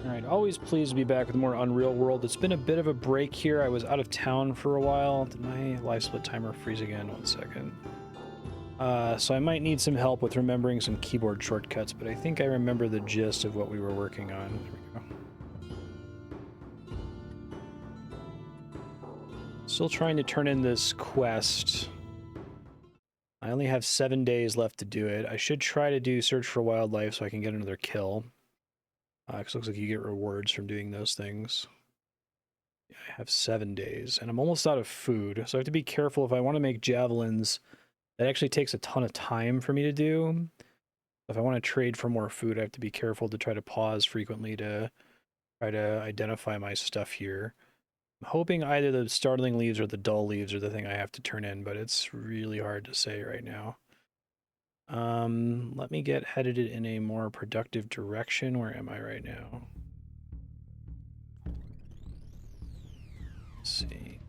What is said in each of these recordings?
Alright, always pleased to be back with more Unreal World. It's been a bit of a break here. I was out of town for a while. Did my live split timer freeze again? 1 second. So I might need some help with remembering some keyboard shortcuts, but I think I remember the gist of what we were working on. There we go. Still trying to turn in this quest. I only have 7 days left to do it. I should try to do Search for Wildlife so I can get another kill. Because it looks like you get rewards from doing those things. Yeah, I have 7 days, and I'm almost out of food, so I have to be careful if I want to make javelins. That actually takes a ton of time for me to do. If I want to trade for more food, I have to be careful to try to pause frequently to try to identify my stuff here. I'm hoping either the startling leaves or the dull leaves are the thing I have to turn in, but it's really hard to say right now. Let me get headed in a more productive direction. Where am I right now? Let's see.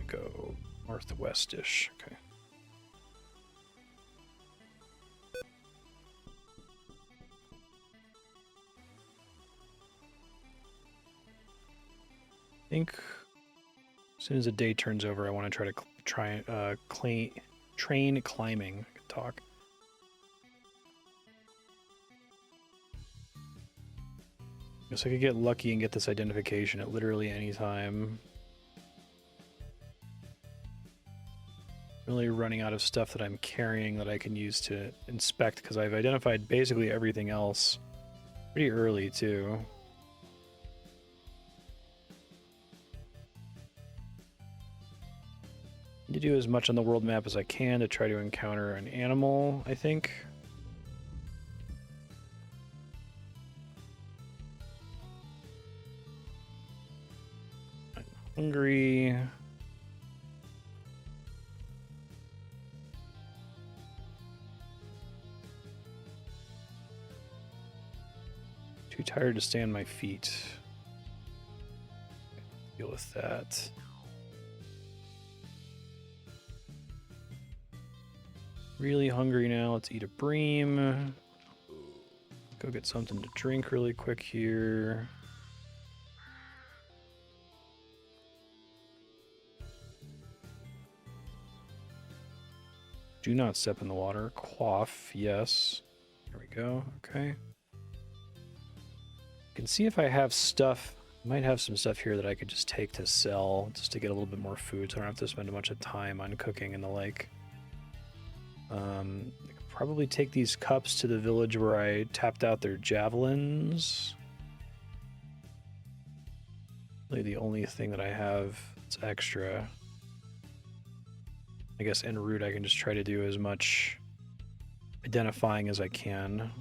Go northwestish. Okay. I think as soon as the day turns over, I want to try to train climbing. I can talk. Guess I could get lucky and get this identification at literally any time. Really running out of stuff that I'm carrying that I can use to inspect, because I've identified basically everything else pretty early too. I need to do as much on the world map as I can to try to encounter an animal, I think. I'm hungry. Too tired to stay on my feet. Deal with that. Really hungry now. Let's eat a bream. Go get something to drink really quick here. Do not step in the water. Quaff, yes. There we go. Okay. I can see if I have stuff. I might have some stuff here that I could just take to sell, just to get a little bit more food, so I don't have to spend a bunch of time on cooking and the like. I could probably take these cups to the village where I tapped out their javelins. Really the only thing that I have that's extra. I guess en route I can just try to do as much identifying as I can.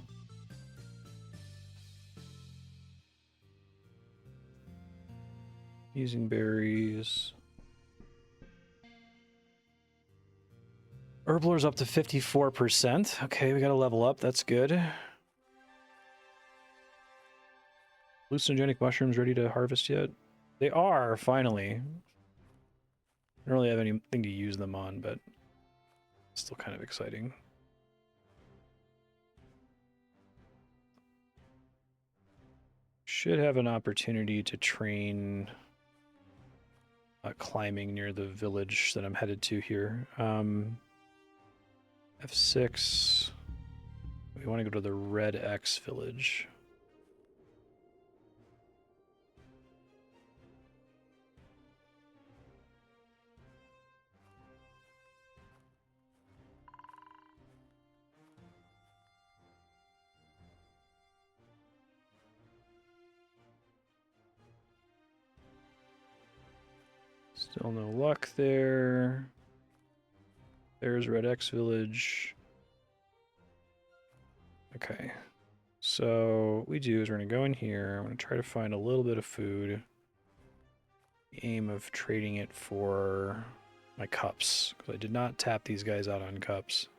Using berries. Herbler's up to 54%. Okay, we gotta level up. That's good. Hallucinogenic mushrooms ready to harvest yet? They are, finally. I don't really have anything to use them on, but it's still kind of exciting. Should have an opportunity to train climbing near the village that I'm headed to here. F6. We want to go to the Red X village. Still no luck there. There's Red X village. Okay. So what we do is we're going to go in here. I'm going to try to find a little bit of food. The aim of trading it for my cups, because I did not tap these guys out on cups.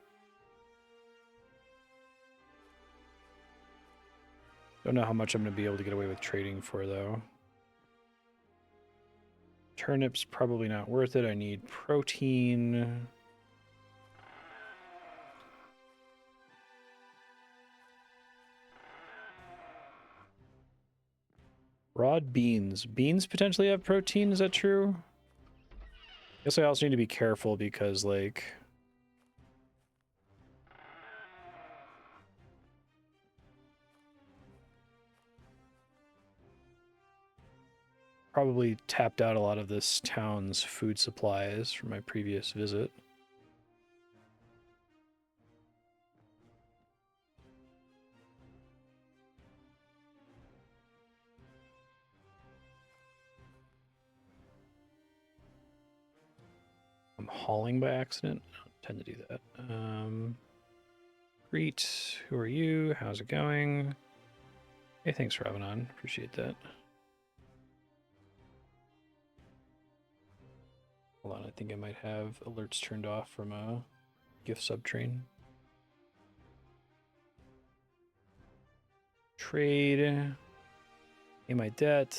Don't know how much I'm going to be able to get away with trading for, though. Turnips, probably not worth it. I need protein. Raw beans. Beans potentially have protein, is that true? Guess I also need to be careful because, like... probably tapped out a lot of this town's food supplies from my previous visit. I'm hauling by accident. I don't tend to do that. Greet. Who are you? How's it going? Hey, thanks for having on. Appreciate that. Hold on, I think I might have alerts turned off from a gift subtrain. Trade. Pay my debt.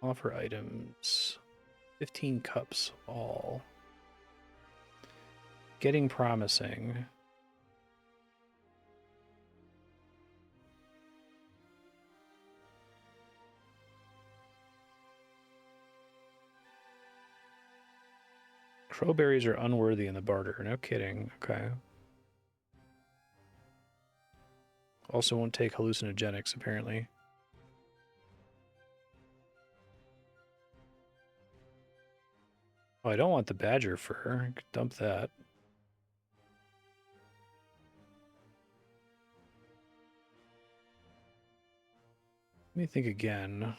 Offer items. 15 cups all. Getting promising. Crowberries are unworthy in the barter. No kidding. Okay. Also won't take hallucinogenics, apparently. Oh, I don't want the badger fur. I could dump that. Let me think again.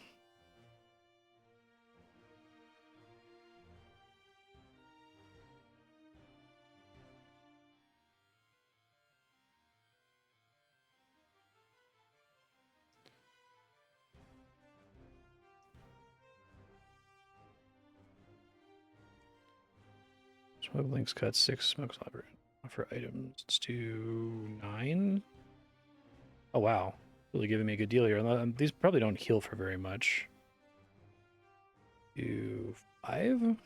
Smoke links cut 6 smokes library. Offer items. Let's do 9. Oh wow, really giving me a good deal here. These probably don't heal for very much. Do 5. Okay.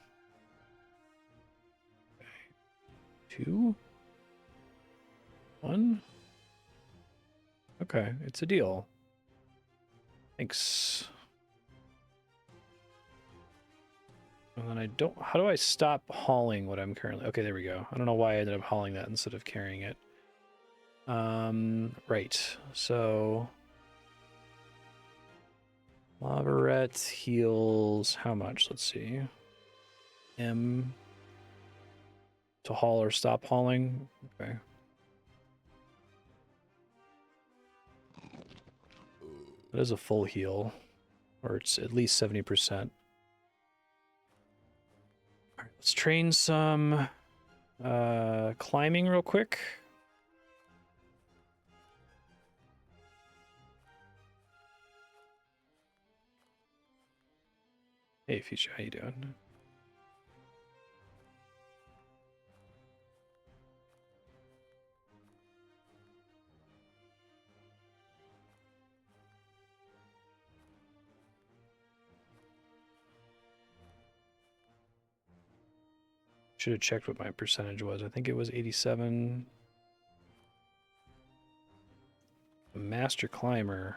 2. 1. Okay, it's a deal. Thanks. And then I don't... How do I stop hauling what I'm currently... Okay, there we go. I don't know why I ended up hauling that instead of carrying it. Right. So... Lavarette heals... How much? Let's see. M... To haul or stop hauling? Okay. That is a full heal. Or it's at least 70%. Alright, let's train some climbing real quick. Hey Fuchsia, how you doing? Should have checked what my percentage was. I think it was 87. A master climber.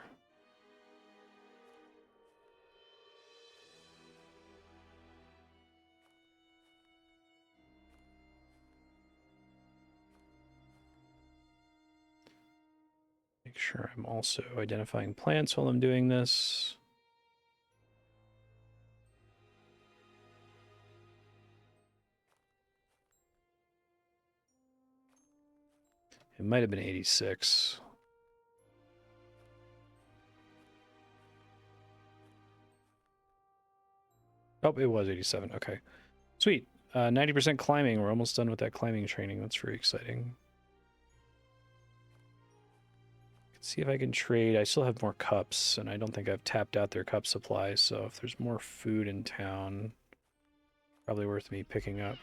Make sure I'm also identifying plants while I'm doing this. It might have been 86. Oh, it was 87. Okay. Sweet. 90% climbing. We're almost done with that climbing training. That's very exciting. Let's see if I can trade. I still have more cups, and I don't think I've tapped out their cup supply, so if there's more food in town, probably worth me picking up.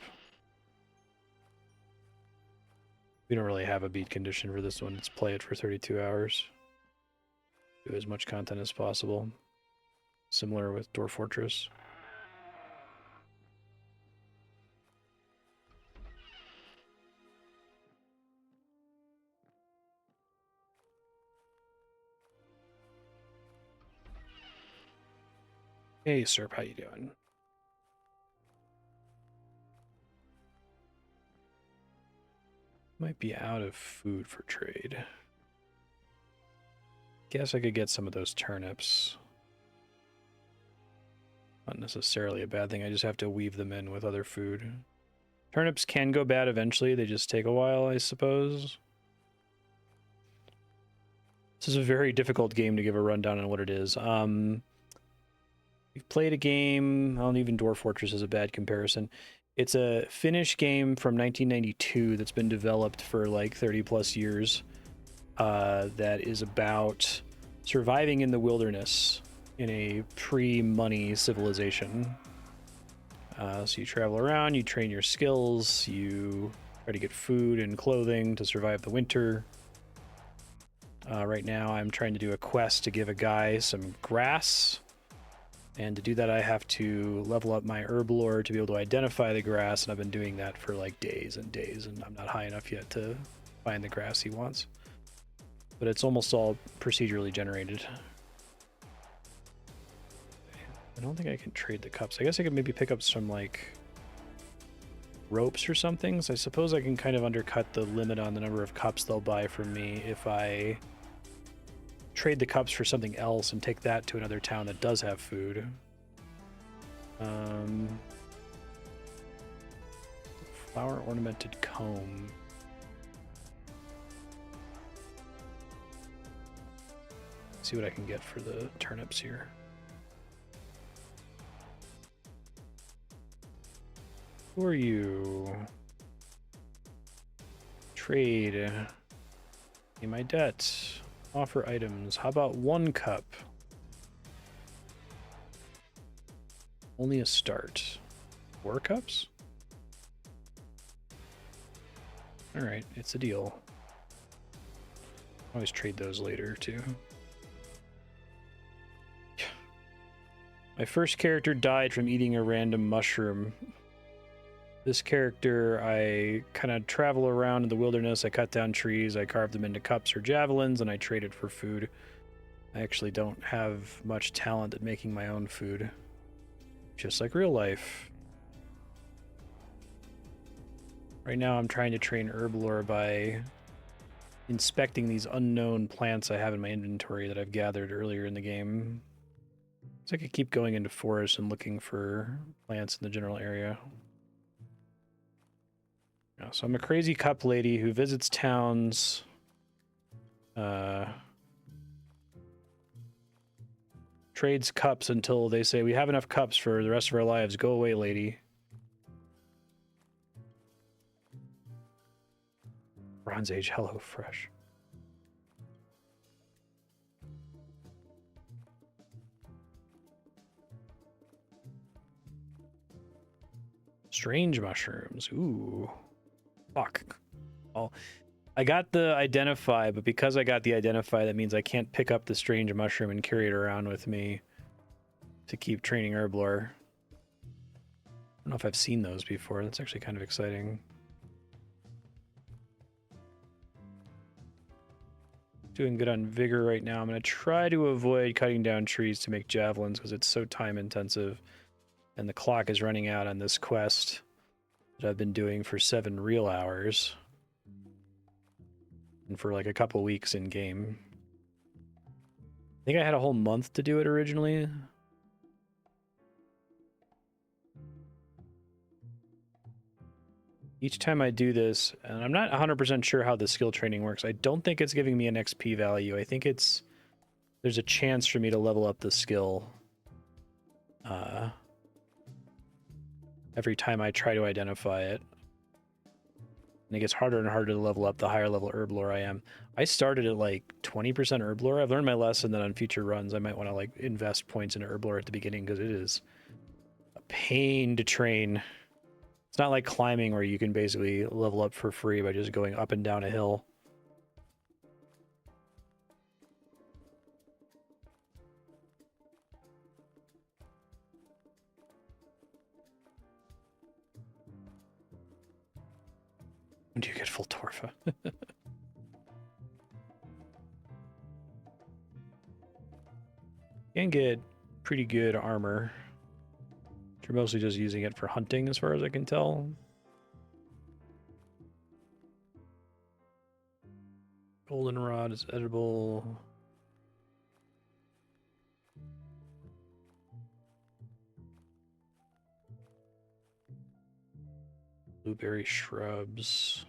We don't really have a beat condition for this one. Let's play it for 32 hours. Do as much content as possible. Similar with Dwarf Fortress. Hey, Serp, how you doing? Might be out of food for trade. Guess I could get some of those turnips. Not necessarily a bad thing, I just have to weave them in with other food. Turnips can go bad eventually, they just take a while, I suppose. This is a very difficult game to give a rundown on what it is. We've played a game, I don't even Dwarf Fortress is a bad comparison. It's a Finnish game from 1992 that's been developed for like 30 plus years. That is about surviving in the wilderness in a pre-money civilization. So you travel around, you train your skills, you try to get food and clothing to survive the winter. Right now I'm trying to do a quest to give a guy some grass. And to do that, I have to level up my herb lore to be able to identify the grass, and I've been doing that for like days and days, and I'm not high enough yet to find the grass he wants. But it's almost all procedurally generated. I don't think I can trade the cups. I guess I could maybe pick up some like ropes or something. So I suppose I can kind of undercut the limit on the number of cups they'll buy from me if I trade the cups for something else and take that to another town that does have food. Flower ornamented comb. See what I can get for the turnips here. Who are you? Trade. Pay my debt. Offer items. How about 1 cup? Only a start. 4 cups? Alright, it's a deal. Always trade those later, too. My first character died from eating a random mushroom. This character, I kind of travel around in the wilderness, I cut down trees, I carve them into cups or javelins, and I trade it for food. I actually don't have much talent at making my own food. Just like real life. Right now I'm trying to train herb lore by inspecting these unknown plants I have in my inventory that I've gathered earlier in the game. So I could keep going into forests and looking for plants in the general area. So I'm a crazy cup lady who visits towns, trades cups until they say, we have enough cups for the rest of our lives. Go away, lady. Bronze Age Hello Fresh. Strange mushrooms. Ooh. Fuck. Well, I got the identify, but because I got the identify, that means I can't pick up the strange mushroom and carry it around with me to keep training herb lore. I don't know if I've seen those before. That's actually kind of exciting. Doing good on vigor right now. I'm going to try to avoid cutting down trees to make javelins because it's so time intensive. And the clock is running out on this quest that I've been doing for 7 real hours. And for like a couple weeks in game. I think I had a whole month to do it originally. Each time I do this, and I'm not 100% sure how the skill training works. I don't think it's giving me an XP value. I think there's a chance for me to level up the skill. Every time I try to identify it. And it gets harder and harder to level up the higher level herb lore I am. I started at like 20% herb lore. I've learned my lesson that on future runs I might want to like invest points into herb lore at the beginning because it is a pain to train. It's not like climbing where you can basically level up for free by just going up and down a hill. When do you get full Torfa? Can get pretty good armor. You're mostly just using it for hunting, as far as I can tell. Goldenrod is edible. Blueberry shrubs.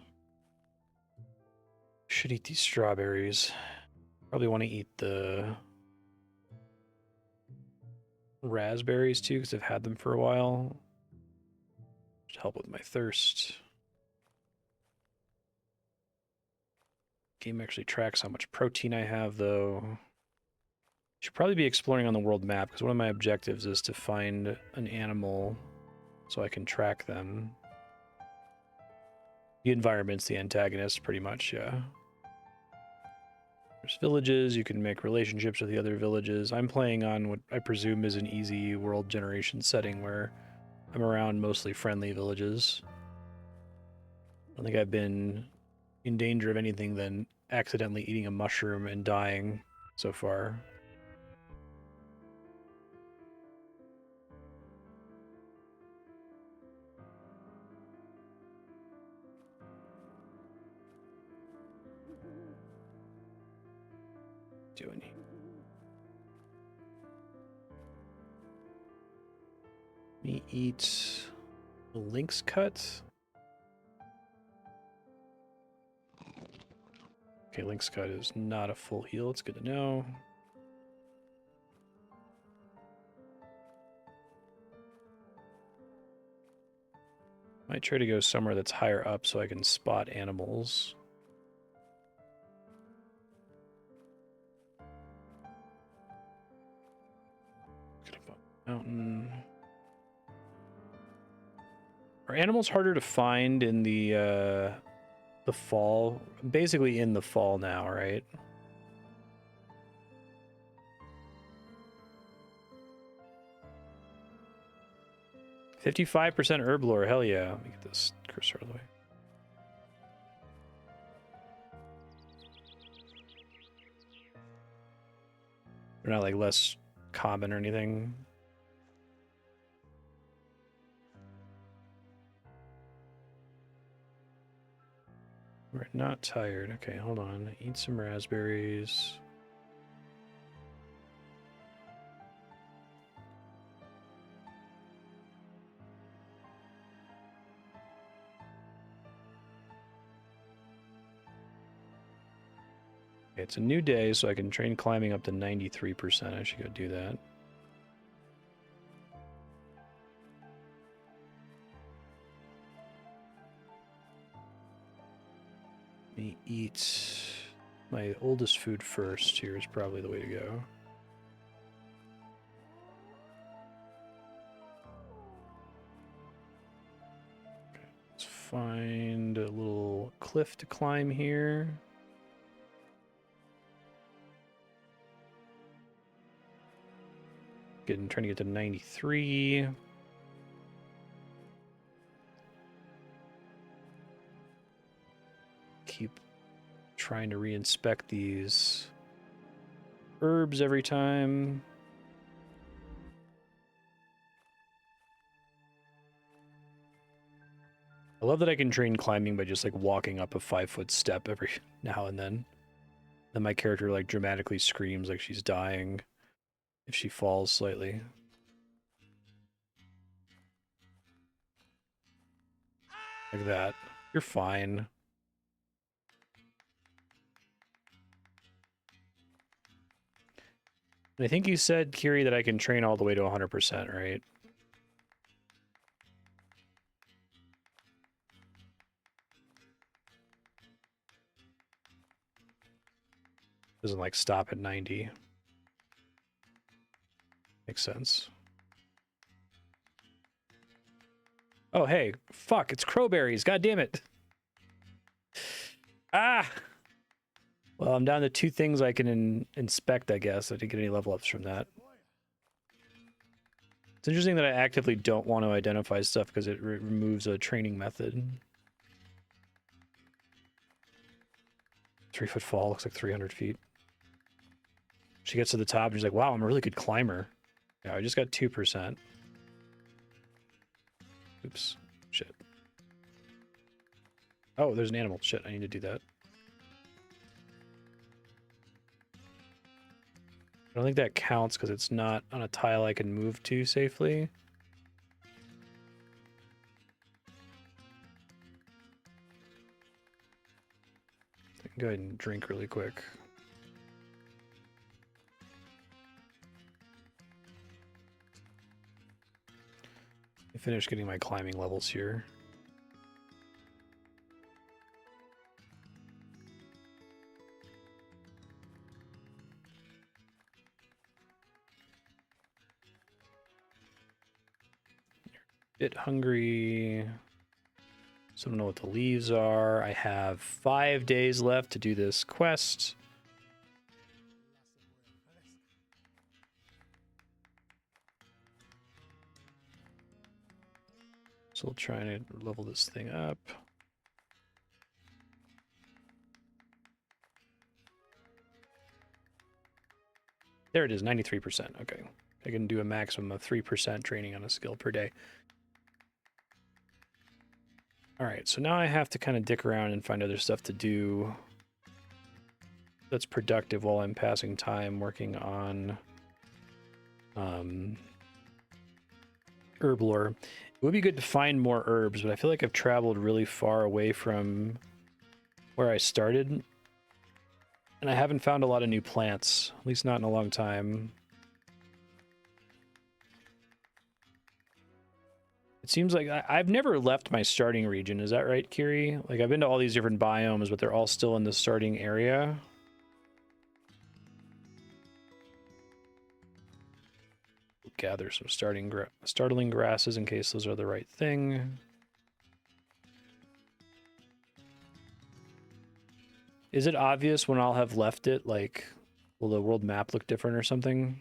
Should eat these strawberries. Probably want to eat the raspberries too, because I've had them for a while. Should help with my thirst. Game actually tracks how much protein I have, though. Should probably be exploring on the world map, because one of my objectives is to find an animal so I can track them. The environment's the antagonist, pretty much, yeah. There's villages, you can make relationships with the other villages. I'm playing on what I presume is an easy world generation setting where I'm around mostly friendly villages. I don't think I've been in danger of anything than accidentally eating a mushroom and dying so far. Doing here. Me eat a lynx cut. Okay, lynx cut is not a full heal. It's good to know. Might try to go somewhere that's higher up so I can spot animals. Get up on the mountain. Are animals harder to find in the fall? Basically in the fall now, right? $55% herb lore, hell yeah. Let me get this cursor out of the way. They're not like less common or anything. We're not tired. Okay, hold on. Eat some raspberries. Okay, it's a new day, so I can train climbing up to 93%. I should go do that. Me eat my oldest food first. Here is probably the way to go. Okay, let's find a little cliff to climb here. Trying to get to 93. Keep trying to re-inspect these herbs every time. I love that I can train climbing by just like walking up a 5-foot step every now and then. Then my character like dramatically screams like she's dying if she falls slightly. Like that. You're fine. And I think you said, Kiri, that I can train all the way to 100%, right? Doesn't like stop at 90. Makes sense. Oh, hey, fuck, it's crowberries. God damn it. Ah! Well, I'm down to 2 things I can inspect, I guess. I didn't get any level ups from that. It's interesting that I actively don't want to identify stuff because it removes a training method. 3-foot fall, looks like 300 feet. She gets to the top and she's like, wow, I'm a really good climber. Yeah, I just got 2%. Oops. Shit. Oh, there's an animal. Shit, I need to do that. I don't think that counts because it's not on a tile I can move to safely. I can go ahead and drink really quick. I finished getting my climbing levels here. Bit hungry. So I don't know what the leaves are. I have 5 days left to do this quest. So we'll try to level this thing up. There it is, 93%. Okay. I can do a maximum of 3% training on a skill per day. All right, so now I have to kind of dick around and find other stuff to do that's productive while I'm passing time working on herb lore. It would be good to find more herbs, but I feel like I've traveled really far away from where I started, and I haven't found a lot of new plants, at least not in a long time. It seems like I've never left my starting region. Is that right, Kiri? Like, I've been to all these different biomes, but they're all still in the starting area. Gather some startling grasses in case those are the right thing. Is it obvious when I'll have left it? Like, will the world map look different or something?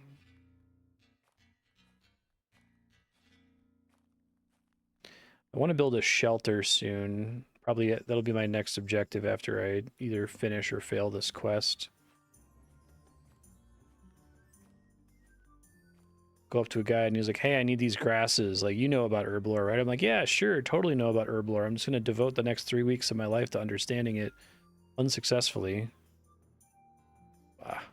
I want to build a shelter soon. Probably that'll be my next objective after I either finish or fail this quest. Go up to a guy and he's like, hey, I need these grasses. Like, you know about herb lore, right? I'm like, yeah, sure, totally know about herb lore. I'm just going to devote the next 3 weeks of my life to understanding it unsuccessfully. Ah.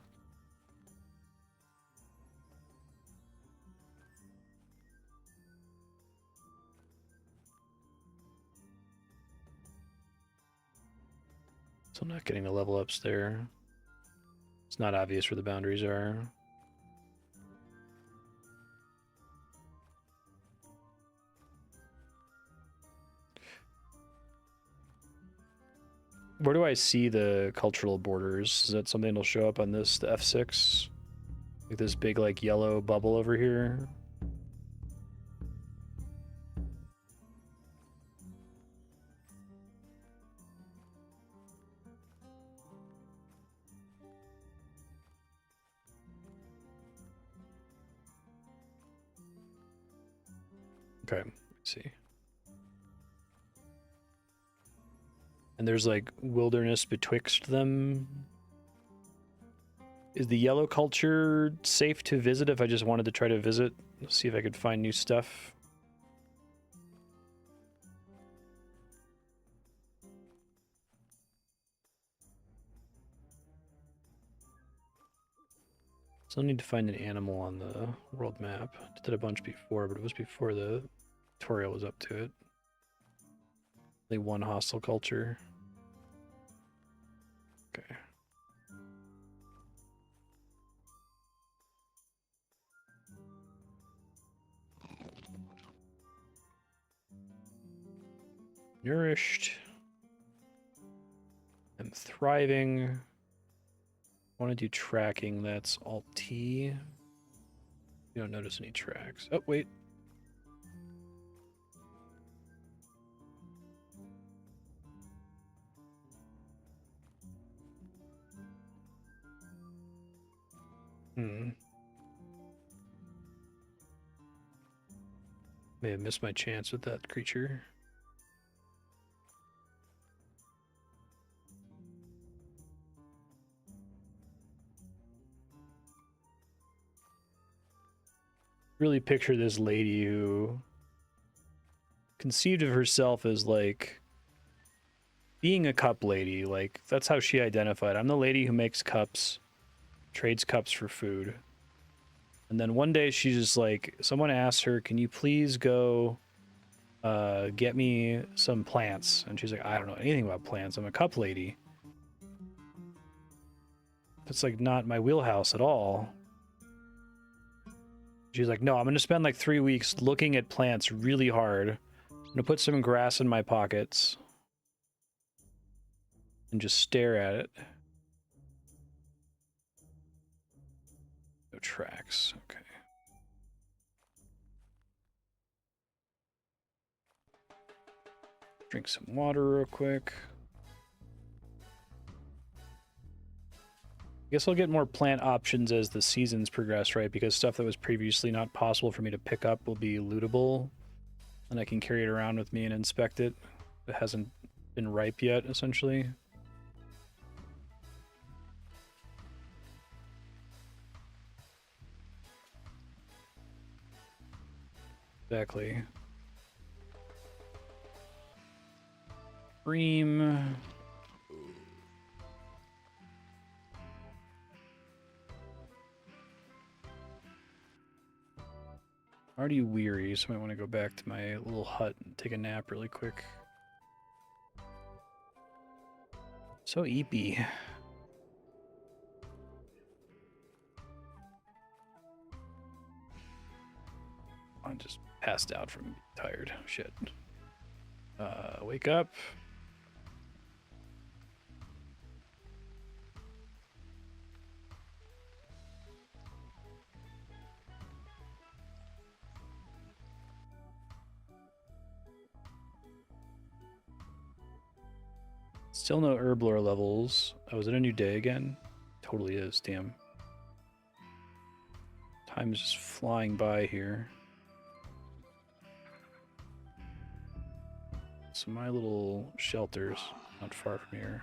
So I'm not getting the level ups there. It's not obvious where the boundaries are. Where do I see the cultural borders? Is that something that'll show up on this, the F6? Like this big, like, yellow bubble over here? Okay, let's see. And there's, like, wilderness betwixt them. Is the yellow culture safe to visit if I just wanted to try to visit? See if I could find new stuff. Still need to find an animal on the world map. I did a bunch before, but it was before the tutorial was up to it. Only one hostile culture. Okay. Nourished. I'm thriving. I want to do tracking. That's Alt-T. You don't notice any tracks. Oh, wait. May have missed my chance with that creature. Really picture this lady who conceived of herself as like being a cup lady. Like that's how she identified. I'm the lady who makes cups, trades cups for food. And then one day she's just like, someone asked her, can you please go get me some plants? And she's like, I don't know anything about plants. I'm a cup lady. It's like not my wheelhouse at all. She's like, no, I'm going to spend like 3 weeks looking at plants really hard. I'm going to put some grass in my pockets and just stare at it. No tracks. Okay. Drink some water real quick. I guess I'll get more plant options as the seasons progress, right? Because stuff that was previously not possible for me to pick up will be lootable. And I can carry it around with me and inspect it. It hasn't been ripe yet, essentially. Exactly. Cream. Already weary, so I might want to go back to my little hut and take a nap really quick. So eepy. I just passed out from being tired. Shit. Wake up. Still no herb lore levels. Oh, is it a new day again? Totally is, damn. Time is just flying by here. So my little shelter's not far from here.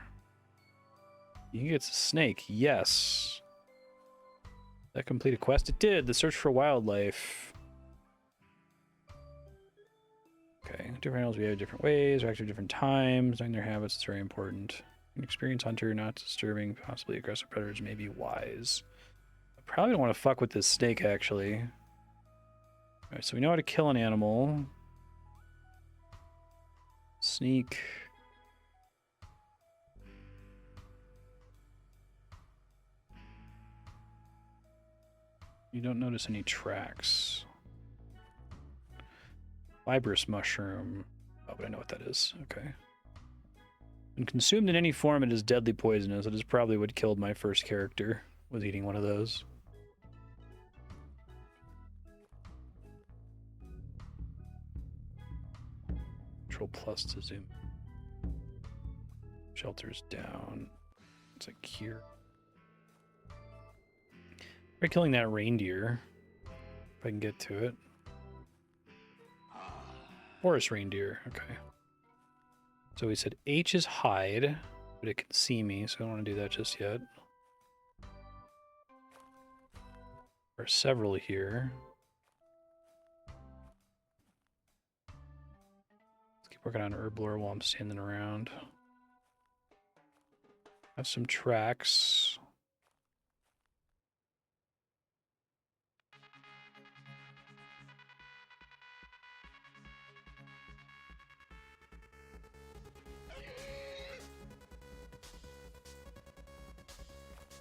You can get a snake, yes. That complete a quest? It did, the search for wildlife. Okay, different animals behave different ways, react at different times, knowing their habits is very important. An experienced hunter, not disturbing, possibly aggressive predators may be wise. I probably don't want to fuck with this snake, actually. Alright, so we know how to kill an animal. Sneak. You don't notice any tracks. Fibrous mushroom. Oh, but I know what that is. Okay. When consumed in any form, it is deadly poisonous. It is probably what killed my first character, was eating one of those. Control plus to zoom. Shelter's down. It's like here. Try killing that reindeer. If I can get to it. Forest reindeer, okay. So we said H is hide, but it can see me, so I don't want to do that just yet. There are several here. Let's keep working on herb lore while I'm standing around. Have some tracks.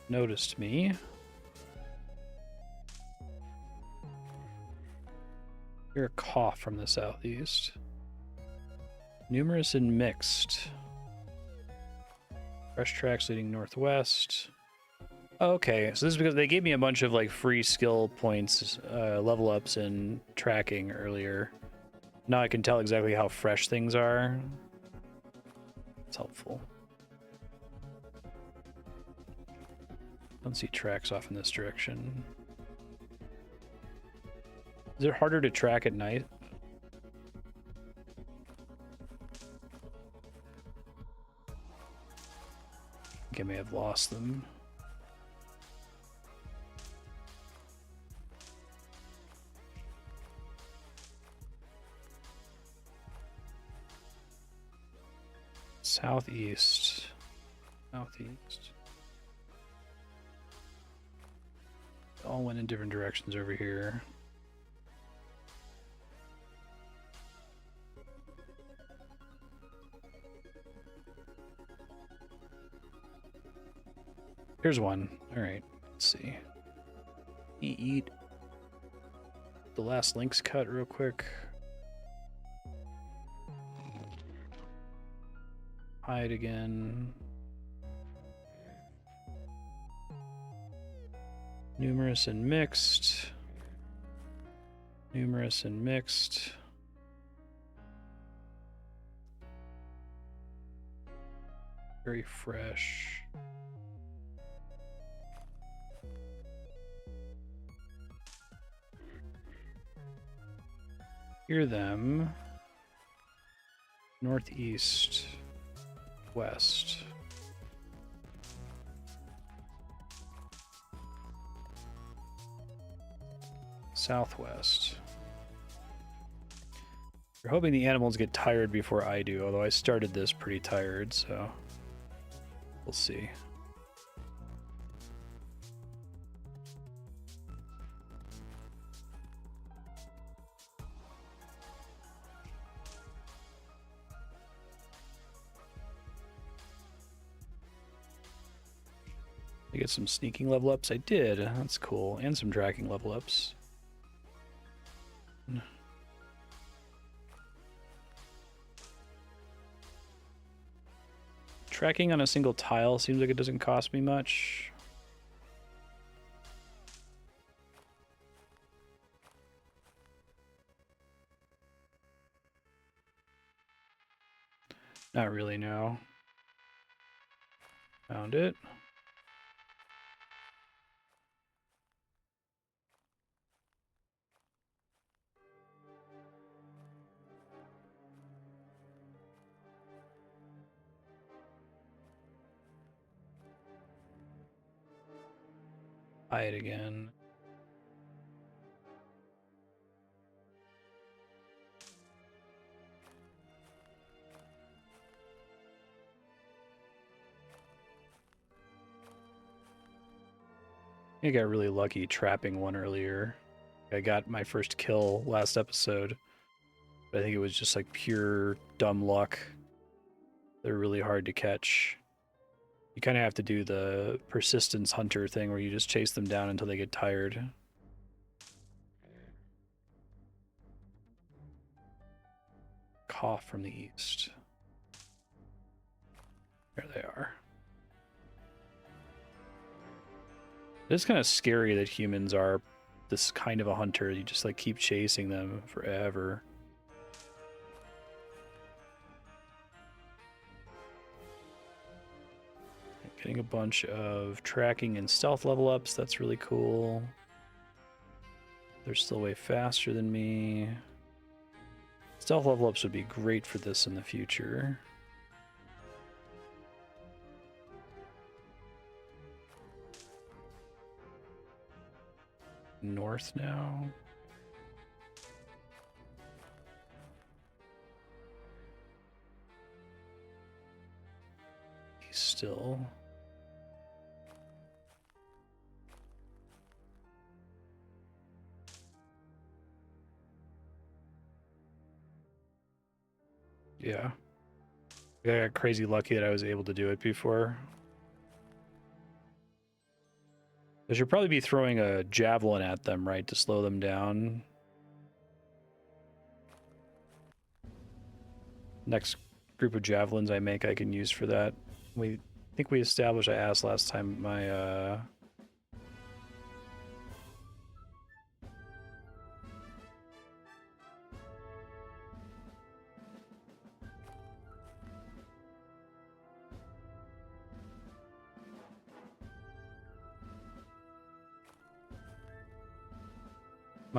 Noticed me. Hear a cough from the southeast. Numerous and mixed. Fresh tracks leading northwest. Okay, so this is because they gave me a bunch of like free skill points, level ups and tracking earlier. Now I can tell exactly how fresh things are. It's helpful. Don't see tracks off in this direction. Is it harder to track at night? I think I may have lost them. Southeast. Southeast. All went in different directions over here. Here's one. All right, let's see. Eat the last links cut real quick. Hide again. Numerous and mixed. Numerous and mixed. Very fresh. Hear them. Northeast. West. Southwest. We're hoping the animals get tired before I do, although I started this pretty tired, so we'll see. I get some sneaking level ups. I did. That's cool. And some dragging level ups. Tracking on a single tile seems like it doesn't cost me much. Not really, no. Found it. Buy it again. I got really lucky trapping one earlier. I got my first kill last episode, but I think it was just like pure dumb luck. They're really hard to catch. You kind of have to do the persistence hunter thing where you just chase them down until they get tired. Cough from the east. There they are. It's kind of scary that humans are this kind of a hunter. You just like keep chasing them forever. Getting a bunch of tracking and stealth level ups. That's really cool. They're still way faster than me. Stealth level ups would be great for this in the future. North now. He's still. Yeah. I got crazy lucky that I was able to do it before. I should probably be throwing a javelin at them, right, to slow them down. Next group of javelins I make, I can use for that. I think we established, I asked last time, my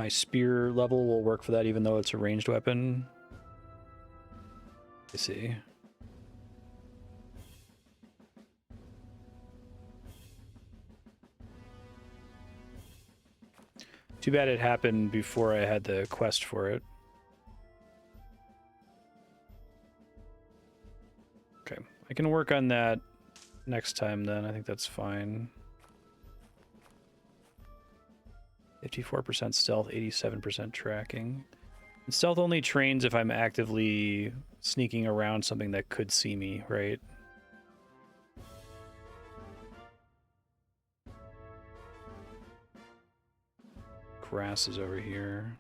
spear level will work for that even though it's a ranged weapon. I see. Too bad it happened before I had the quest for it. Okay, I can work on that next time then. I think that's fine. 54% stealth, 87% tracking. And stealth only trains if I'm actively sneaking around something that could see me, right? Grass is over here.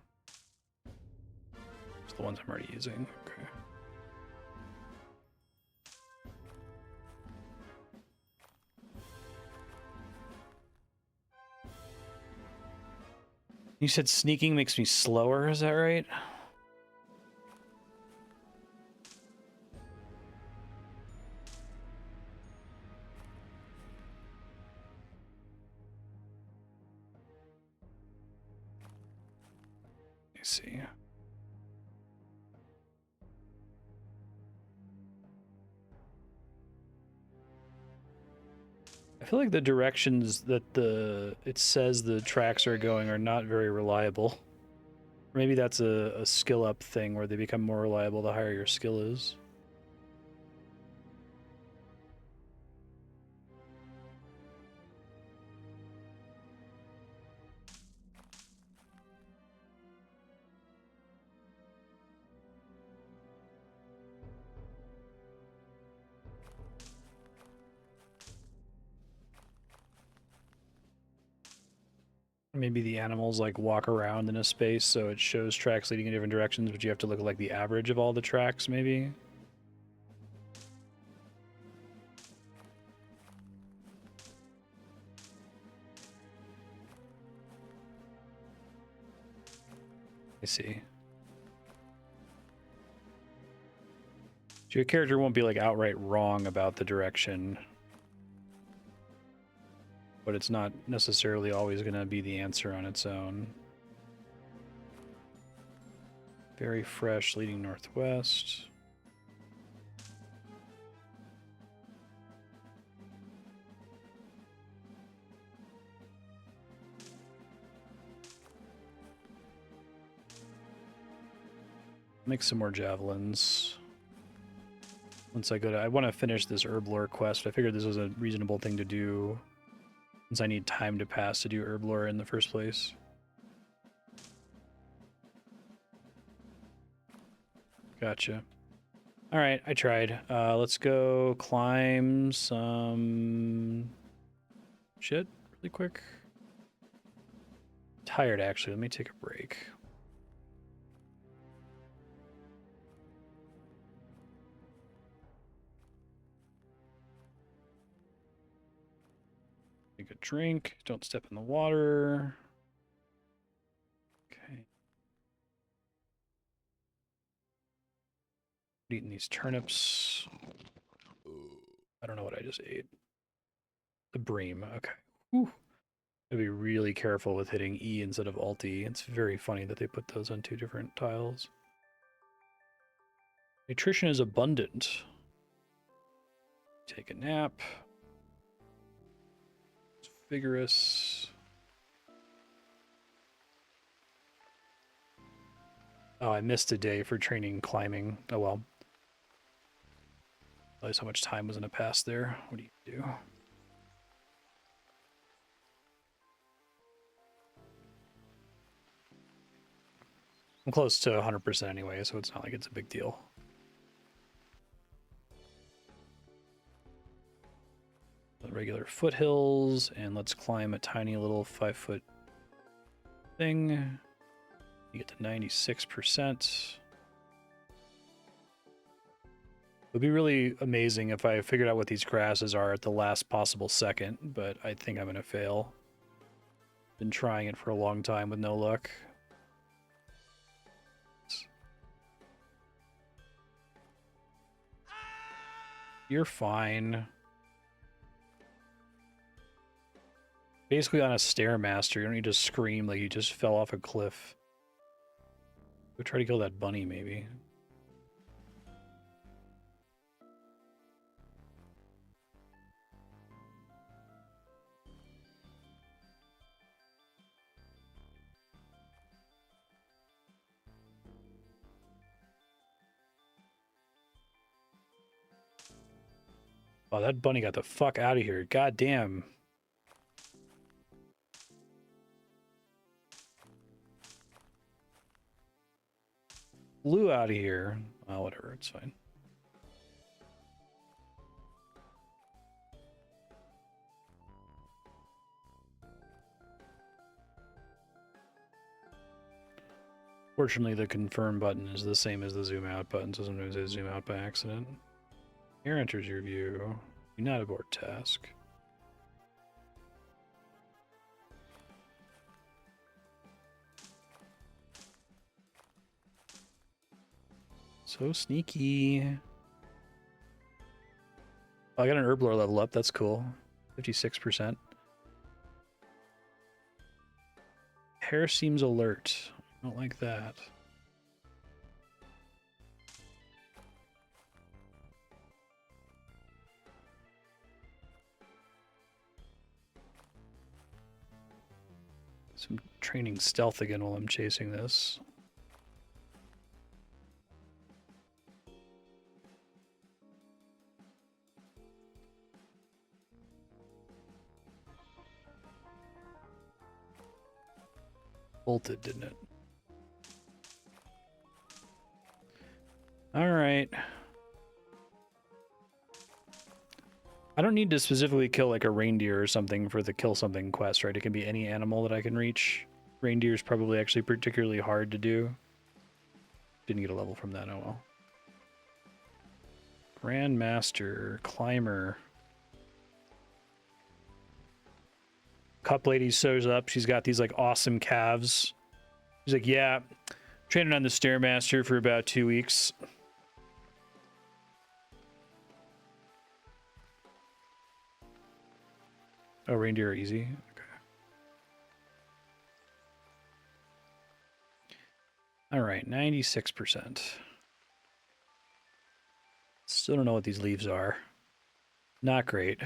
It's the ones I'm already using. Okay. You said sneaking makes me slower, is that right? Let me see. I feel like the directions that it says the tracks are going are not very reliable. Maybe that's a skill up thing where they become more reliable the higher your skill is. Maybe the animals like walk around in a space so it shows tracks leading in different directions, but you have to look at like the average of all the tracks, maybe? I see. So your character won't be like outright wrong about the direction, but it's not necessarily always going to be the answer on its own. Very fresh, leading northwest. Make some more javelins. Once I go to... I want to finish this herb lore quest. I figured this was a reasonable thing to do since I need time to pass to do herb lore in the first place. Gotcha. Alright, I tried. Let's go climb some... shit really quick. Tired, actually. Let me take a break. Take a drink. Don't step in the water. Okay. Eating these turnips. I don't know what I just ate. The bream. Okay. Whew. I'll be really careful with hitting E instead of Alt E. It's very funny that they put those on two different tiles. Nutrition is abundant. Take a nap. It's vigorous. Oh, I missed a day for training climbing. Oh well. Realize how much time was in a pass there. What do you do? I'm close to 100% anyway, so it's not like it's a big deal. The regular foothills, and let's climb a tiny little 5-foot thing. You get to 96%. It would be really amazing if I figured out what these grasses are at the last possible second, but I think I'm going to fail. Been trying it for a long time with no luck. You're fine. Basically on a Stairmaster, you don't need to scream like you just fell off a cliff. Go try to kill that bunny, maybe. Oh, that bunny got the fuck out of here. God damn. Flew out of here. Oh, whatever. It's fine. Fortunately, the confirm button is the same as the zoom out button, so sometimes I zoom out by accident. Here enters your view. Do not abort task. So sneaky. Oh, I got an herblore level up. That's cool. 56%. Hair seems alert. I don't like that. So I'm training stealth again while I'm chasing this. Bolted, didn't it? All right. I don't need to specifically kill like a reindeer or something for the kill something quest, right? It can be any animal that I can reach. Reindeer is probably actually particularly hard to do. Didn't get a level from that, oh well. Grandmaster, climber. Cup lady shows up. She's got these like awesome calves. She's like, yeah, training on the Stairmaster for about 2 weeks. Oh, reindeer are easy. Okay. All right, 96%. Still don't know what these leaves are. Not great.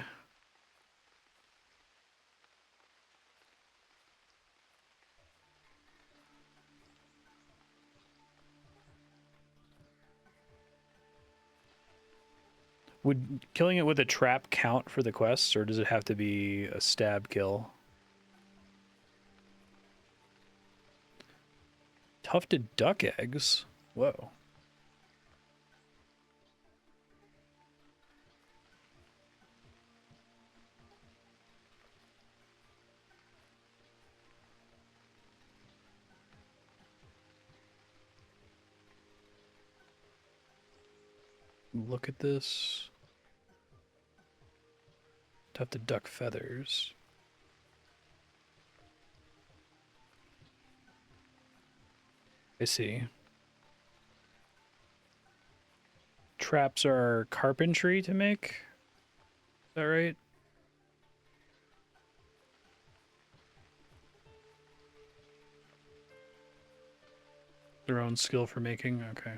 Would killing it with a trap count for the quests, or does it have to be a stab kill? Tufted duck eggs? Whoa. Look at this. Tufted duck feathers. I see. Traps are carpentry to make? Is that right? Their own skill for making? Okay.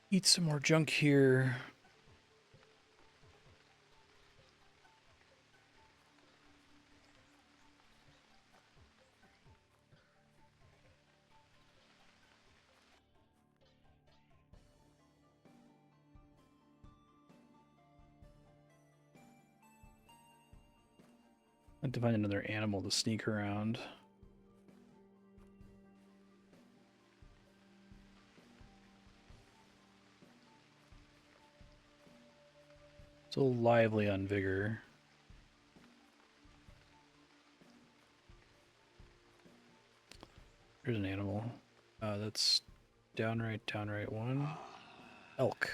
Eat some more junk here. I have to find another animal to sneak around. Still lively on vigor. Here's an animal. That's downright one. Elk.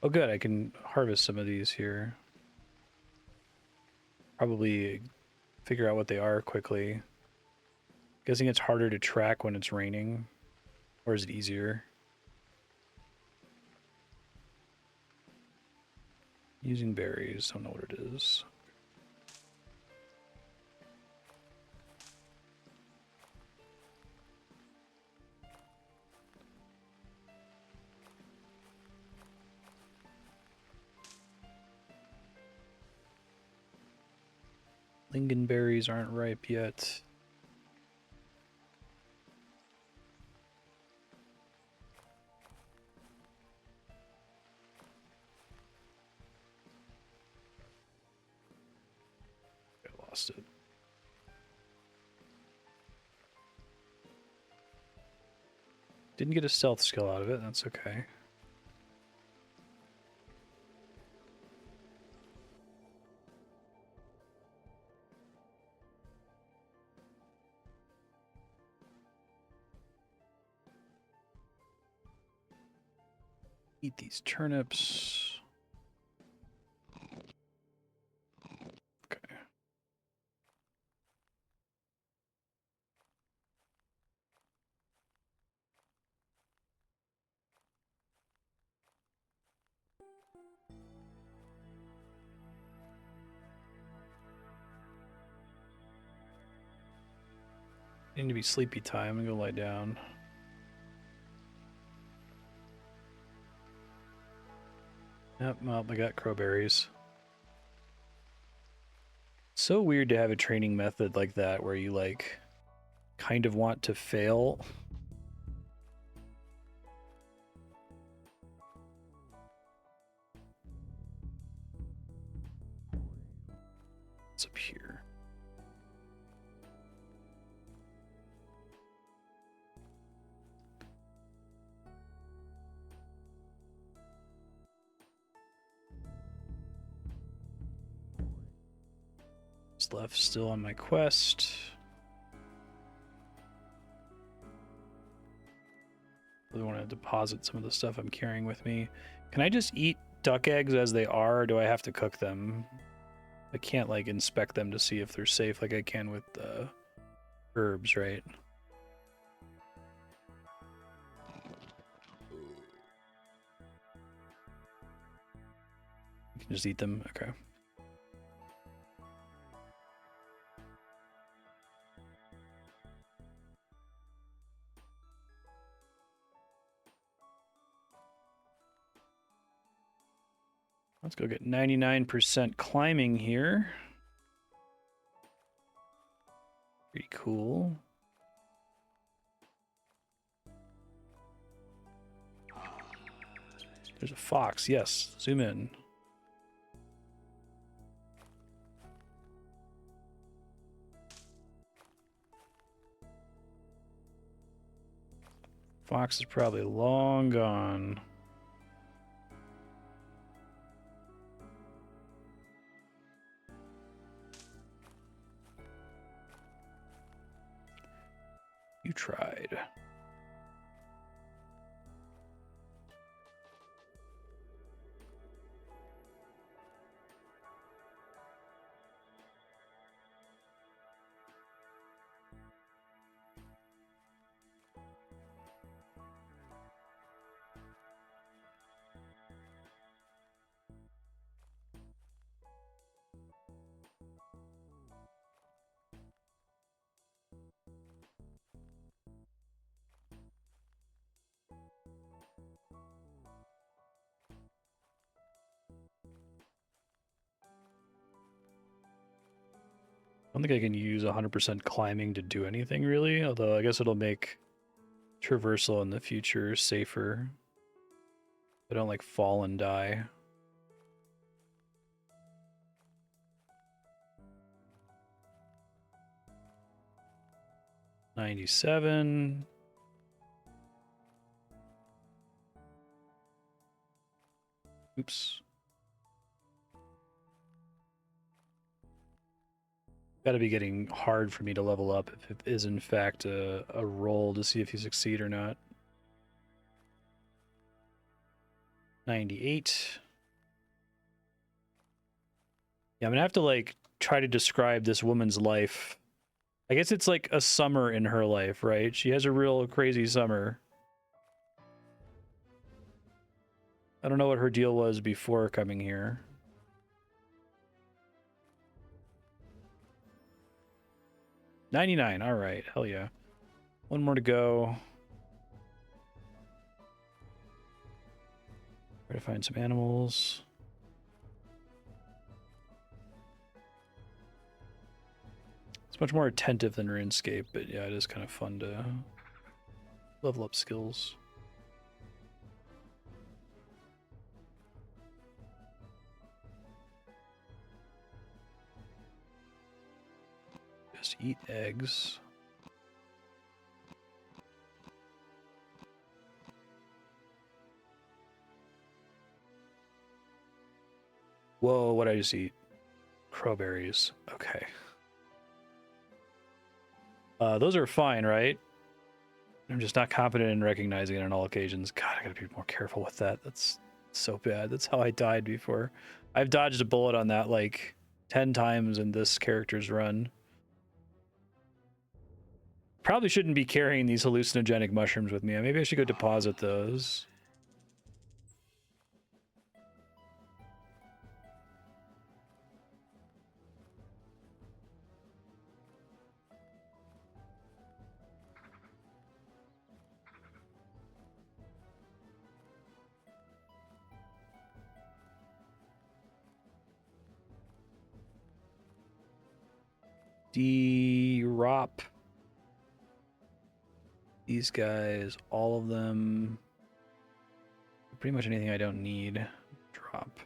Oh, good. I can harvest some of these here. Probably figure out what they are quickly. Guessing it's harder to track when it's raining. Or is it easier? Using berries. Don't know what it is. Lingonberries aren't ripe yet. I lost it. Didn't get a stealth skill out of it. That's okay. Eat these turnips. Okay. Need to be sleepy time. I'm gonna go lie down. Yep, well, I got crowberries. So weird to have a training method like that where you like kind of want to fail. What's up here? What's left still on my quest? Really want to deposit some of the stuff I'm carrying with me. Can I just eat duck eggs as they are, or do I have to cook them? I can't like inspect them to see if they're safe like I can with herbs, right? You can just eat them. Okay. Let's go get 99% climbing here. Pretty cool. There's a fox. Yes. Zoom in. Fox is probably long gone. You tried. I don't think I can use 100% climbing to do anything really, although I guess it'll make traversal in the future safer. I don't like fall and die. $97. Oops. Got to be getting hard for me to level up if it is in fact a roll to see if you succeed or not. 98. Yeah, I'm gonna have to like try to describe this woman's life. I guess it's like a summer in her life, right? She has a real crazy summer. I don't know what her deal was before coming here. $99. All right, hell yeah. One more to go. Try to find some animals. It's much more attentive than RuneScape, but yeah, it is kind of fun to level up skills. Just eat eggs. Whoa, what did I just eat? Crowberries. Okay. Those are fine, right? I'm just not confident in recognizing it on all occasions. God, I gotta be more careful with that. That's so bad. That's how I died before. I've dodged a bullet on that like 10 times in this character's run. Probably shouldn't be carrying these hallucinogenic mushrooms with me. Maybe I should go deposit those. Drop these guys, all of them. Pretty much anything I don't need. Drop.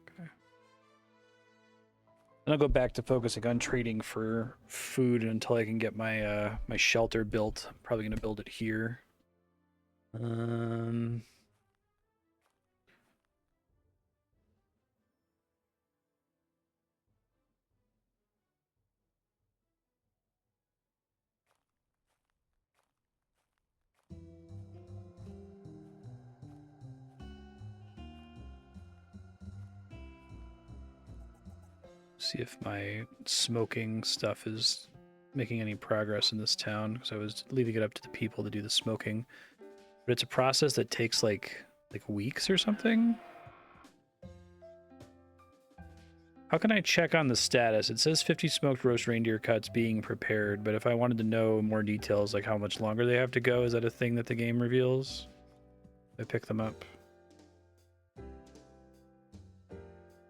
Okay. And I'll go back to focusing on trading for food until I can get my my shelter built. I'm probably gonna build it here. See if my smoking stuff is making any progress in this town, because I was leaving it up to the people to do the smoking. But it's a process that takes like weeks or something. How can I check on the status? It says 50 smoked roast reindeer cuts being prepared, but if I wanted to know more details, like how much longer they have to go, is that a thing that the game reveals? I pick them up.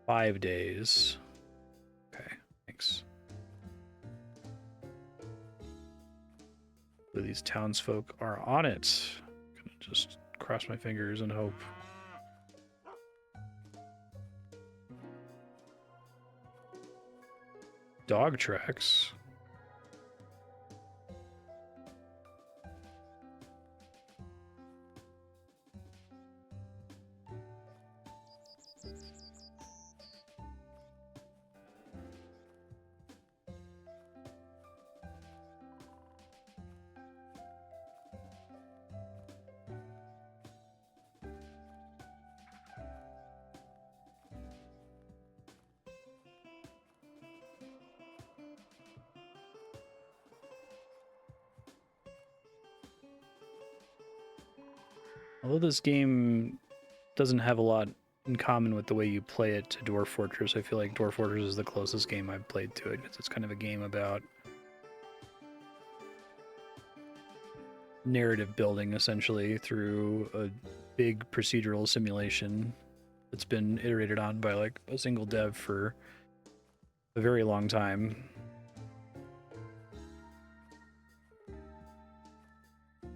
5 days. Okay, thanks. These townsfolk are on it. Gonna just cross my fingers and hope. Dog tracks. Although this game doesn't have a lot in common with the way you play it to Dwarf Fortress, I feel like Dwarf Fortress is the closest game I've played to it, because it's kind of a game about narrative building, essentially, through a big procedural simulation that's been iterated on by like a single dev for a very long time.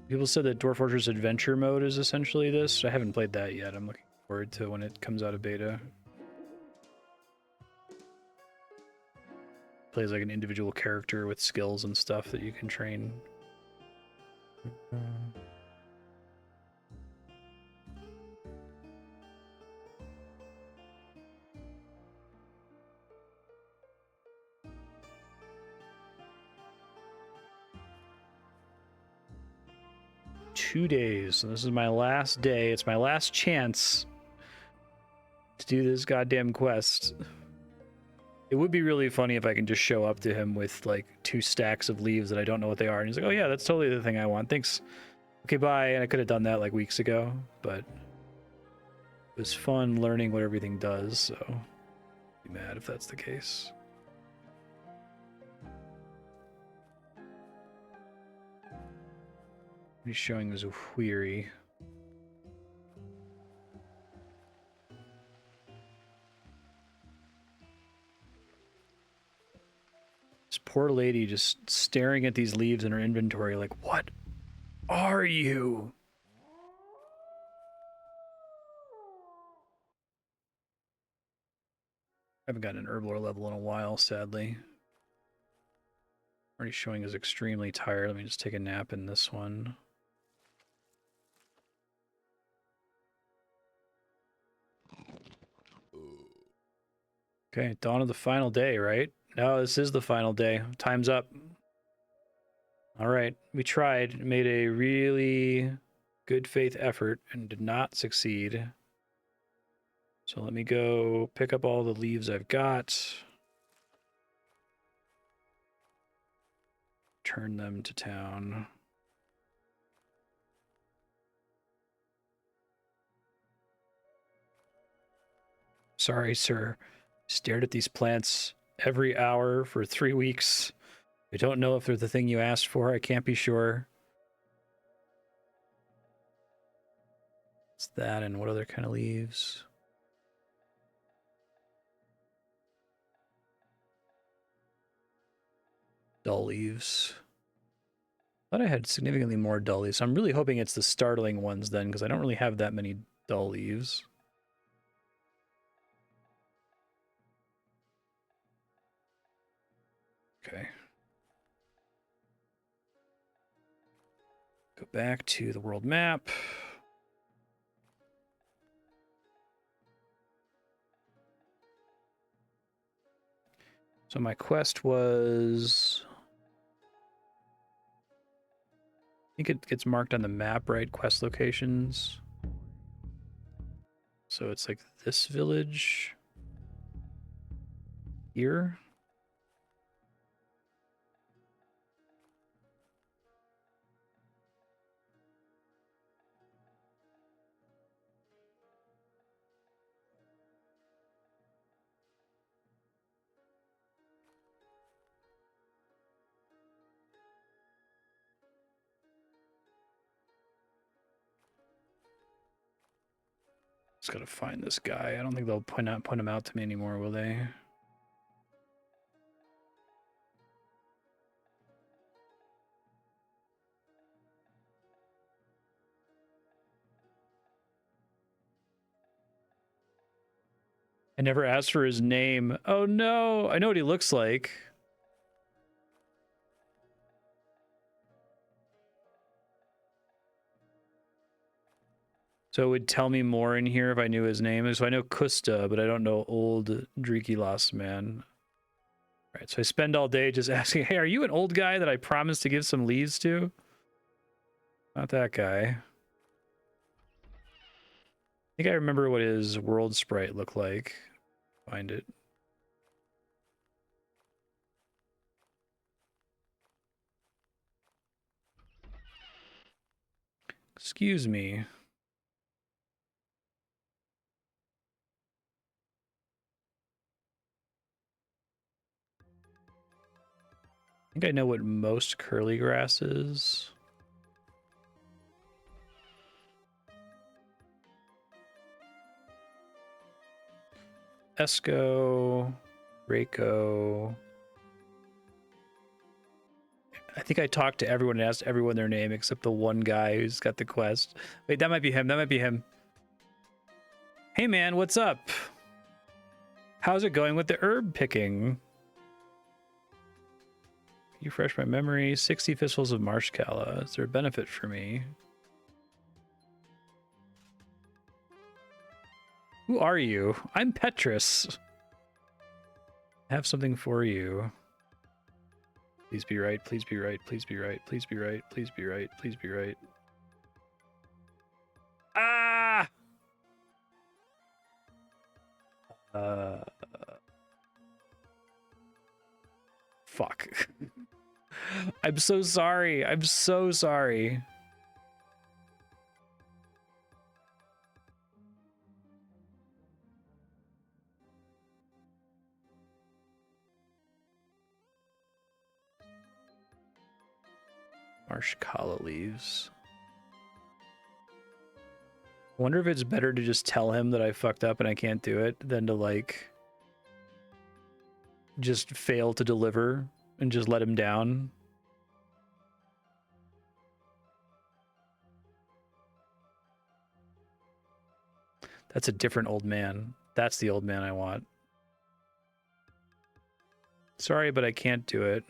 People said that Dwarf Fortress Adventure Mode is essentially this. I haven't played that yet. I'm looking forward to when it comes out of beta. Plays like an individual character with skills and stuff that you can train. 2 days. So this is my last day. It's my last chance to do this goddamn quest. It would be really funny if I can just show up to him with like 2 stacks of leaves that I don't know what they are. And he's like, oh yeah, that's totally the thing I want. Thanks. Okay, bye. And I could have done that like weeks ago, but it was fun learning what everything does. So I'd be mad if that's the case. He's showing us a wheery. This poor lady just staring at these leaves in her inventory like, what are you? I haven't gotten an herblore level in a while, sadly. Already showing us extremely tired. Let me just take a nap in this one. Okay, dawn of the final day, right? No, this is the final day. Time's up. All right, we tried, made a really good faith effort and did not succeed. So let me go pick up all the leaves I've got. Turn them to town. Sorry, sir. Stared at these plants every hour for 3 weeks. I don't know if they're the thing you asked for. I can't be sure. It's that, and what other kind of leaves? Dull leaves. Thought I had significantly more dull leaves. So I'm really hoping it's the startling ones then, because I don't really have that many dull leaves. Okay. Go back to the world map. So my quest was... I think it gets marked on the map, right? Quest locations. So it's like this village here. Just gotta find this guy. I don't think they'll point him out to me anymore, will they? I never asked for his name. Oh no, I know what he looks like. So it would tell me more in here if I knew his name. So I know Kusta, but I don't know old Dreaky Lost Man. All right, so I spend all day just asking, hey, are you an old guy that I promised to give some leaves to? Not that guy. I think I remember what his world sprite looked like. Find it. Excuse me. I think I know what most curly grass is. Esco, Reiko. I think I talked to everyone and asked everyone their name except the one guy who's got the quest. Wait, that might be him. That might be him. Hey man, what's up? How's it going with the herb picking? You refresh my memory. 60 fistfuls of Marshcalla. Is there a benefit for me? Who are you? I'm Petrus. I have something for you. Please be right. Please be right. Please be right. Please be right. Please be right. Please be right. Fuck. I'm so sorry. I'm so sorry. Marsh calla leaves. I wonder if it's better to just tell him that I fucked up and I can't do it than to like just fail to deliver and just let him down. That's a different old man. That's the old man I want. Sorry, but I can't do it.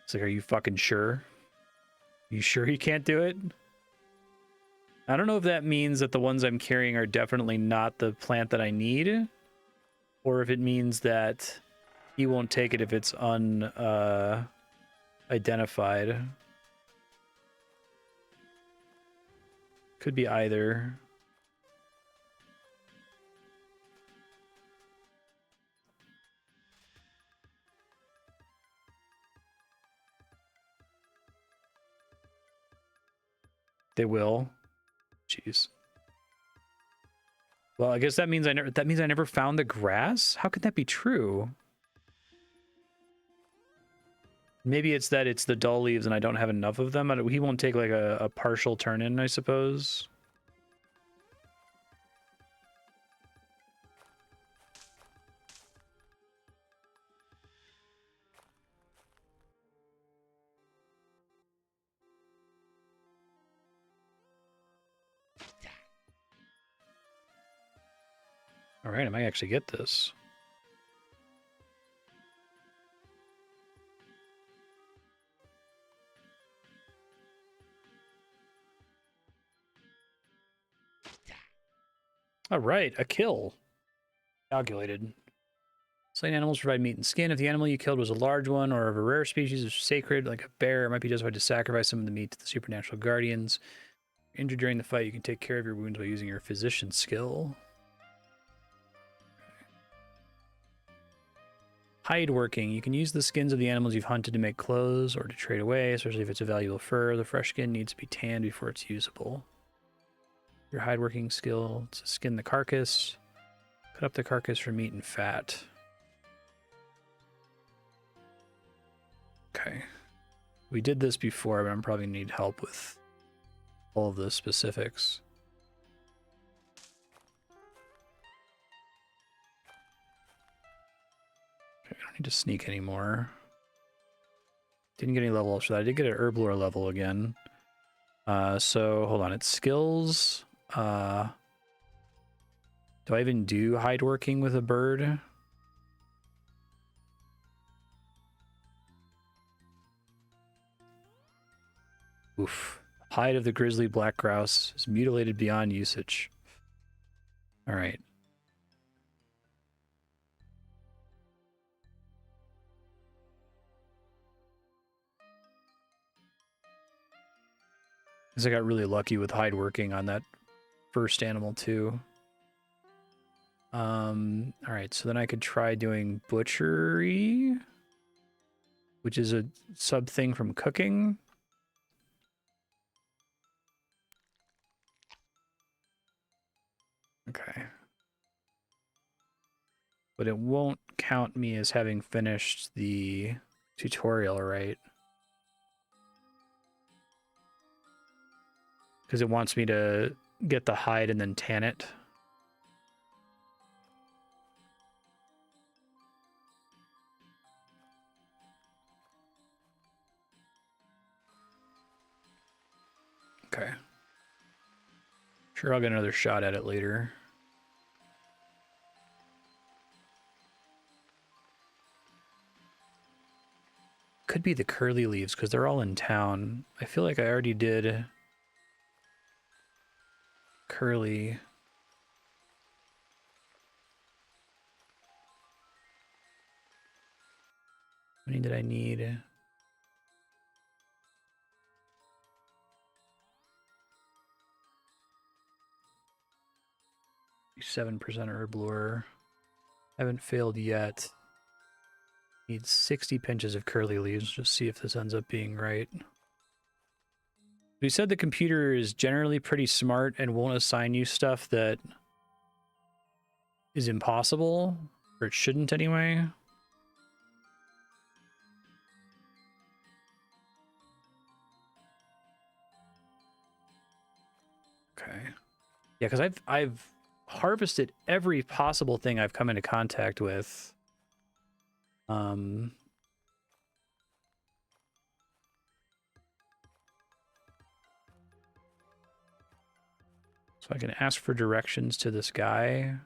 It's like, are you fucking sure? You sure you can't do it? I don't know if that means that the ones I'm carrying are definitely not the plant that I need, or if it means that he won't take it if it's identified. Could be either. They will. Jeez. Well, I guess that means I never found the grass? How could that be true? Maybe it's that it's the dull leaves and I don't have enough of them. He won't take like a partial turn in, I suppose. All right, I might actually get this. All right, a kill. Calculated. Slain animals provide meat and skin. If the animal you killed was a large one or of a rare species of sacred, like a bear, it might be justified to sacrifice some of the meat to the supernatural guardians. Injured during the fight, you can take care of your wounds by using your physician skill. Hide working. You can use the skins of the animals you've hunted to make clothes or to trade away, especially if it's a valuable fur. The fresh skin needs to be tanned before it's usable. Your hide working skill to skin the carcass. Cut up the carcass for meat and fat. Okay. We did this before, but I'm probably going to need help with all of the specifics. Okay, I don't need to sneak anymore. Didn't get any level ups for that. I did get an herblore level again. So hold on, it's skills. Do I even do hide working with a bird? Oof. Hide of the grizzly black grouse is mutilated beyond usage. All right. Because I got really lucky with hide working on that first animal too. All right, so then I could try doing butchery, which is a sub thing from cooking. Okay. But it won't count me as having finished the tutorial, right? Because it wants me to get the hide and then tan it. Okay. Sure, I'll get another shot at it later. Could be the curly leaves because they're all in town. I feel like I already did curly. How many did I need? 7% herb lore. Haven't failed yet. Need 60 pinches of curly leaves. Just see if this ends up being right. We said the computer is generally pretty smart and won't assign you stuff that is impossible, or it shouldn't anyway. Okay. Yeah, because I've harvested every possible thing I've come into contact with. So I can ask for directions to this guy.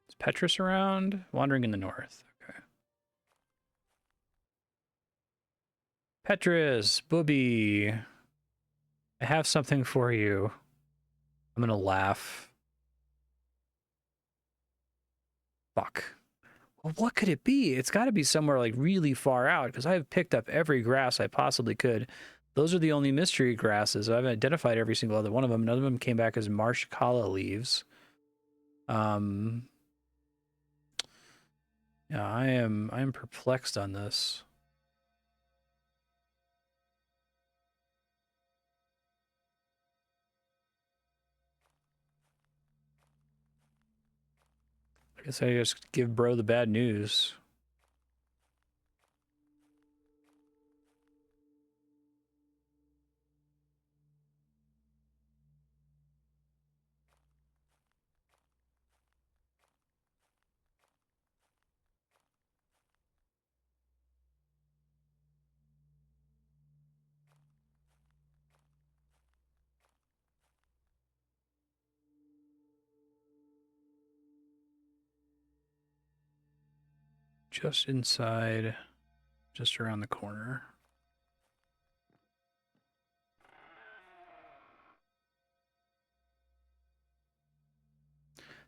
Is Petrus around? Wandering in the north. Okay. Petrus, Booby, I have something for you. I'm gonna laugh. Fuck. Well, what could it be? It's got to be somewhere like really far out because I've picked up every grass I possibly could. Those are the only mystery grasses. I've identified every single other one of them. None of them came back as marshcala leaves. Yeah, I am perplexed on this. I guess I just give bro the bad news. Just inside, just around the corner.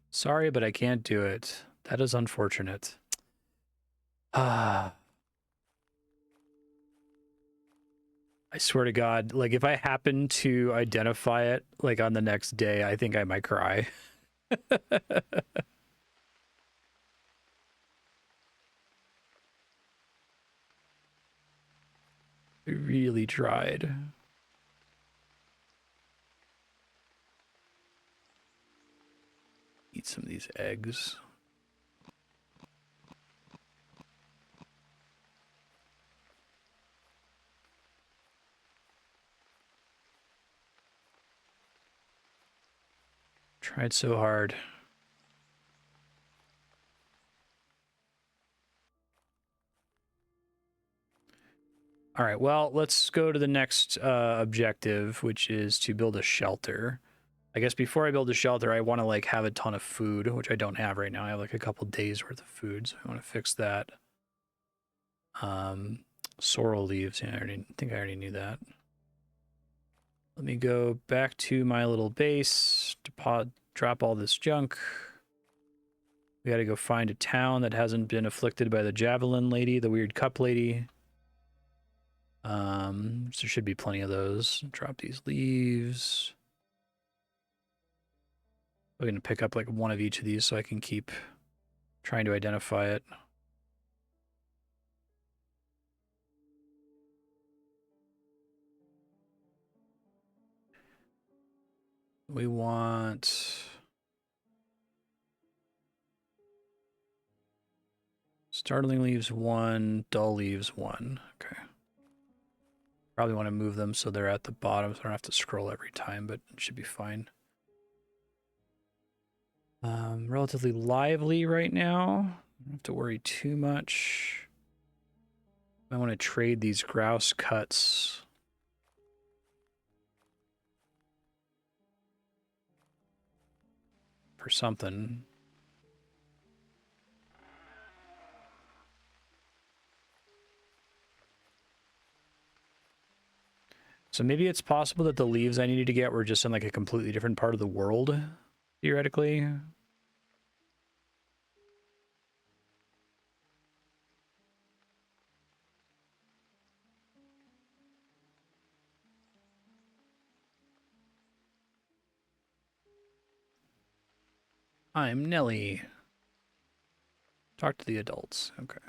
Sorry, but I can't do it. That is unfortunate. Ah. I swear to God, like if I happen to identify it like on the next day, I think I might cry. I really tried. Eat some of these eggs. Tried so hard. All right, well, let's go to the next objective, which is to build a shelter. I guess before I build a shelter, I want to like have a ton of food, which I don't have right now. I have like a couple days worth of food, so I want to fix that. Sorrel leaves. Yeah, I think I already knew that. Let me go back to my little base, drop all this junk. We gotta go find a town that hasn't been afflicted by the javelin lady, the weird cup lady. So there should be plenty of those. Drop these leaves. I'm gonna pick up like one of each of these so I can keep trying to identify it. We want startling leaves 1, dull leaves 1. Okay. Probably want to move them so they're at the bottom so I don't have to scroll every time, but it should be fine. Relatively lively right now. Don't have to worry too much. I want to trade these grouse cuts. For something. So maybe it's possible that the leaves I needed to get were just in like a completely different part of the world, theoretically. I'm Nelly. Talk to the adults. Okay.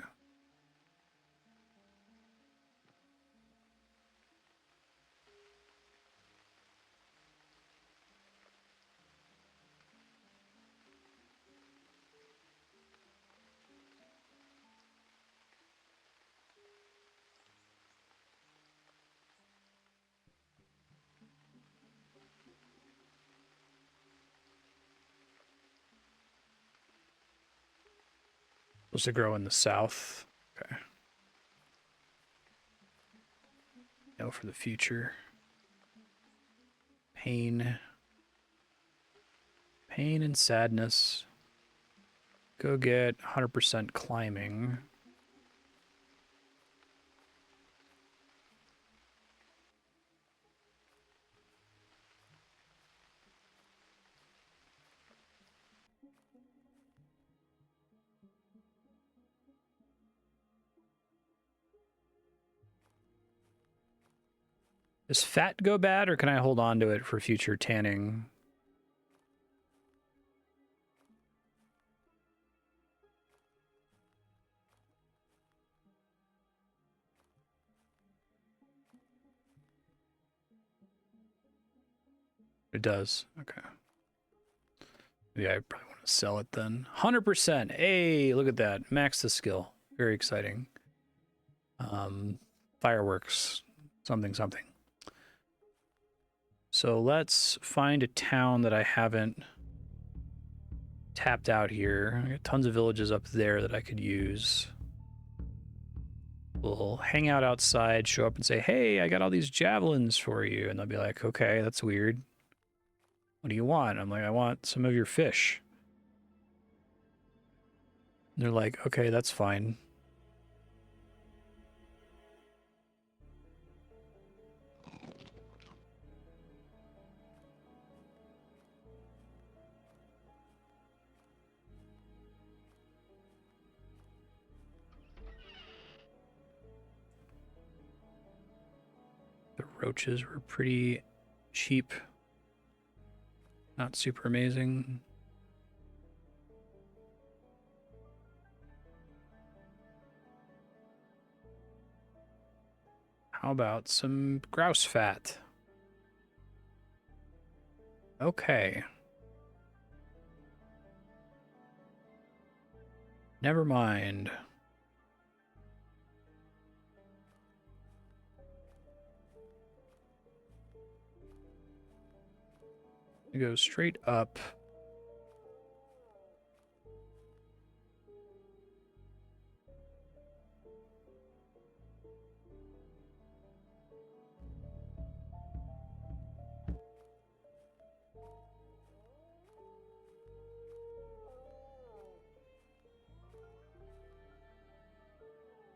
Supposed to grow in the south. Okay. No, for the future. Pain. Pain and sadness. Go get 100% climbing. Does fat go bad, or can I hold on to it for future tanning? It does. Okay. Yeah, I probably want to sell it then. 100%. Hey, look at that. Max the skill. Very exciting. Fireworks. Something, something. So let's find a town that I haven't tapped out here. I got tons of villages up there that I could use. We'll hang out outside, show up and say, hey, I got all these javelins for you. And they'll be like, okay, that's weird. What do you want? I'm like, I want some of your fish. And they're like, okay, that's fine. The roaches were pretty cheap. Not super amazing. How about some grouse fat? Okay. Never mind. We go straight up.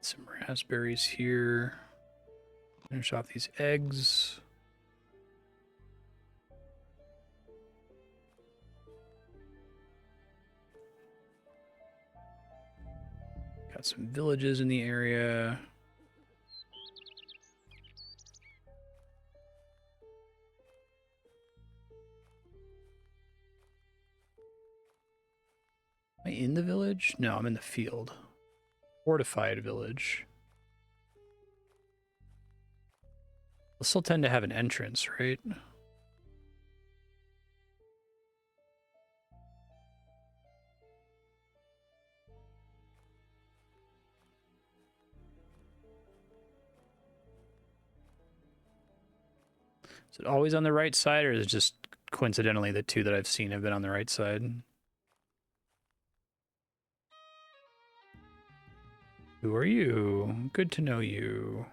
Some raspberries here. Finish off these eggs. Got some villages in the area. Am I in the village? No, I'm in the field. Fortified village. They'll still tend to have an entrance, right? Is it always on the right side, or is it just coincidentally the two that I've seen have been on the right side? Who are you? Good to know you.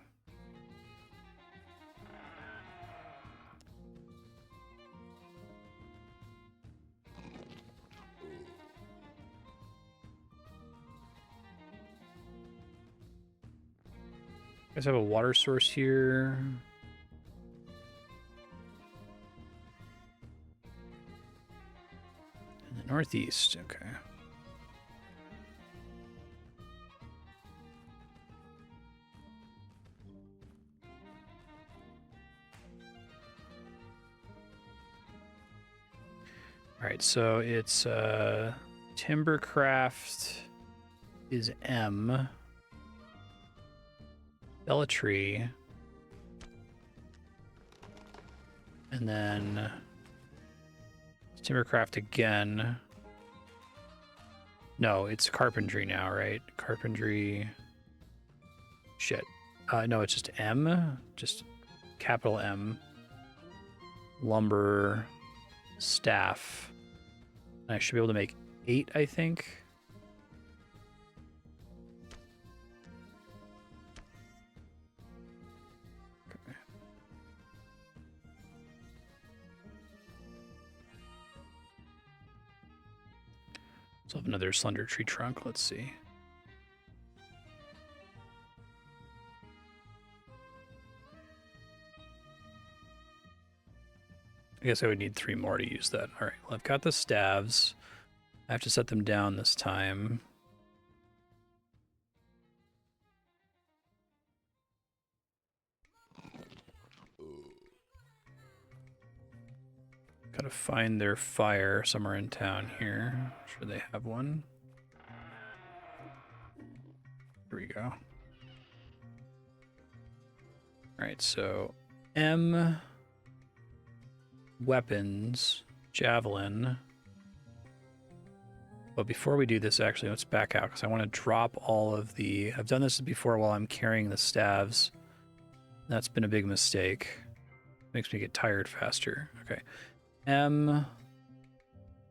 You guys have a water source here. In the northeast, okay. All right, right, so it's Timbercraft is M. Bellatry. And then Timbercraft again. No, it's Carpentry now, right? Carpentry. Shit. No, it's just M. Just capital M. Lumber. Staff. And I should be able to make 8, I think. Okay. So I have another slender tree trunk. Let's see. I guess I would need 3 more to use that. All right, well, I've got the staves. I have to set them down this time. Gotta find their fire somewhere in town here. I'm sure they have one. Here we go. All right, so M, weapons, javelin. But before we do this, actually, let's back out because I want to drop all of the... I've done this before while I'm carrying the staves. That's been a big mistake. Makes me get tired faster. Okay. M,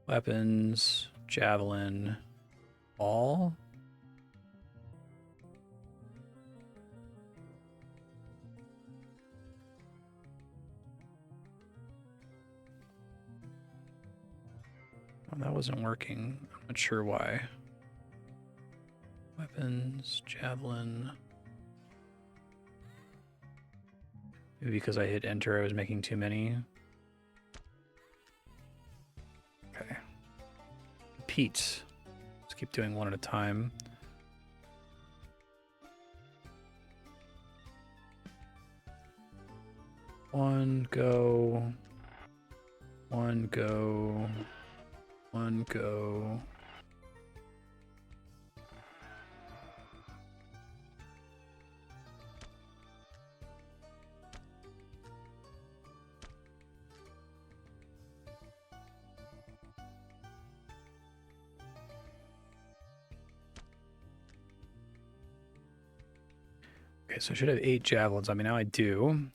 weapons, javelin, all. Oh, that wasn't working. I'm not sure why. Weapons, javelin. Maybe because I hit enter, I was making too many. Okay. Repeat. Let's keep doing one at a time. One go. One go. One go. Okay, so I should have 8 javelins. I mean, now I do.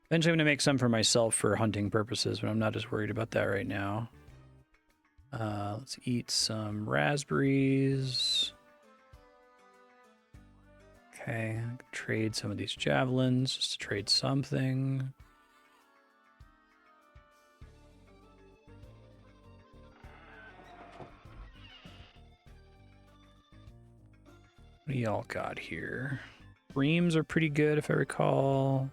Eventually I'm going to make some for myself for hunting purposes, but I'm not as worried about that right now. Let's eat some raspberries. Okay, I can trade some of these javelins just to trade something. What do y'all got here? Reams are pretty good if I recall.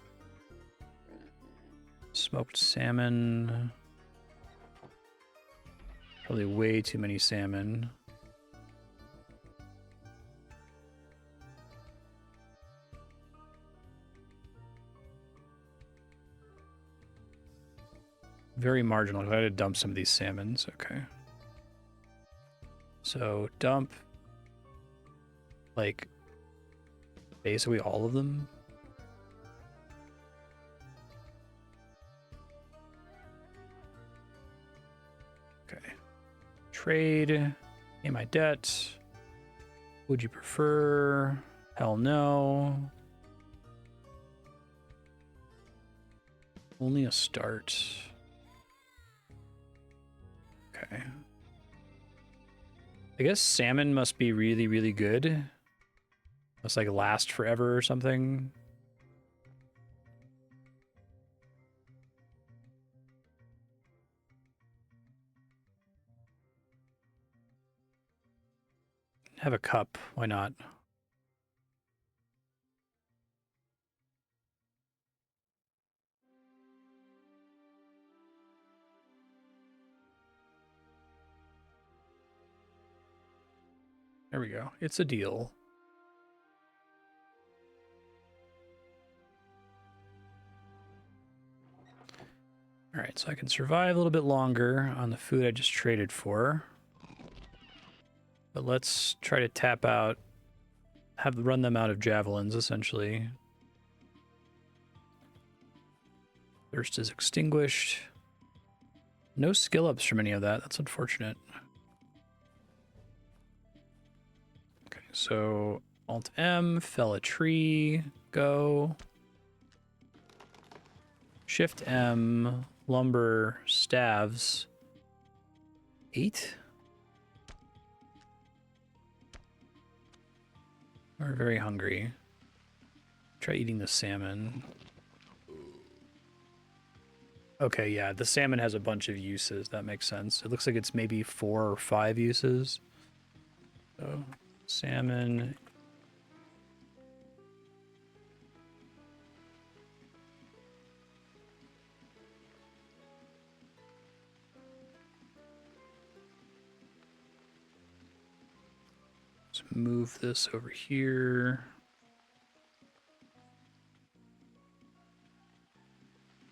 Smoked salmon. Probably way too many salmon. Very marginal. I had to dump some of these salmons. Okay. So dump like basically all of them. Okay. Trade. Pay my debt. Would you prefer? Hell no. Only a start. Okay. I guess salmon must be really, really good. Must like last forever or something. Have a cup. Why not? There we go. It's a deal. All right, so I can survive a little bit longer on the food I just traded for. But let's try to tap out, run them out of javelins, essentially. Thirst is extinguished. No skill ups from any of that. That's unfortunate. Okay, so Alt M, fell a tree, go. Shift M, lumber, staves. 8? We're very hungry. Try eating the salmon. Okay, yeah, the salmon has a bunch of uses. That makes sense. It looks like it's maybe 4 or 5 uses. So, salmon. Let's move this over here.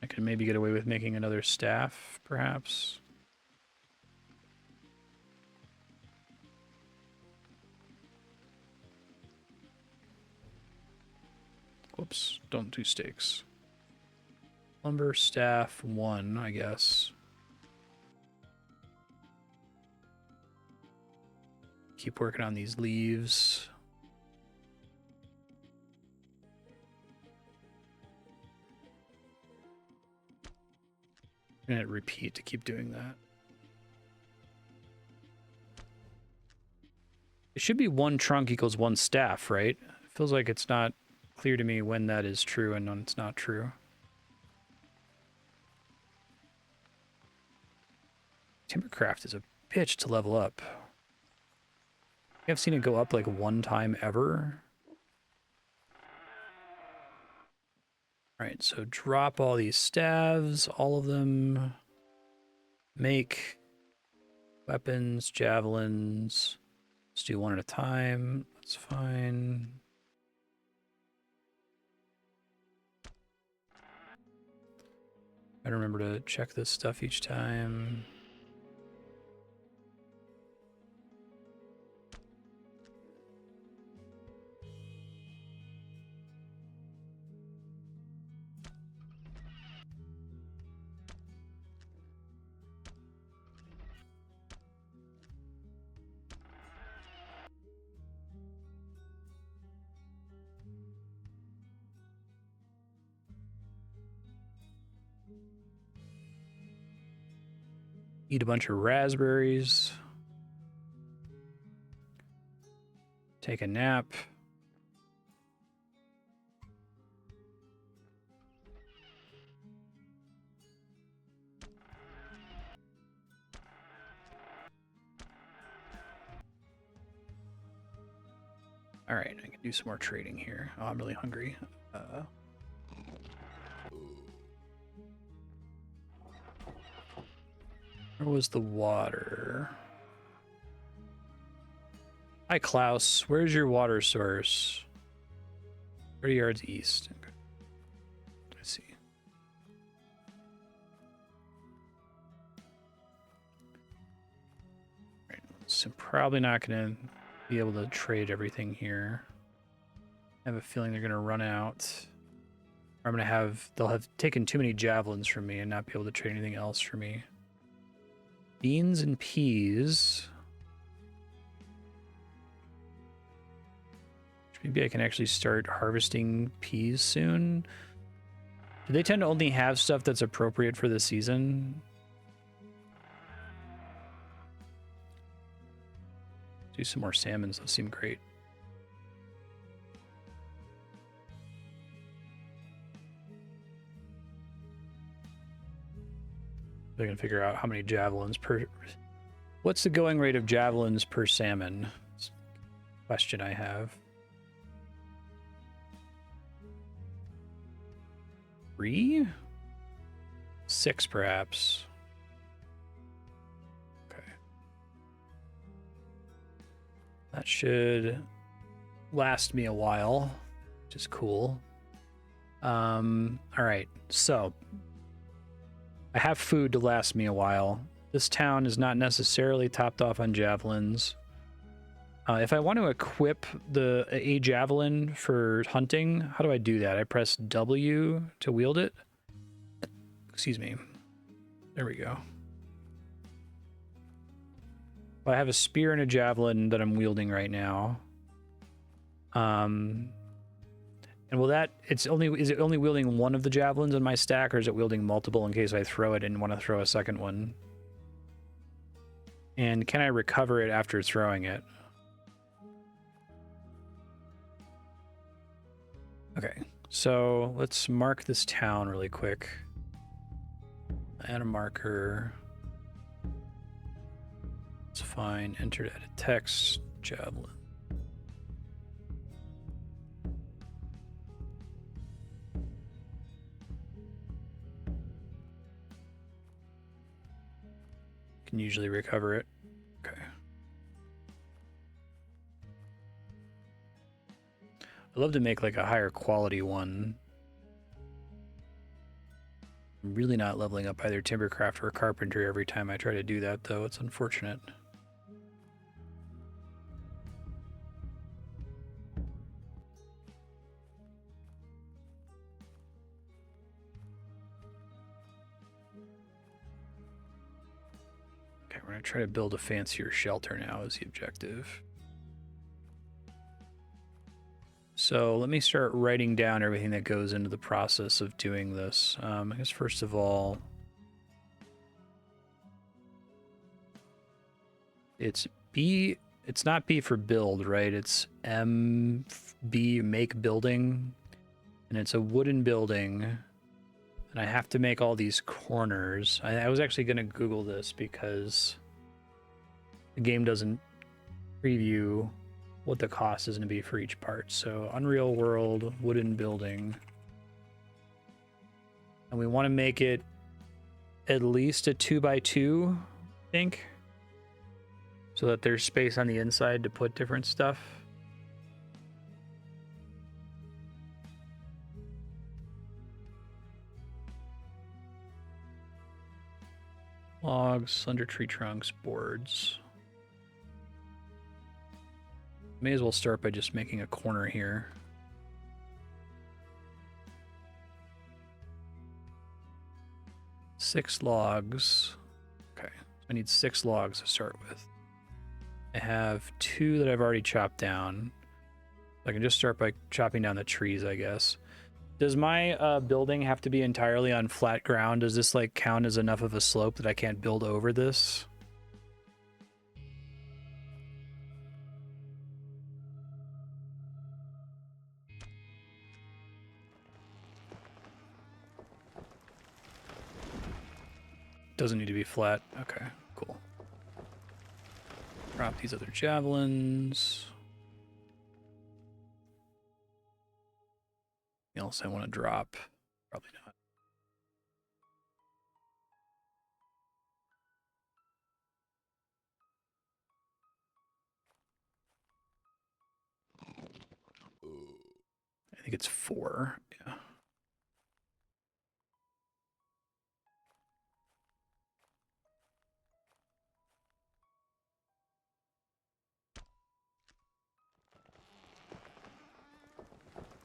I can maybe get away with making another staff, perhaps. Whoops, don't do stakes. Lumber, staff, 1, I guess. Keep working on these leaves. I'm gonna repeat to keep doing that. It should be 1 trunk equals 1 staff, right? It feels like it's not clear to me when that is true and when it's not true. Timbercraft is a bitch to level up. I've seen it go up like 1 time ever. All right, so drop all these staves, all of them. Make weapons, javelins. Let's do 1 at a time. That's fine. I remember to check this stuff each time. Eat a bunch of raspberries. Take a nap. All right, I can do some more trading here. Oh, I'm really hungry. Where was the water? Hi, Klaus. Where's your water source? 30 yards east. Okay. I see. All right, so I'm probably not going to be able to trade everything here. I have a feeling they're going to run out. Or I'm going to have, they'll have taken too many javelins from me and not be able to trade anything else for me. Beans and peas. Maybe I can actually start harvesting peas soon. Do they tend to only have stuff that's appropriate for the season? Do some more salmons. Those seem great. I can figure out how many javelins per... What's the going rate of javelins per salmon? That's a question I have. 3? 6, perhaps. Okay. That should last me a while, which is cool. All right, so I have food to last me a while. This town is not necessarily topped off on javelins. If I want to equip a javelin for hunting, how do I do that? I press W to wield it. Excuse me. There we go. I have a spear and a javelin that I'm wielding right now. And will that, is it only wielding one of the javelins in my stack, or is it wielding multiple in case I throw it and want to throw a second one? And can I recover it after throwing it? Okay, so let's mark this town really quick. Add a marker. It's fine. Enter edit text, javelin. Can usually recover it. Okay. I'd love to make like a higher quality one. I'm really not leveling up either Timbercraft or Carpentry every time I try to do that, though. It's unfortunate. Okay, we're going to try to build a fancier shelter now as the objective. So let me start writing down everything that goes into the process of doing this. I guess first of all, it's B. It's not B for build, right? It's MB, make building. And it's a wooden building. And I have to make all these corners. I was actually going to Google this because the game doesn't preview what the cost is going to be for each part. So Unreal World, wooden building. And we want to make it at least a 2x2, I think. So that there's space on the inside to put different stuff. Logs, slender tree trunks, boards. May as well start by just making a corner here. Six logs. Okay, so I need 6 logs to start with. I have 2 that I've already chopped down. I can just start by chopping down the trees, I guess. Does my building have to be entirely on flat ground? Does this like count as enough of a slope that I can't build over this? Doesn't need to be flat. Okay, cool. Drop these other javelins. Anything else I want to drop? Probably not. I think it's 4. Yeah.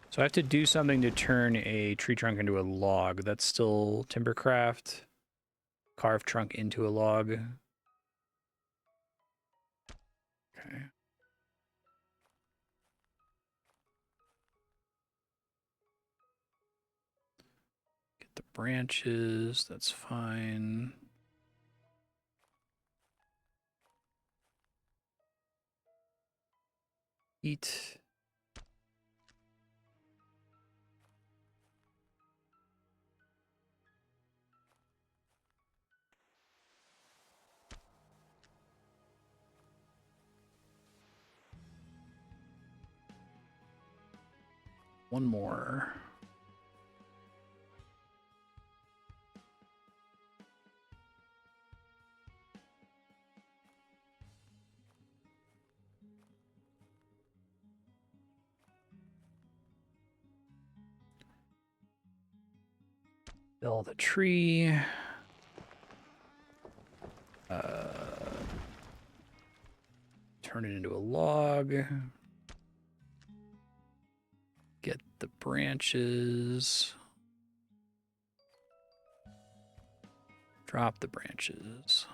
So I have to do something to turn a tree trunk into a log. That's still Timbercraft. Carve trunk into a log. Okay. Get the branches. That's fine. Eat. One more. Fell the tree. turn it into a log. Get the branches. Drop the branches.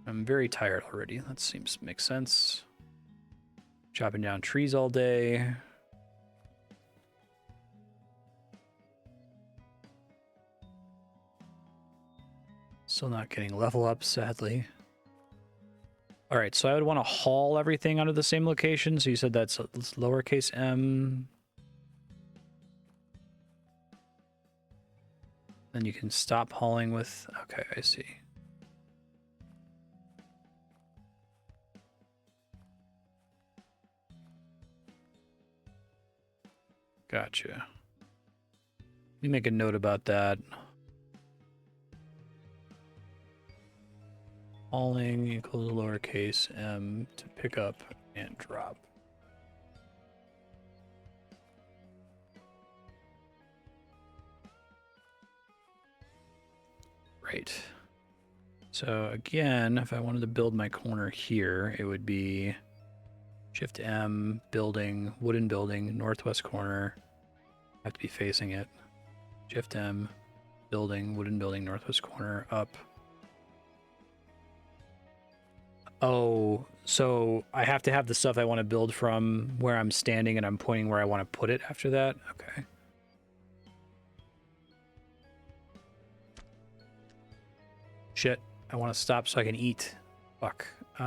I'm very tired already. That seems to make sense. Chopping down trees all day. Still not getting level up, sadly. All right, so I would want to haul everything onto the same location. So you said that's lowercase m. Then you can stop hauling with... Okay, I see. Gotcha. Let me make a note about that. Hauling equals lowercase m to pick up and drop. Right. So again, if I wanted to build my corner here, it would be Shift M, building, wooden building, northwest corner. I have to be facing it. Shift M, building, wooden building, northwest corner, up. Oh, so I have to have the stuff I want to build from where I'm standing and I'm pointing where I want to put it after that? Okay. Shit, I want to stop so I can eat. Fuck. Is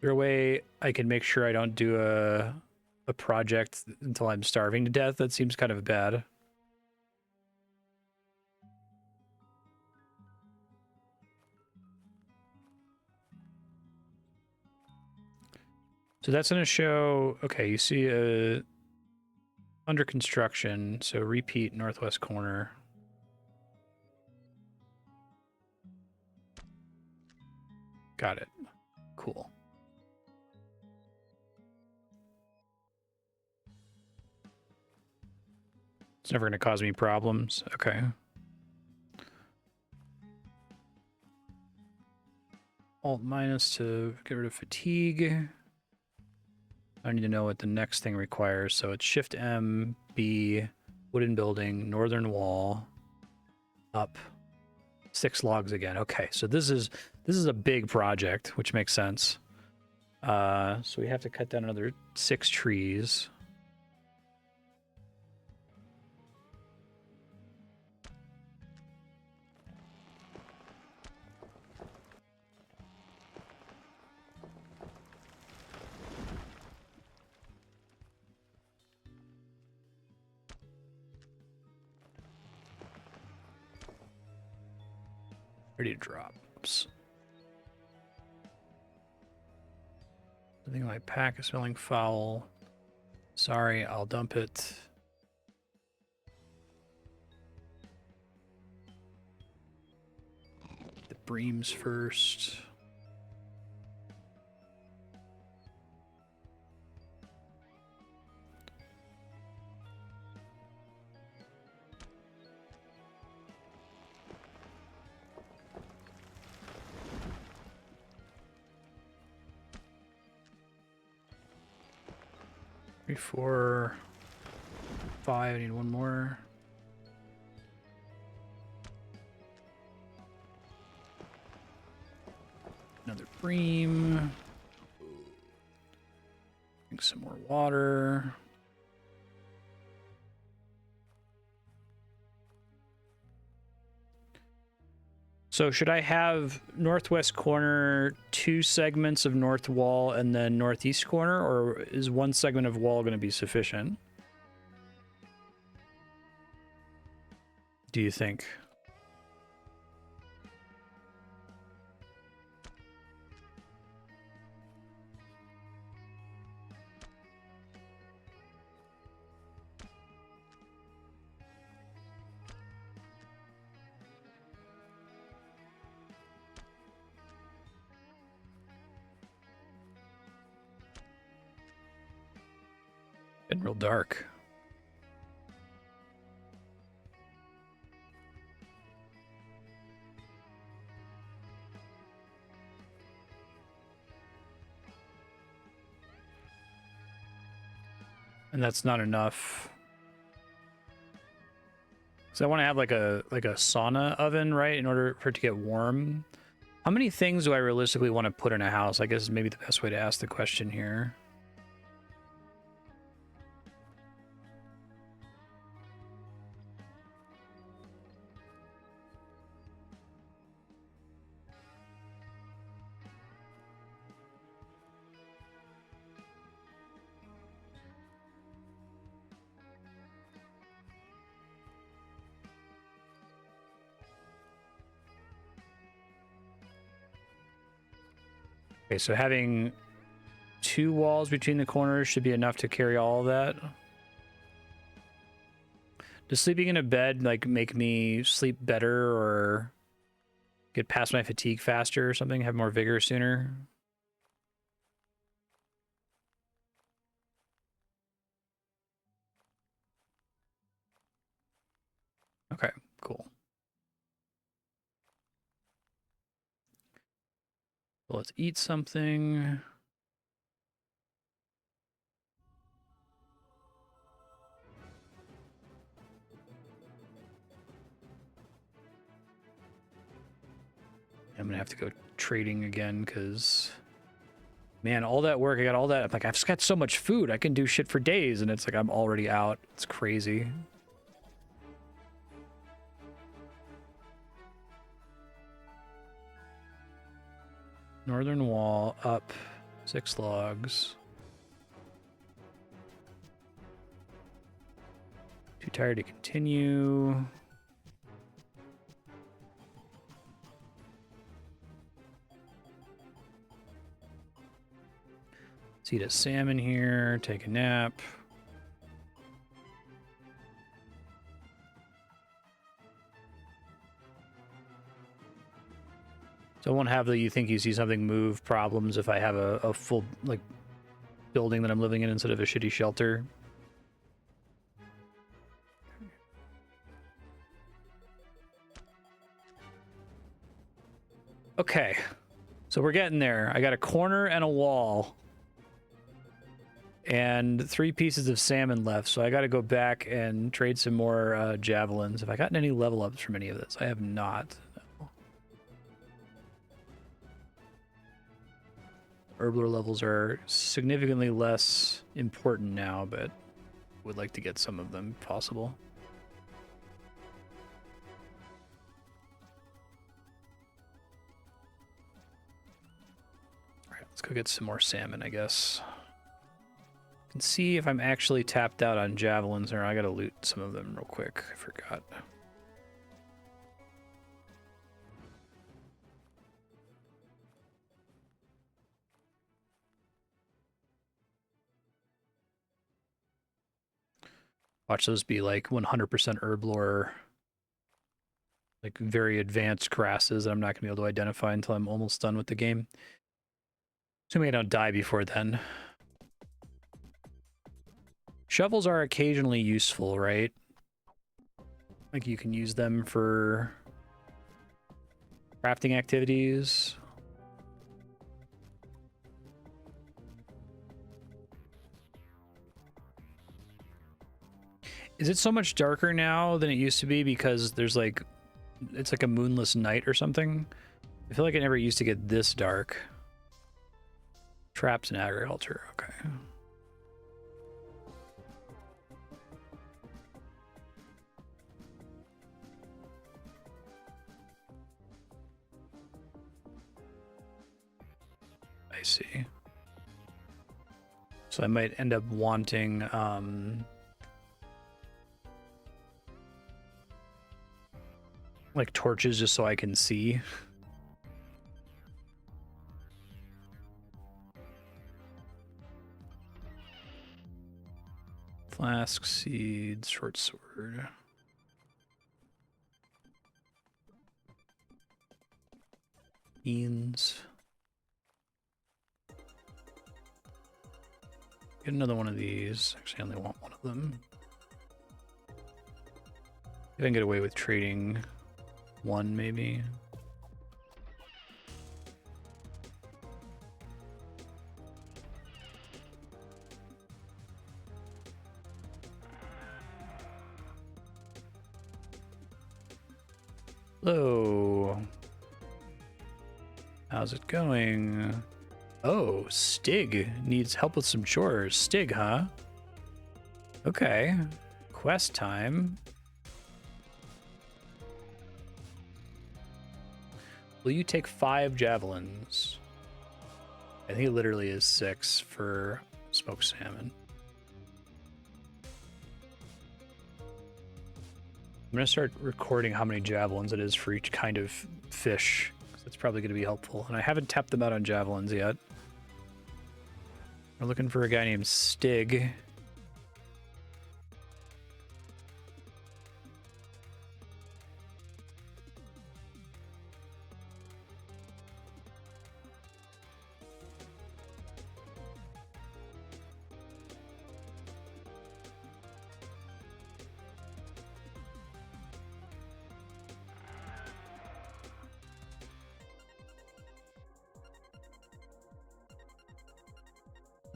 there a way I can make sure I don't do a project until I'm starving to death? That seems kind of bad. So that's going to show, okay, you see under construction, so repeat northwest corner. Got it. Cool. It's never going to cause me problems. Okay. Alt minus to get rid of fatigue. I need to know what the next thing requires. So it's Shift M, B, wooden building, northern wall, up, 6 logs again. Okay, so this is a big project, which makes sense. So we have to cut down another 6 trees. Ready to drop. Oops. I think my pack is smelling foul. Sorry, I'll dump it. The breams first. Three, 4, 5. I need one more. Another bream. Drink some more water. So should I have northwest corner, 2 segments of north wall, and then northeast corner, or is 1 segment of wall going to be sufficient? Do you think? Getting real dark. And that's not enough. So I want to have like a sauna oven, right, in order for it to get warm. How many things do I realistically want to put in a house? I guess is maybe the best way to ask the question here. Okay, so having 2 walls between the corners should be enough to carry all of that. Does sleeping in a bed like make me sleep better or get past my fatigue faster or something? Have more vigor sooner? Okay, cool. So let's eat something. I'm gonna have to go trading again because, man, all that work, I got all that. I'm like, I've just got so much food. I can do shit for days, and it's like I'm already out. It's crazy. Northern wall up 6 logs. Too tired to continue. Let's eat a salmon here, take a nap. So I won't have the you think you see something move problems if I have a full like building that I'm living in instead of a shitty shelter. Okay, so we're getting there. I got a corner and a wall and 3 pieces of salmon left, so I got to go back and trade some more javelins. Have I gotten any level ups from any of this? I have not. No. Herblore levels are significantly less important now, but would like to get some of them if possible. All right, let's go get some more salmon, I guess. Can see if I'm actually tapped out on javelins, or I gotta loot some of them real quick. I forgot. Watch those be like 100% herblore, like very advanced grasses that I'm not gonna be able to identify until I'm almost done with the game. Assuming I don't die before then. Shovels are occasionally useful, right? Like you can use them for crafting activities. Is it so much darker now than it used to be because there's like, it's like a moonless night or something? I feel like it never used to get this dark. Traps and agriculture, okay. I see. So I might end up wanting like torches just so I can see. Flask, seeds, short sword. Beans. Get another one of these. Actually, I only want one of them. If I can get away with trading one, maybe. Hello. How's it going? Oh, Stig needs help with some chores. Stig, huh? Okay. Quest time. Will you take 5 javelins? I think it literally is 6 for smoked salmon. I'm gonna start recording how many javelins it is for each kind of fish. That's probably gonna be helpful. And I haven't tapped them out on javelins yet. We're looking for a guy named Stig.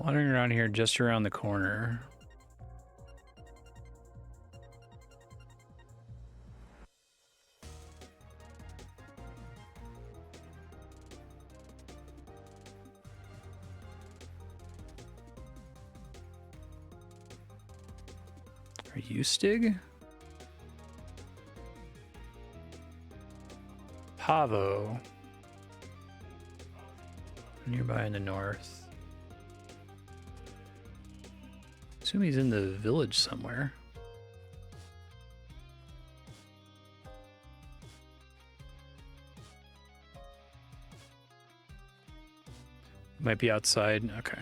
Wandering around here just around the corner. Are you Stig? Pavo. Nearby in the north. Assume he's in the village somewhere. Might be outside. Okay.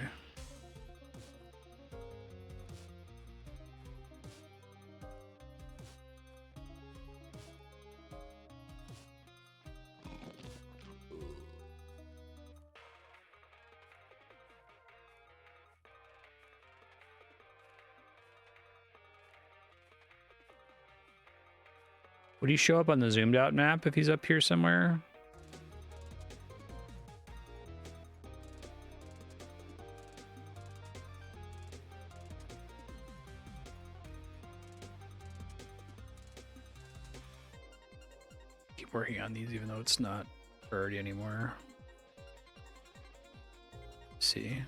Would he show up on the zoomed out map if he's up here somewhere? Keep working on these even though it's not priority anymore. Let's see.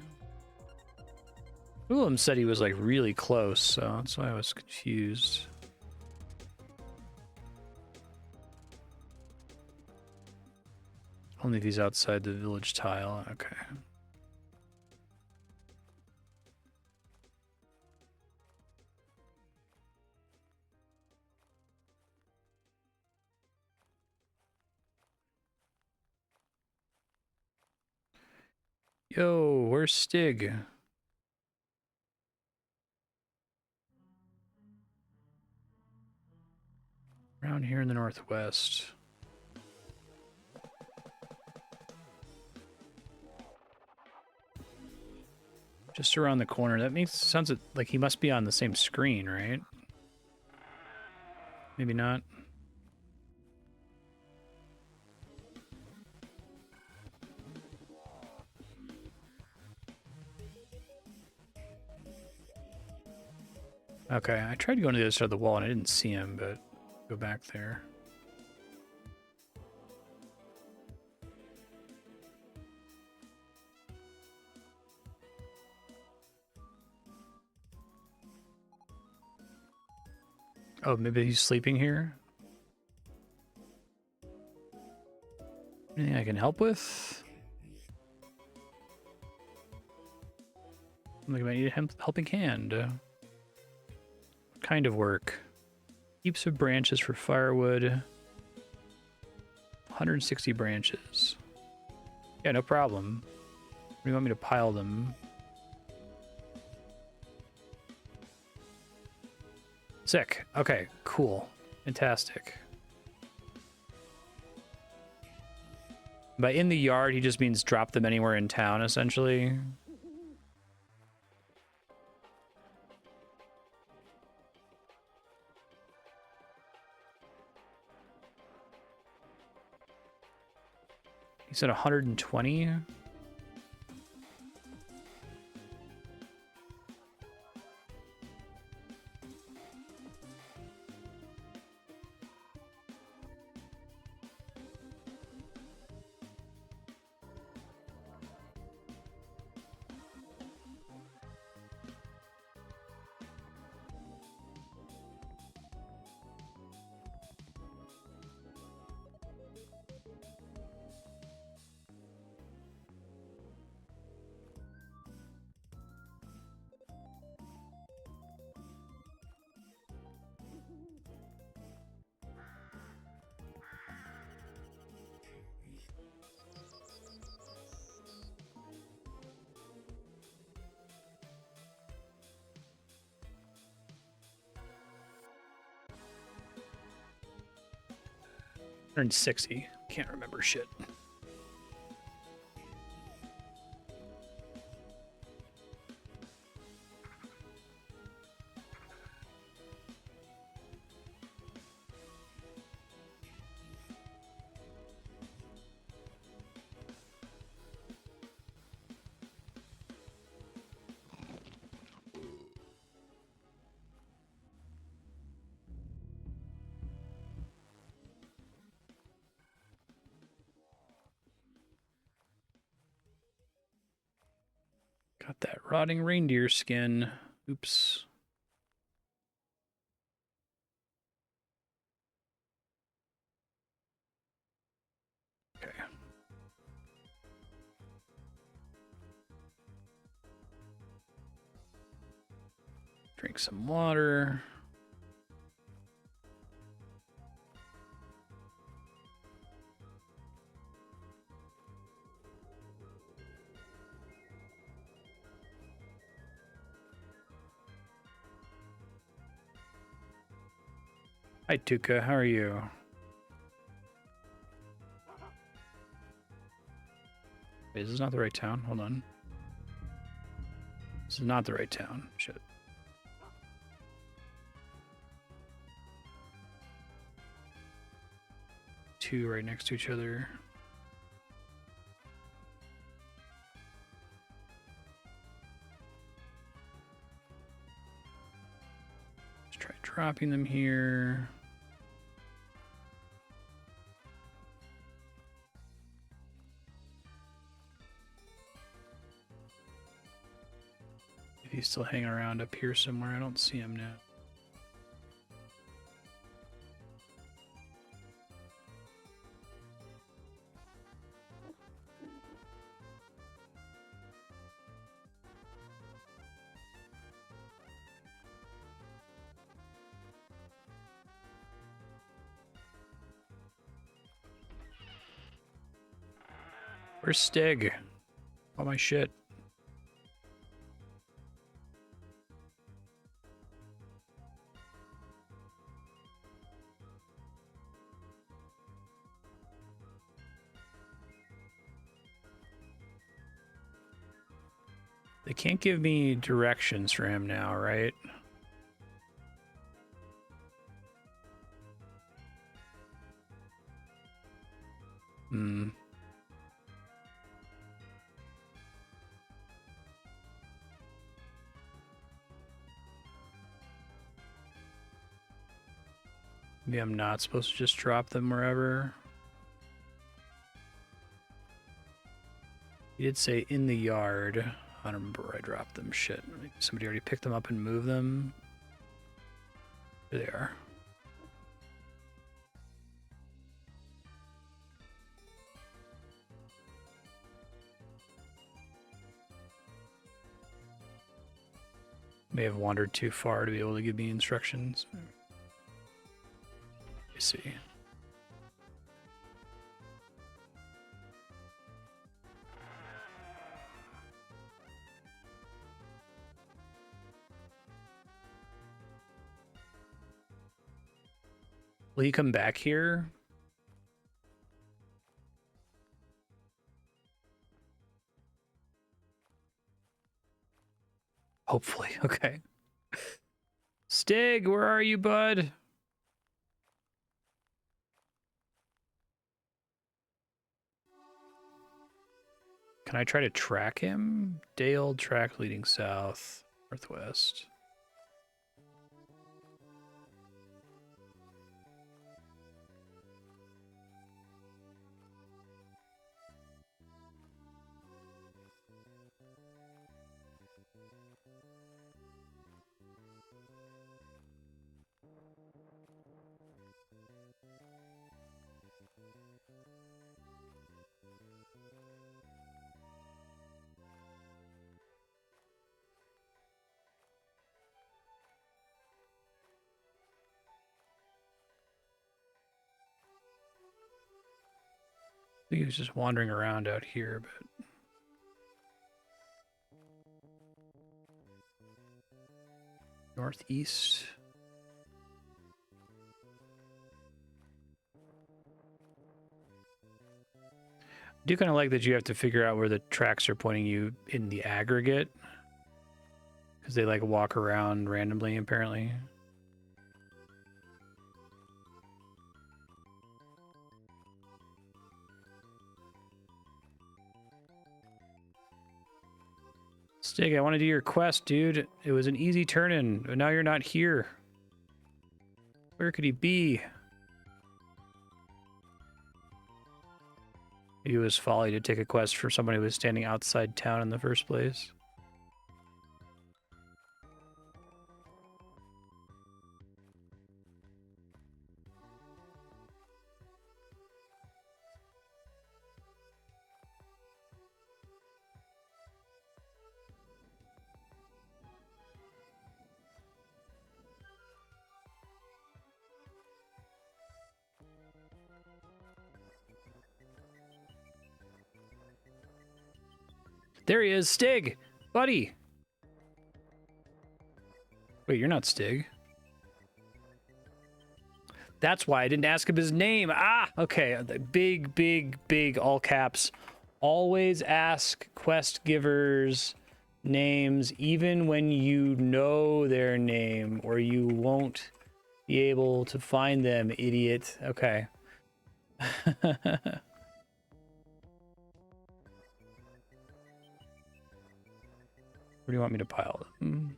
Willem said he was like really close, so that's why I was confused. Only if he's outside the village tile. Okay. Yo, where's Stig? Around here in the northwest. Just around the corner. That makes sounds like he must be on the same screen, right? Maybe not. Okay, I tried going to the other side of the wall and I didn't see him, but go back there. Oh, maybe he's sleeping here? Anything I can help with? I'm like, I need a helping hand. What kind of work? Heaps of branches for firewood. 160 branches. Yeah, no problem. Where do you want me to pile them? Sick. Okay, cool. Fantastic. By in the yard, he just means drop them anywhere in town, essentially. He said 120. 160. Can't remember shit. Got that rotting reindeer skin. Oops. Okay. Drink some water. Hi, Tuka. How are you? Wait, this is not the right town. Hold on. This is not the right town. Shit. Two right next to each other. Let's try dropping them here. If he's still hanging around up here somewhere, I don't see him now. Where's Stig? All my shit. They can't give me directions for him now, right? Hmm. Maybe I'm not supposed to just drop them wherever. He did say in the yard. I don't remember where I dropped them. Shit. Somebody already picked them up and moved them. There they are. May have wandered too far to be able to give me instructions. Let's see. Will he come back here? Hopefully. Okay. Stig, where are you, bud? Can I try to track him? Day-old track leading south, northwest. I think he was just wandering around out here, but... Northeast. do kind of like that you have to figure out where the tracks are pointing you in the aggregate. Because they like walk around randomly, apparently. Stig, I want to do your quest, dude. It was an easy turn-in, but now you're not here. Where could he be? Maybe it was folly to take a quest for somebody who was standing outside town in the first place. There he is, Stig! Buddy! Wait, you're not Stig. That's why I didn't ask him his name. Ah! Okay, big, all caps. Always ask quest givers names, even when you know their name, or you won't be able to find them, idiot. Okay. Where do you want me to pile them?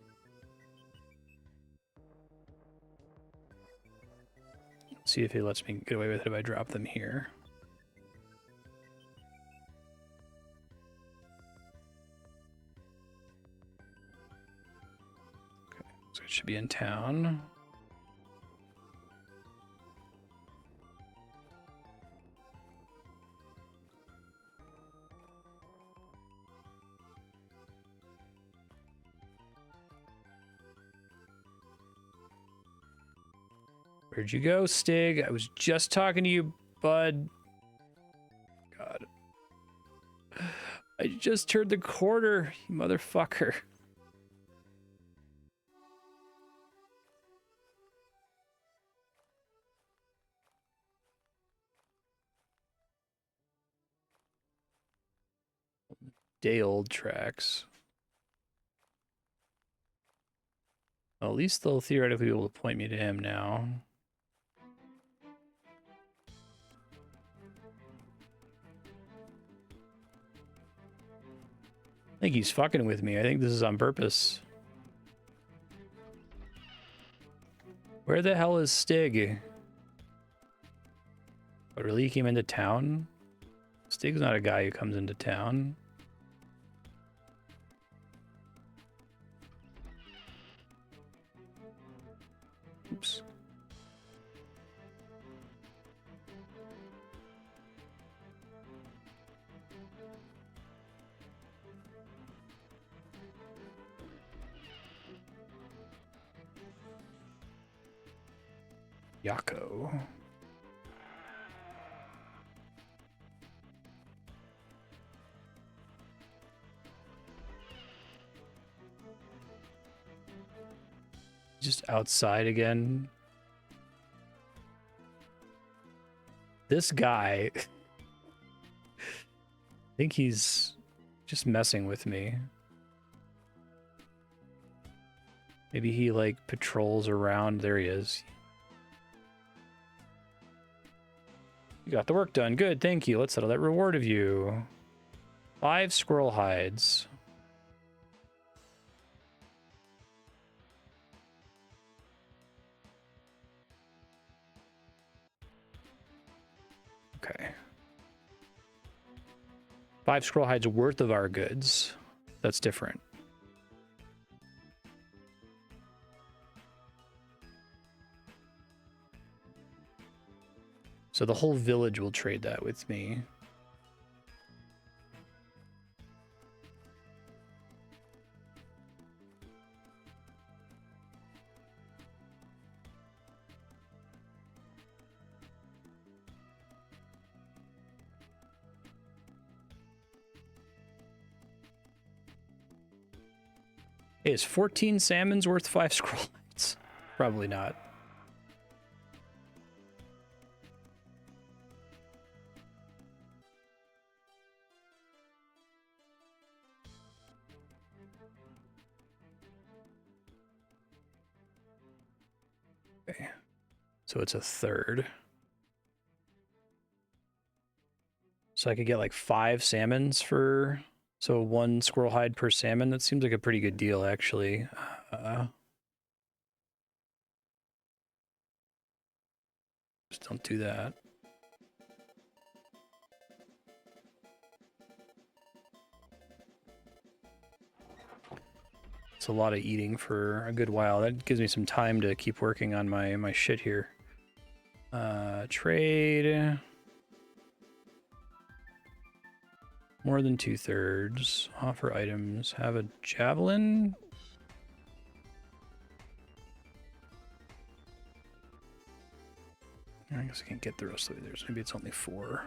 See if he lets me get away with it if I drop them here. Okay, so it should be in town. Where'd you go, Stig? I was just talking to you, bud. God. I just turned the corner, you motherfucker. Day-old tracks. Well, at least they'll theoretically be able to point me to him now. I think he's fucking with me. I think this is on purpose. Where the hell is Stig? But really, he came into town? Stig's not a guy who comes into town. Oops. Yako. Just outside again. This guy, I think he's just messing with me. Maybe he like patrols around. There he is. You got the work done. Good, thank you. Let's settle that reward of you. 5 squirrel hides. Okay. 5 squirrel hides worth of our goods. That's different. So the whole village will trade that with me. Hey, is 14 salmons worth 5 scroll lights? Probably not. Okay. So it's a third. So I could get like 5 salmons for, so 1 squirrel hide per salmon. That seems like a pretty good deal, actually. Just don't do that. It's a lot of eating for a good while. That gives me some time to keep working on my shit here. Trade. More than 2/3. Offer items. Have a javelin. I guess I can't get the rest of the way there. So maybe it's only 4.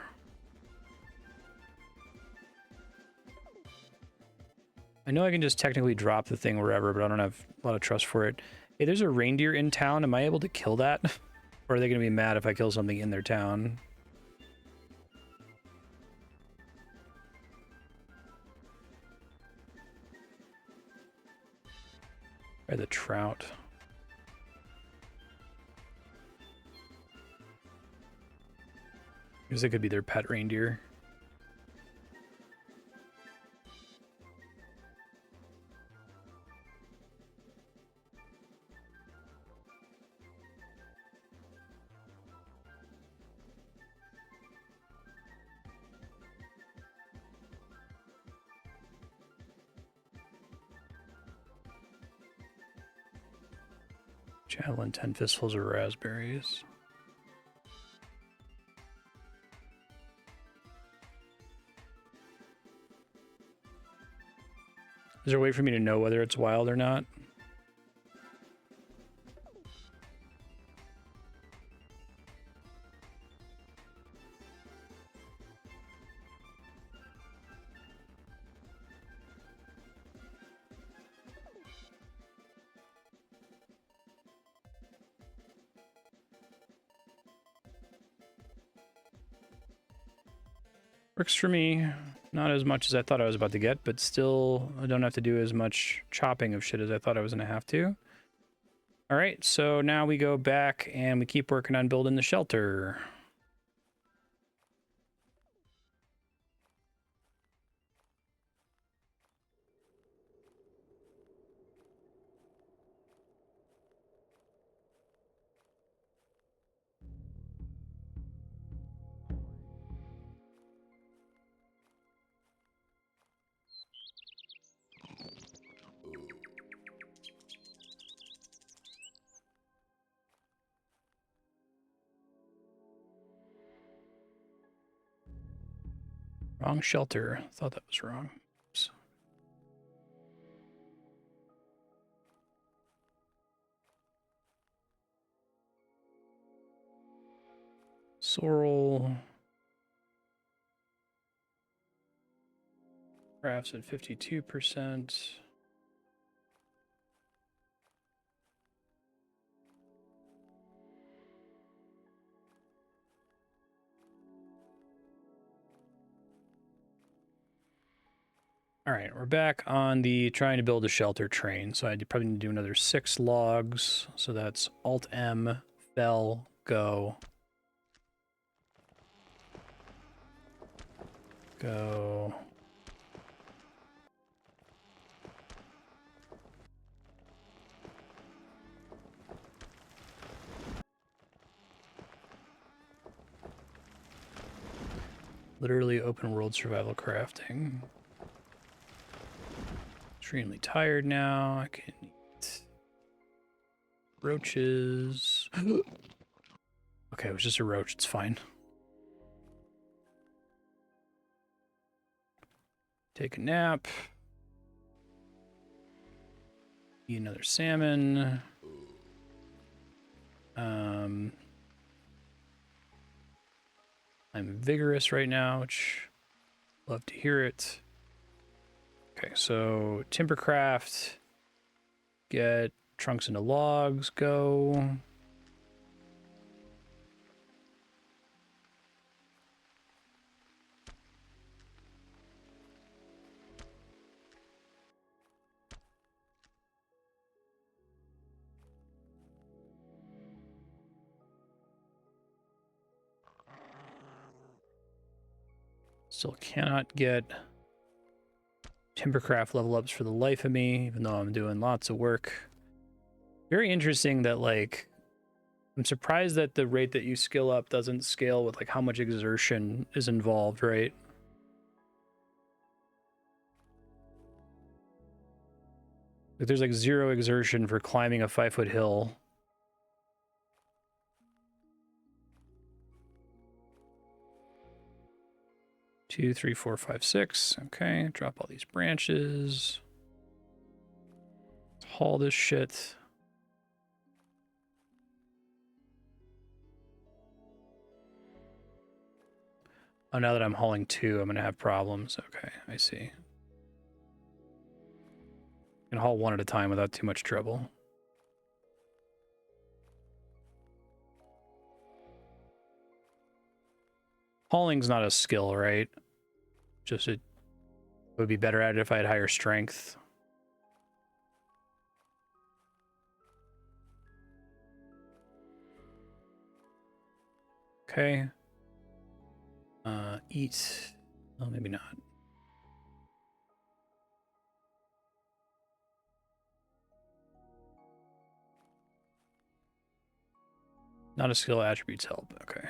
I know I can just technically drop the thing wherever, but I don't have a lot of trust for it. Hey, there's a reindeer in town. Am I able to kill that? Or are they going to be mad if I kill something in their town? Try the trout. Because it could be their pet reindeer. Javelin, 10 fistfuls of raspberries. Is there a way for me to know whether it's wild or not? Works for me. Not as much as I thought I was about to get, but still I don't have to do as much chopping of shit as I thought I was going to have to. All right, so now we go back and we keep working on building the shelter. Wrong shelter. Thought that was wrong. Oops. Sorrel. Crafts at 52%. All right, we're back on the trying to build a shelter train. So I probably need to do another 6 logs. So that's Alt-M, fell, go. Go. Literally open world survival crafting. Extremely tired now. I can eat roaches. Okay, it was just a roach. It's fine. Take a nap. Eat another salmon. I'm vigorous right now, which love to hear it. Okay, so timbercraft. Get trunks into logs. Go. Still cannot get Timbercraft level ups for the life of me, even though I'm doing lots of work. Very interesting that, like, I'm surprised that the rate that you skill up doesn't scale with, like, how much exertion is involved, right? Like, there's, like, 0 exertion for climbing a 5-foot hill. Two, 3, 4, 5, 6. Okay, drop all these branches. Let's haul this shit. Oh, now that I'm hauling 2, I'm going to have problems. Okay, I see. I can haul 1 at a time without too much trouble. Hauling's not a skill, right? Just it would be better at it if I had higher strength. Okay. Eat. Oh, maybe not. Not a skill, attributes help. Okay.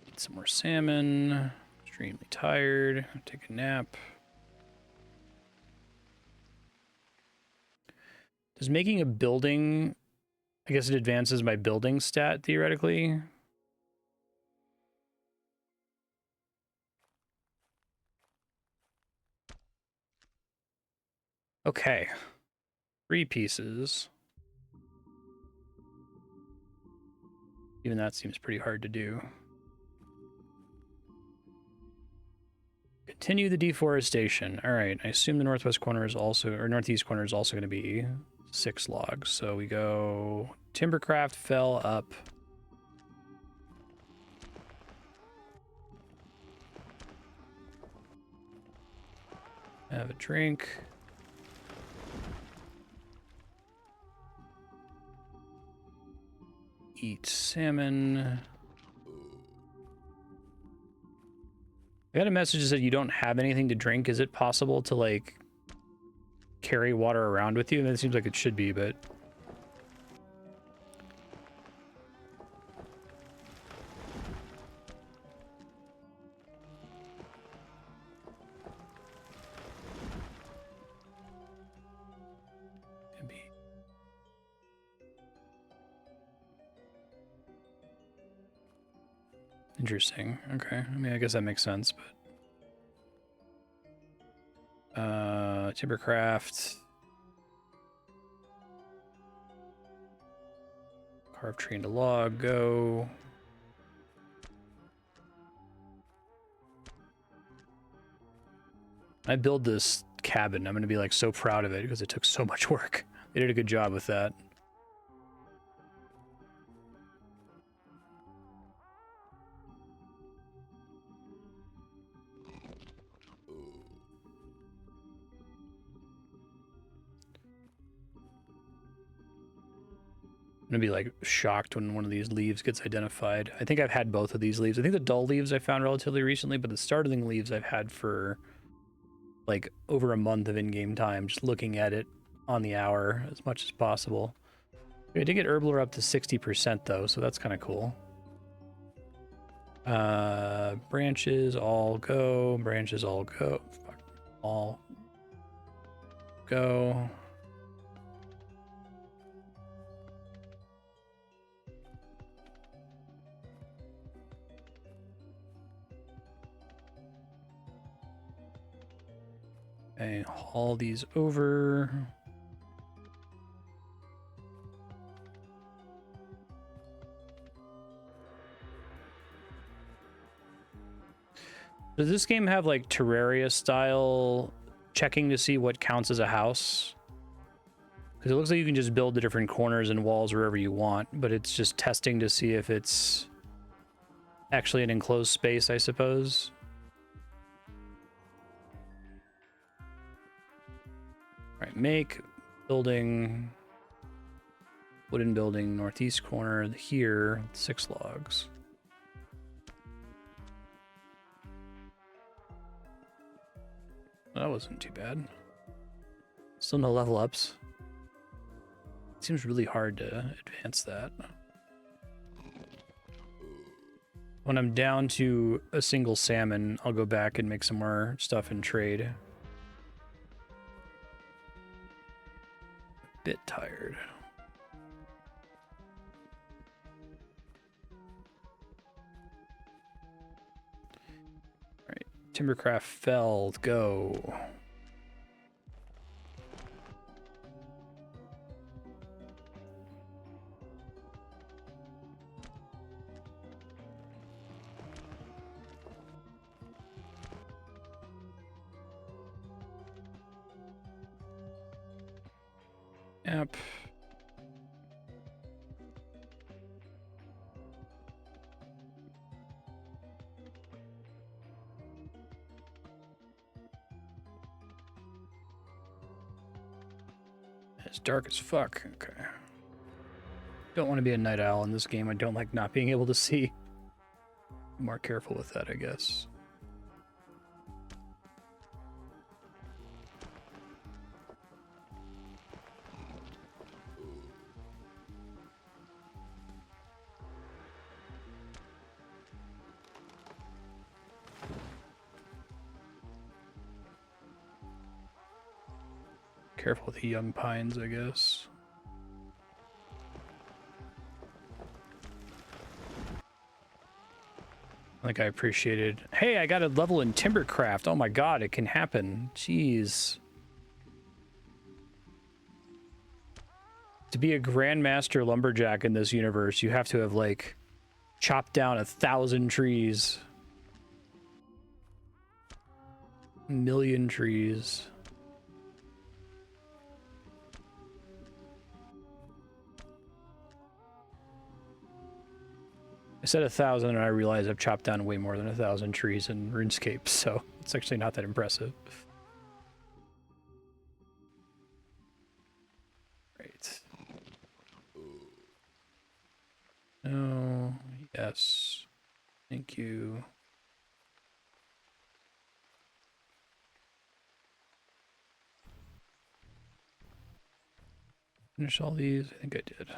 Eat some more salmon. Extremely tired. Take a nap. Does making a building, I guess it advances my building stat theoretically. Okay. 3 pieces. Even that seems pretty hard to do. Continue the deforestation. All right. I assume the northwest corner is also, or northeast corner is also going to be 6 logs. So we go Timbercraft fell up. Have a drink. Eat salmon. I got a message that said you don't have anything to drink. Is it possible to, like, carry water around with you? And it seems like it should be, but... Interesting. Okay. I mean, I guess that makes sense, but... Timbercraft. Carve tree into log. Go. I build this cabin. I'm going to be, like, so proud of it because it took so much work. They did a good job with that. I'm gonna be, like, shocked when one of these leaves gets identified. I think I've had both of these leaves. I think the dull leaves I found relatively recently, but the startling leaves I've had for, like, over a month of in-game time, just looking at it on the hour as much as possible. I did get Herbler up to 60% though, so that's kind of cool. Branches all go. Branches all go. Fuck. All go. Okay, haul these over. Does this game have, like, Terraria style checking to see what counts as a house? Because it looks like you can just build the different corners and walls wherever you want, but it's just testing to see if it's actually an enclosed space, I suppose. All right, make Building, wooden building, northeast corner here, 6 logs. That wasn't too bad. Still no level ups. It seems really hard to advance that. When I'm down to a single salmon, I'll go back and make some more stuff and trade. Bit tired. All right, Timbercraft Felled, go. Yep. It's dark as fuck. Okay. Don't want to be a night owl in this game. I don't like not being able to see. Be more careful with that, I guess. Careful with the young pines, I guess. I think I appreciated. Hey, I got a level in Timbercraft. Oh my god, it can happen. Jeez. To be a Grandmaster Lumberjack in this universe, you have to have, like, chopped down 1,000 trees. 1,000,000 trees. I said 1,000 and I realized I've chopped down way more than 1,000 trees in RuneScape, so it's actually not that impressive. Right. Oh, yes. Thank you. Finish all these? I think I did.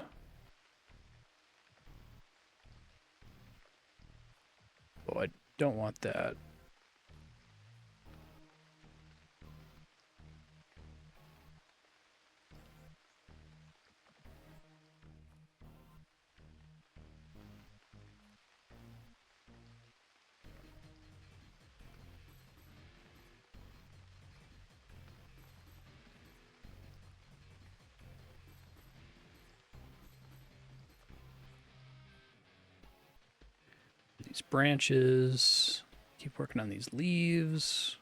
Oh, I don't want that. These branches. Keep working on these leaves.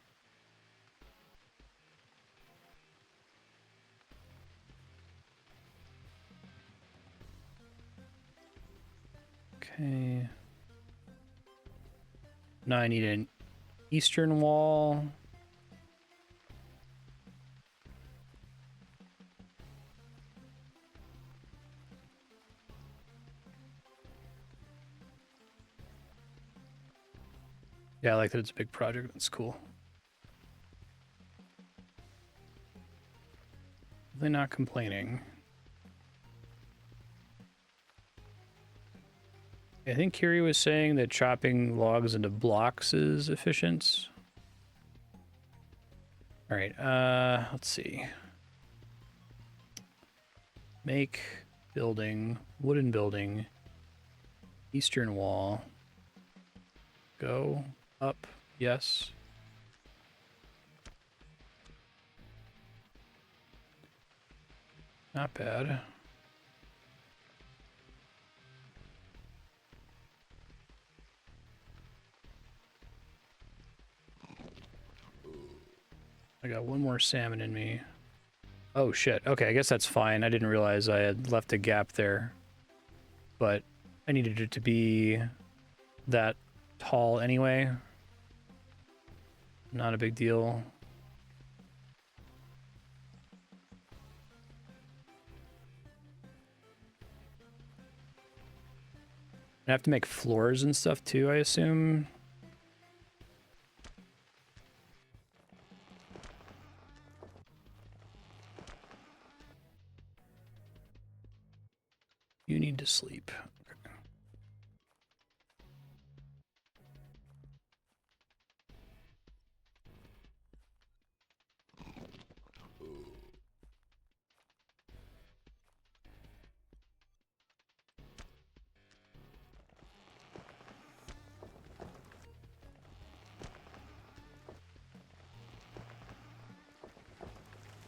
Okay. Now I need an eastern wall. Yeah, I like that it's a big project. That's cool. They're not complaining. I think Kiri was saying that chopping logs into blocks is efficient. All right, let's see. Make building, wooden building, eastern wall. Go up, yes. Not bad. I got one more salmon in me. Oh shit, okay, I guess that's fine. I didn't realize I had left a gap there. But I needed it to be that tall anyway. Not a big deal. I have to make floors and stuff too, I assume. You need to sleep. Okay.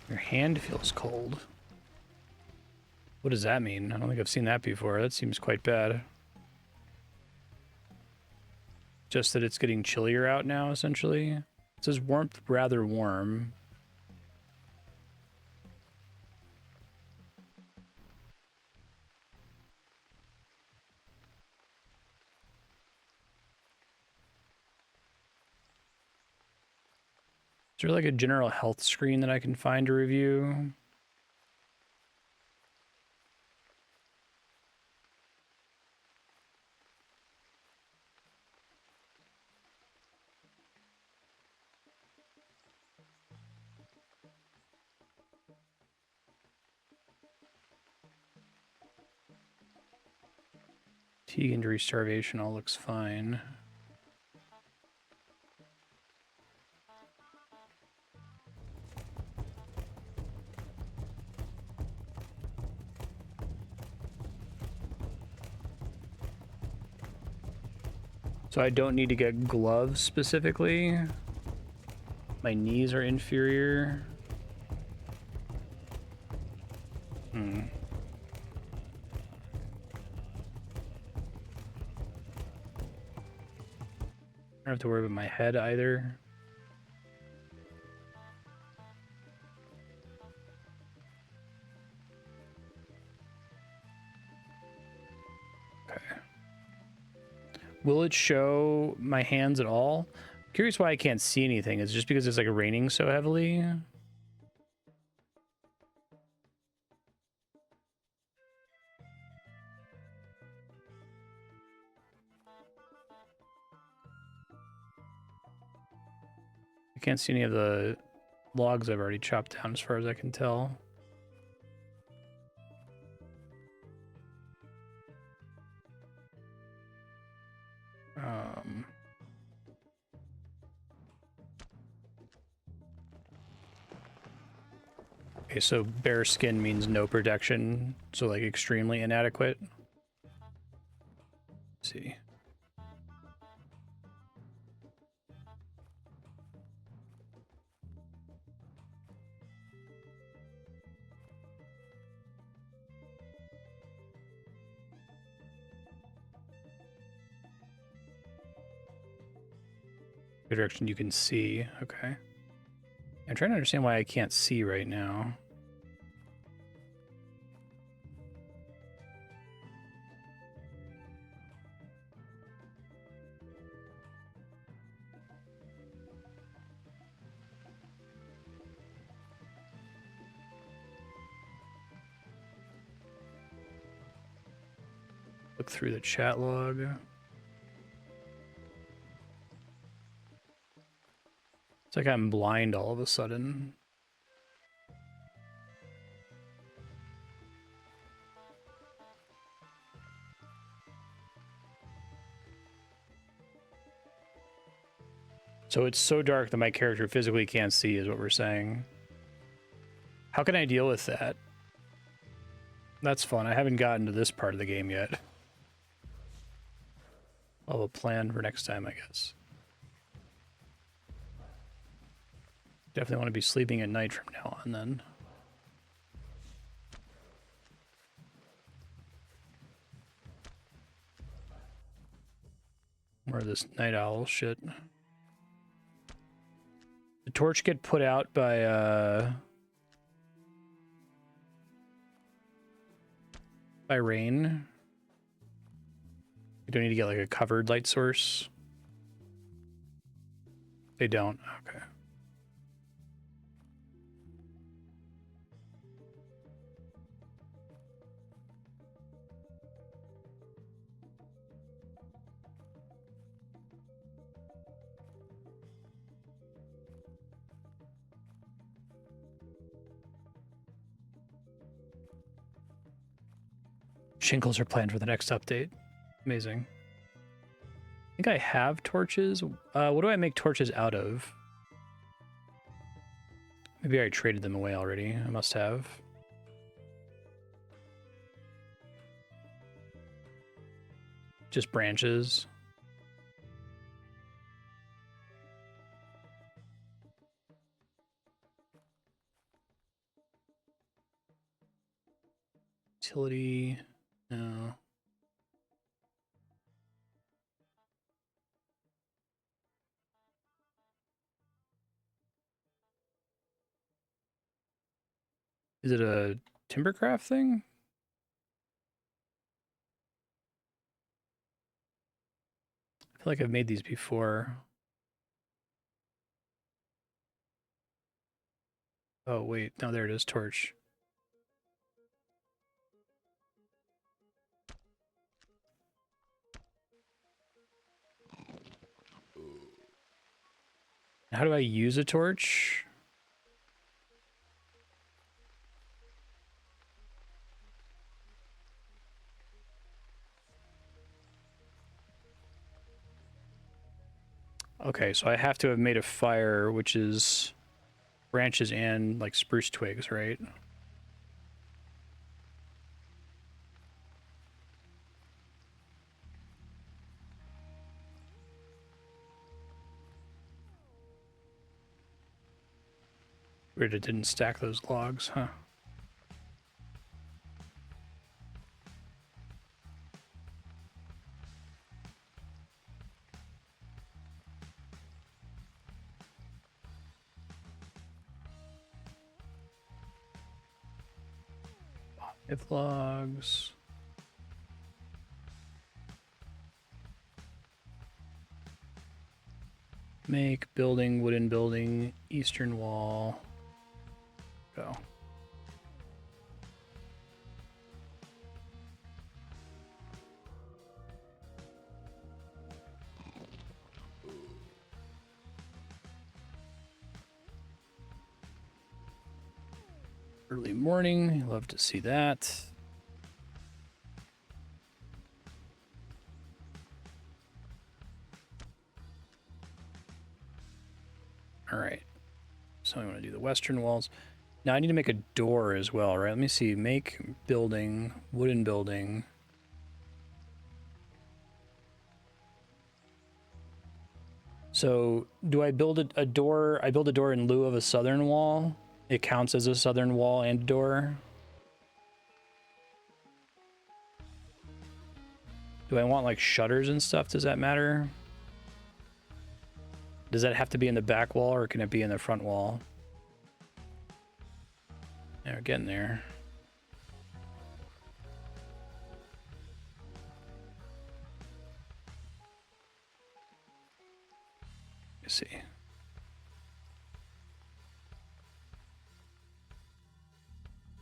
Your hand feels cold. What does that mean? I don't think I've seen that before. That seems quite bad. Just that it's getting chillier out now, essentially. It says warmth, rather warm. Is there like a general health screen that I can find to review? Fatigue, injury, starvation, all looks fine. So I don't need to get gloves specifically. My knees are inferior. I don't have to worry about my head either. Okay. Will it show my hands at all? Curious why I can't see anything. Is it just because it's like raining so heavily? I can't see any of the logs I've already chopped down as far as I can tell. Okay, so bare skin means no protection, so like extremely inadequate. Let's see. The direction you can see, okay. I'm trying to understand why I can't see right now. Look through the chat log. It's like I'm blind all of a sudden. So it's so dark that my character physically can't see is what we're saying. How can I deal with that? That's fun. I haven't gotten to this part of the game yet. I'll have a plan for next time, I guess. Definitely want to be sleeping at night from now on, then. More of this night owl shit. The torch get put out by rain. You don't need to get like a covered light source. They don't. Okay. Shingles are planned for the next update. Amazing. I think I have torches. What do I make torches out of? Maybe I traded them away already. I must have. Just branches. Utility. No. Is it a Timbercraft thing? I feel like I've made these before. Oh, wait. No, there it is. Torch. How do I use a torch? Okay, so I have to have made a fire, which is branches and like spruce twigs, right? Weird it didn't stack those logs, huh? If logs. Make building, wooden building, eastern wall. Go. Early morning, love to see that. All right, so I want to do the western walls. Now I need to make a door as well, right? Let me see, make building, wooden building. So do I build a door? I build a door in lieu of a southern wall. It counts as a southern wall and door. Do I want like shutters and stuff? Does that matter? Does that have to be in the back wall or can it be in the front wall? Yeah, we're getting there. Let's see.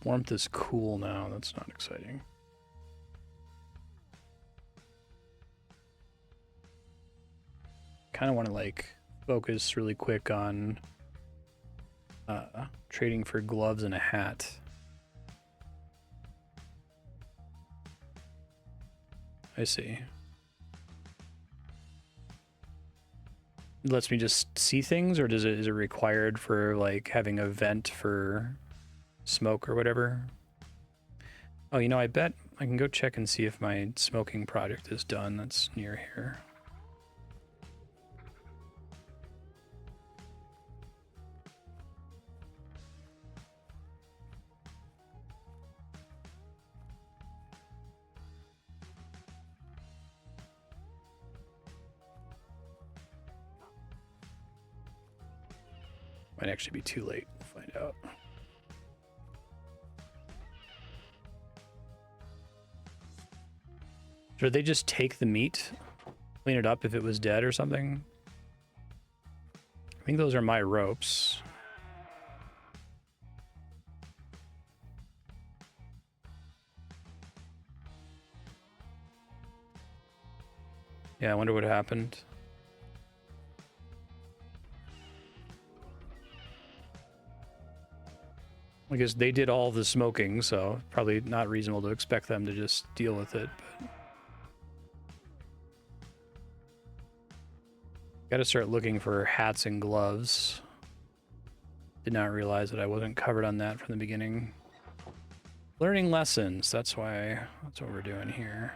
Warmth is cool now. That's not exciting. Kind of want to like focus really quick on trading for gloves and a hat. I see. It lets me just see things, or is it required for like having a vent for smoke or whatever? Oh, you know, I bet I can go check and see if my smoking project is done. That's near here. Might actually be too late. We'll find out. Should they just take the meat, clean it up if it was dead or something? I think those are my ropes. Yeah, I wonder what happened. I guess they did all the smoking, so probably not reasonable to expect them to just deal with it. But gotta start looking for hats and gloves. Did not realize that I wasn't covered on that from the beginning. Learning lessons, that's what we're doing here.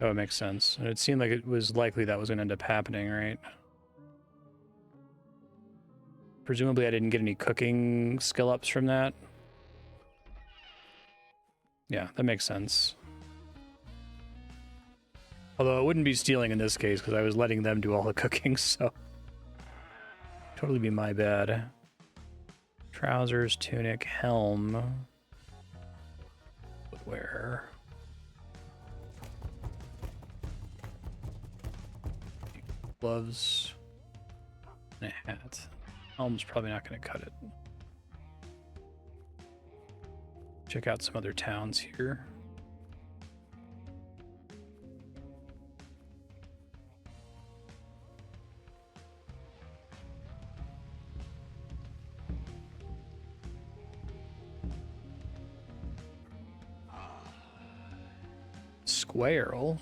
Oh, it makes sense. And it seemed like it was likely that was going to end up happening, right? Presumably I didn't get any cooking skill ups from that. Yeah, that makes sense. Although it wouldn't be stealing in this case because I was letting them do all the cooking, so totally be my bad. Trousers, tunic, helm. Footwear. Gloves. And a hat. Helm's probably not going to cut it. Check out some other towns here. Squirrel.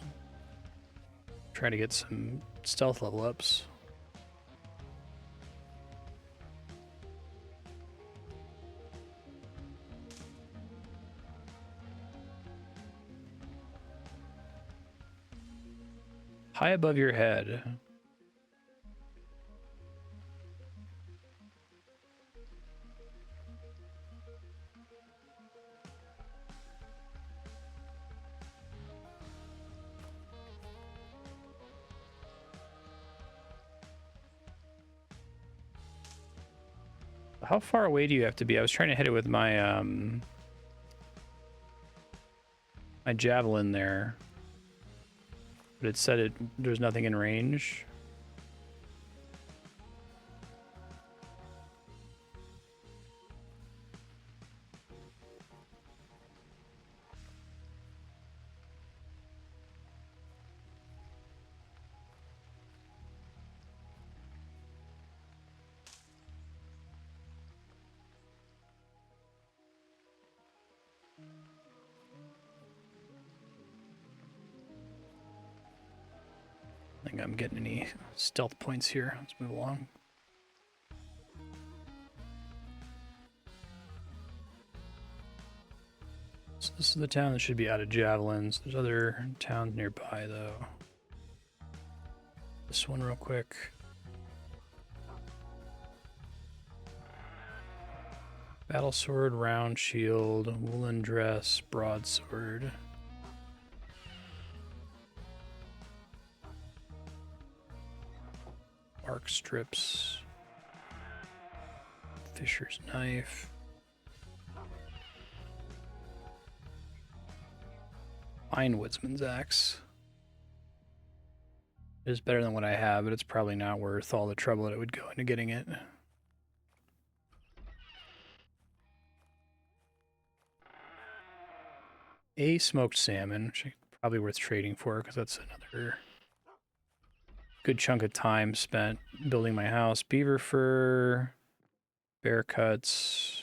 Try to get some stealth level ups. High above your head. How far away do you have to be? I was trying to hit it with my my javelin there, but it said there's nothing in range. I think I'm getting any stealth points here. Let's move along. So this is the town that should be out of javelins. There's other towns nearby, though. This one real quick. Battle sword, round shield, woolen dress, broadsword. Arc strips. Fisher's knife. Fine woodsman's axe. It is better than what I have, but it's probably not worth all the trouble that it would go into getting it. A smoked salmon, which is probably worth trading for because that's another good chunk of time spent building my house. Beaver fur, bear cuts.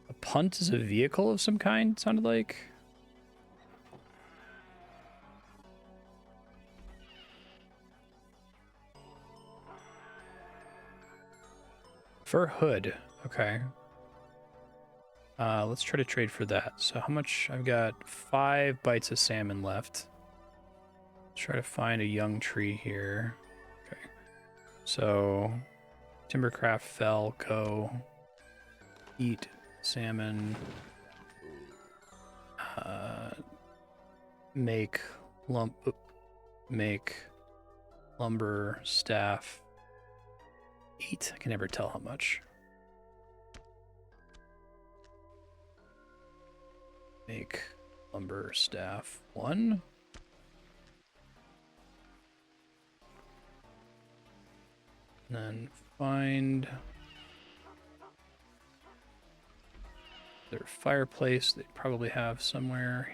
A punt is a vehicle of some kind, it sounded like. Fur hood, okay. Let's try to trade for that. So how much? I've got 5 bites of salmon left. Let's try to find a young tree here. Okay. So timbercraft fell, go. Eat salmon. Make lumber, staff. Eat. I can never tell how much. Make lumber, staff 1. And then find their fireplace. They probably have somewhere.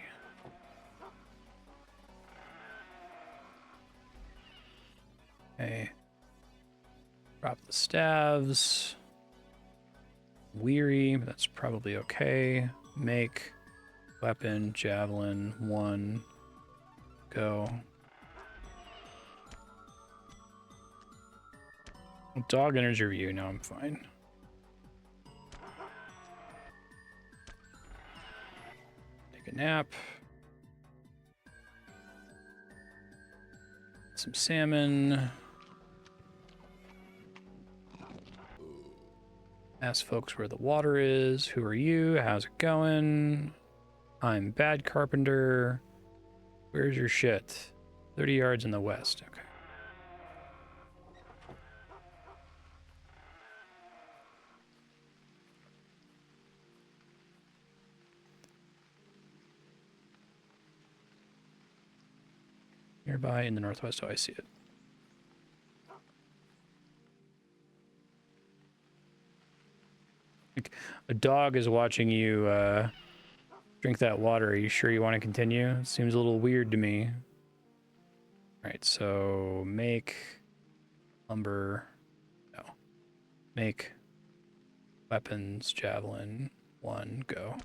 Drop the staves. Weary, that's probably okay. Make weapon, javelin, 1. Go. Dog energy review, no, I'm fine. Take a nap. Some salmon. Ask folks where the water is. Who are you? How's it going? I'm Bad Carpenter. Where's your shit? 30 yards in the west. Okay. Nearby in the northwest. Oh, I see it. A dog is watching you drink that water. Are you sure you want to continue? It seems a little weird to me. All right, so make lumber. No. Make weapons, javelin, 1, go.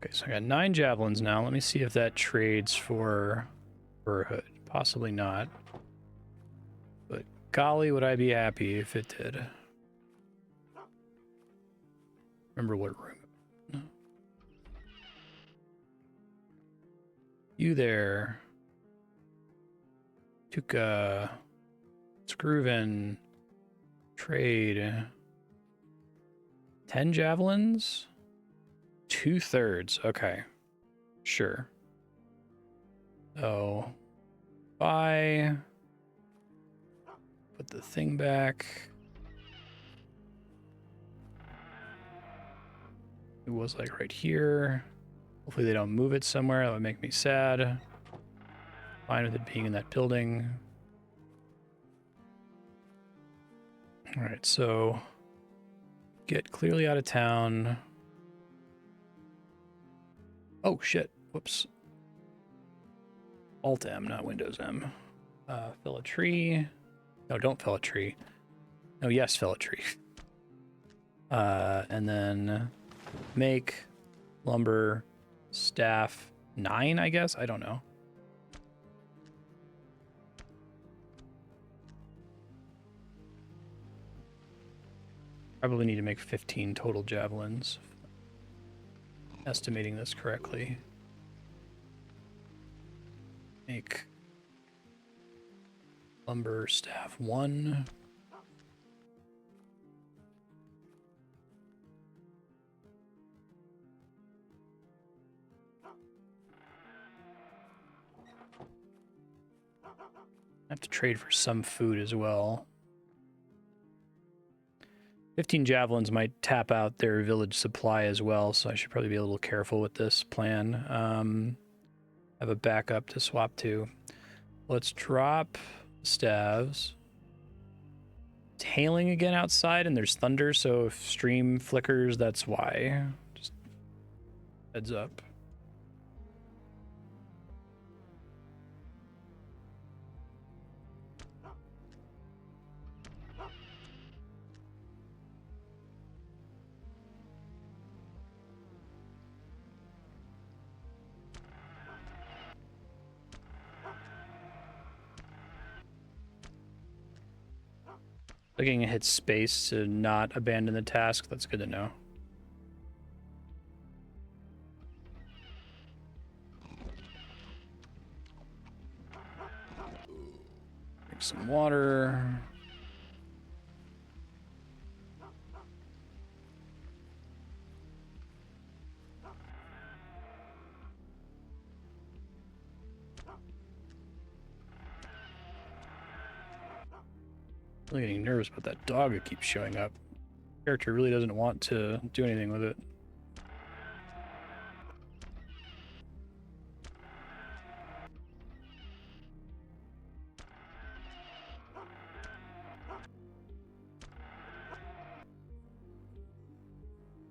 Okay, so I got 9 javelins now. Let me see if that trades for a hood. Possibly not. But golly, would I be happy if it did. Remember what room. No. You there. Tuka. Screwven. Trade. 10 javelins? 2/3. Okay. Sure. So, buy. Put the thing back. It was like right here. Hopefully they don't move it somewhere. That would make me sad. Fine with it being in that building. All right, so get clearly out of town. Oh, shit. Whoops. Alt M, not Windows M. Fill a tree. No, don't fill a tree. No, yes, fill a tree. And then make lumber staff 9, I guess? I don't know. Probably need to make 15 total javelins. Estimating this correctly. Make lumber staff 1. I have to trade for some food as well. 15 javelins might tap out their village supply as well, so I should probably be a little careful with this plan. Have a backup to swap to. Let's drop staves. It's hailing again outside and there's thunder, so if stream flickers, that's why. Just heads up. Looking to hit space to not abandon the task, that's good to know. Drink some water. Really getting nervous about that dog that keeps showing up. Character really doesn't want to do anything with it.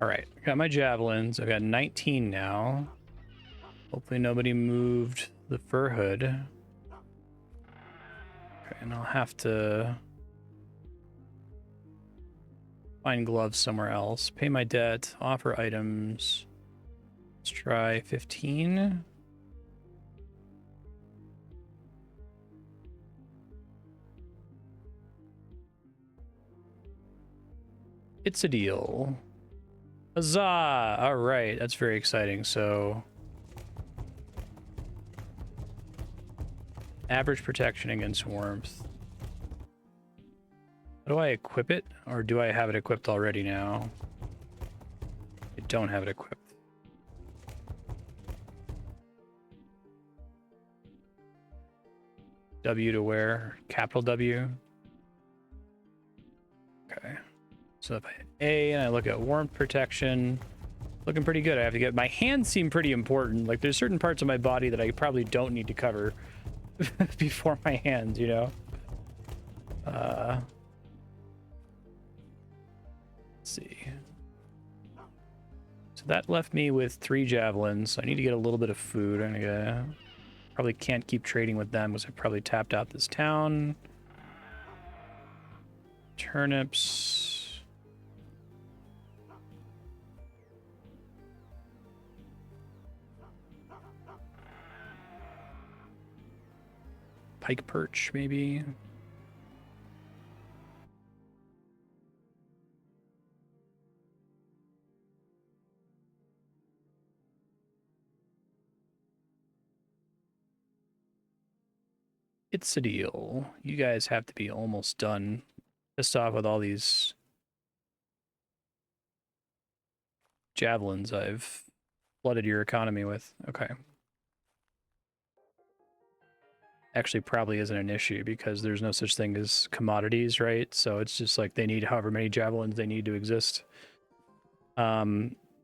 All right, got my javelins. I've got 19 now. Hopefully nobody moved the fur hood. Okay, and I'll have to find gloves somewhere else. Pay my debt. Offer items. Let's try 15. It's a deal. Huzzah! All right, that's very exciting. So, average protection against warmth. How do I equip it? Or do I have it equipped already now? I don't have it equipped. W to where? Capital W? Okay. So if I hit A and I look at warmth protection, looking pretty good. I have to get... My hands seem pretty important. Like, there's certain parts of my body that I probably don't need to cover before my hands, you know? Let's see. So that left me with 3 javelins. So I need to get a little bit of food. I'm gonna... Probably can't keep trading with them because I probably tapped out this town. Turnips. Pike perch, maybe. It's a deal. You guys have to be almost done. Pissed off with all these javelins I've flooded your economy with. Okay. Actually, probably isn't an issue because there's no such thing as commodities, right? So it's just like they need however many javelins they need to exist. All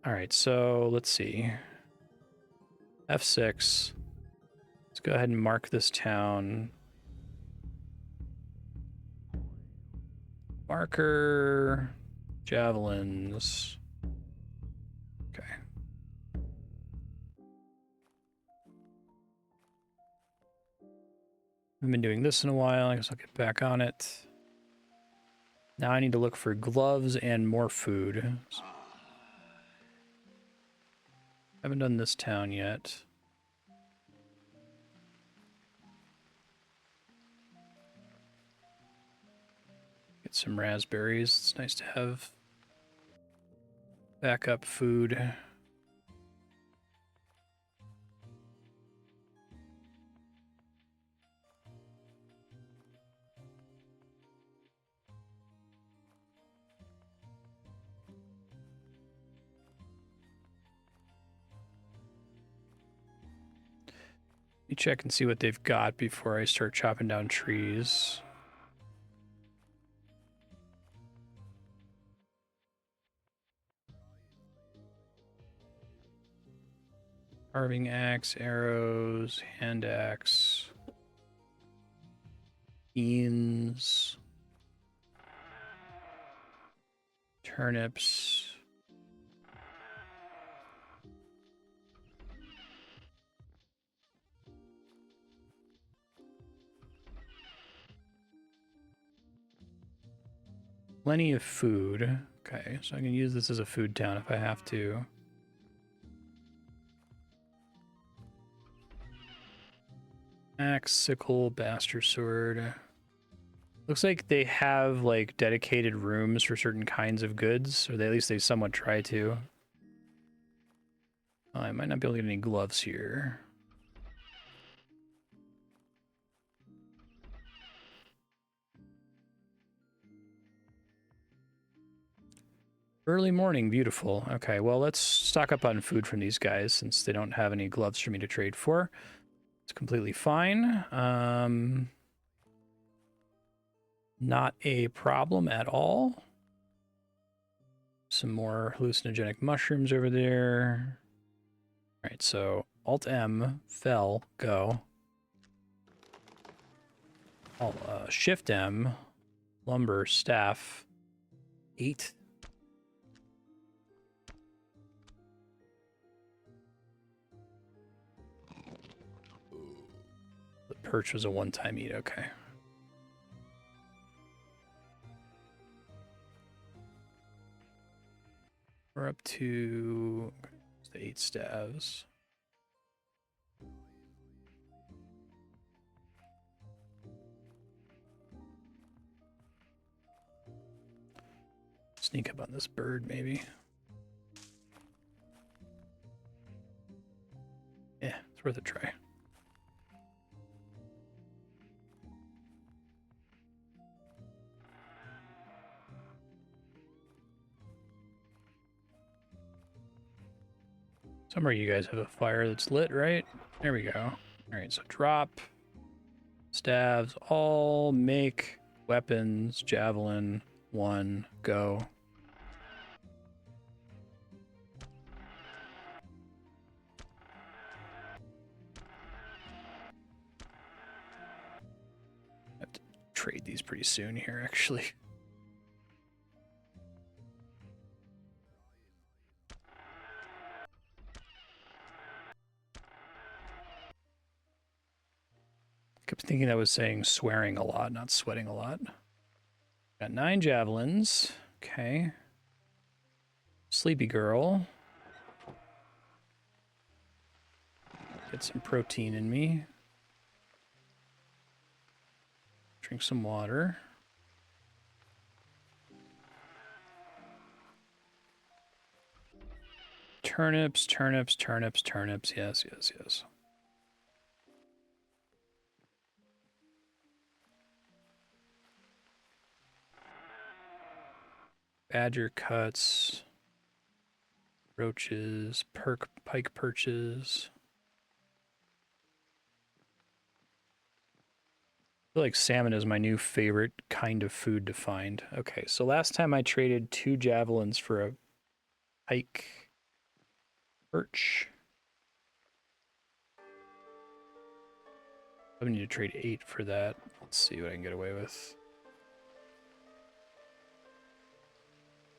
right, so let's see. F6. Let's go ahead and mark this town. Marker, javelins. Okay. I've been doing this in a while. I guess I'll get back on it. Now I need to look for gloves and more food. Haven't done this town yet. Get some raspberries. It's nice to have backup food. Let me check and see what they've got before I start chopping down trees. Carving axe, arrows, hand axe, beans, turnips. Plenty of food. Okay, so I can use this as a food town if I have to. Axe, sickle, bastard sword. Looks like they have like dedicated rooms for certain kinds of goods, or at least they somewhat try to. I might not be able to get any gloves here. Early morning, beautiful. Okay, well, let's stock up on food from these guys since they don't have any gloves for me to trade for. It's completely fine. Not a problem at all. Some more hallucinogenic mushrooms over there. All right, so Alt-M, fell, go. Shift-M, lumber, staff, 8. perch was a one-time eat, okay. We're up to the 8 staves. Sneak up on this bird, maybe. Yeah, it's worth a try. Somewhere you guys have a fire that's lit, right? There we go. All right, so drop, staves, all make weapons, javelin, 1, go. I have to trade these pretty soon here, actually. Kept thinking I was saying swearing a lot, not sweating a lot. Got 9 javelins. Okay. Sleepy girl. Get some protein in me. Drink some water. Turnips, turnips, turnips, turnips. Yes, yes, yes. Badger cuts. Roaches, pike perches. I feel like salmon is my new favorite kind of food to find. Okay, so last time I traded 2 javelins for a pike perch. I need to trade 8 for that. Let's see what I can get away with.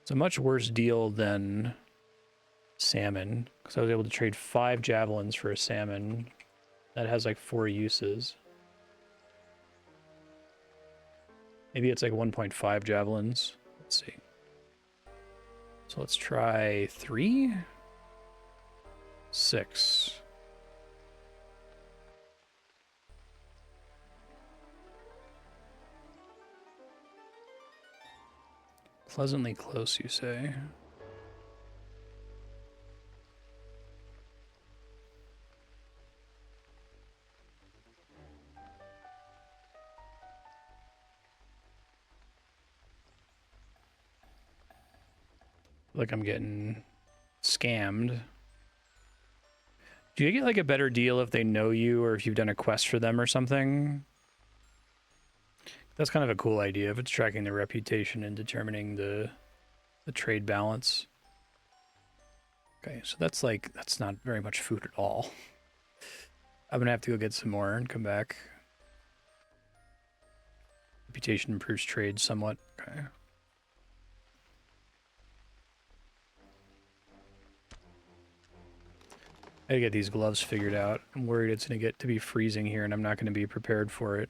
It's a much worse deal than salmon, because I was able to trade 5 javelins for a salmon. That has like 4 uses. Maybe it's like 1.5 javelins. Let's see. So let's try 3? 6. Pleasantly close, you say? Like I'm getting scammed. Do you get like a better deal if they know you or if you've done a quest for them or something? That's kind of a cool idea if it's tracking their reputation and determining the trade balance. Okay, so that's not very much food at all. I'm gonna have to go get some more and come back. Reputation improves trade somewhat. Okay. I gotta get these gloves figured out. I'm worried it's gonna get to be freezing here and I'm not gonna be prepared for it.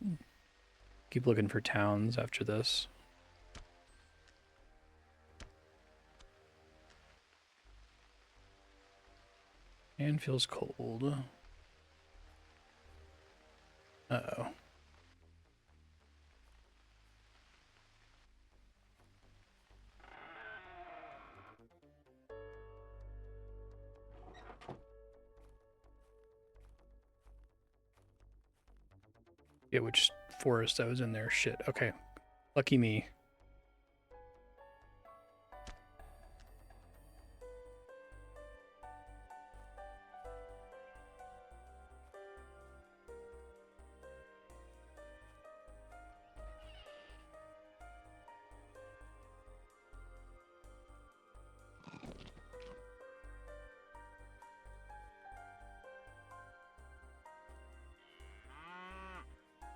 Keep looking for towns after this. And feels cold. Uh-oh. Yeah, which forest I was in there. Shit. Okay. Lucky me.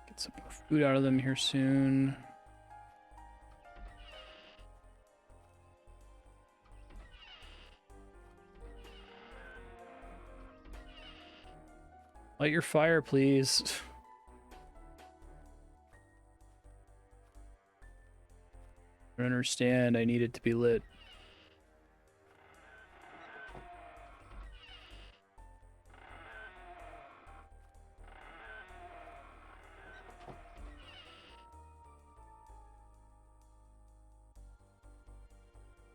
Get some more food out of them here soon. Light your fire, please. I don't understand. I need it to be lit.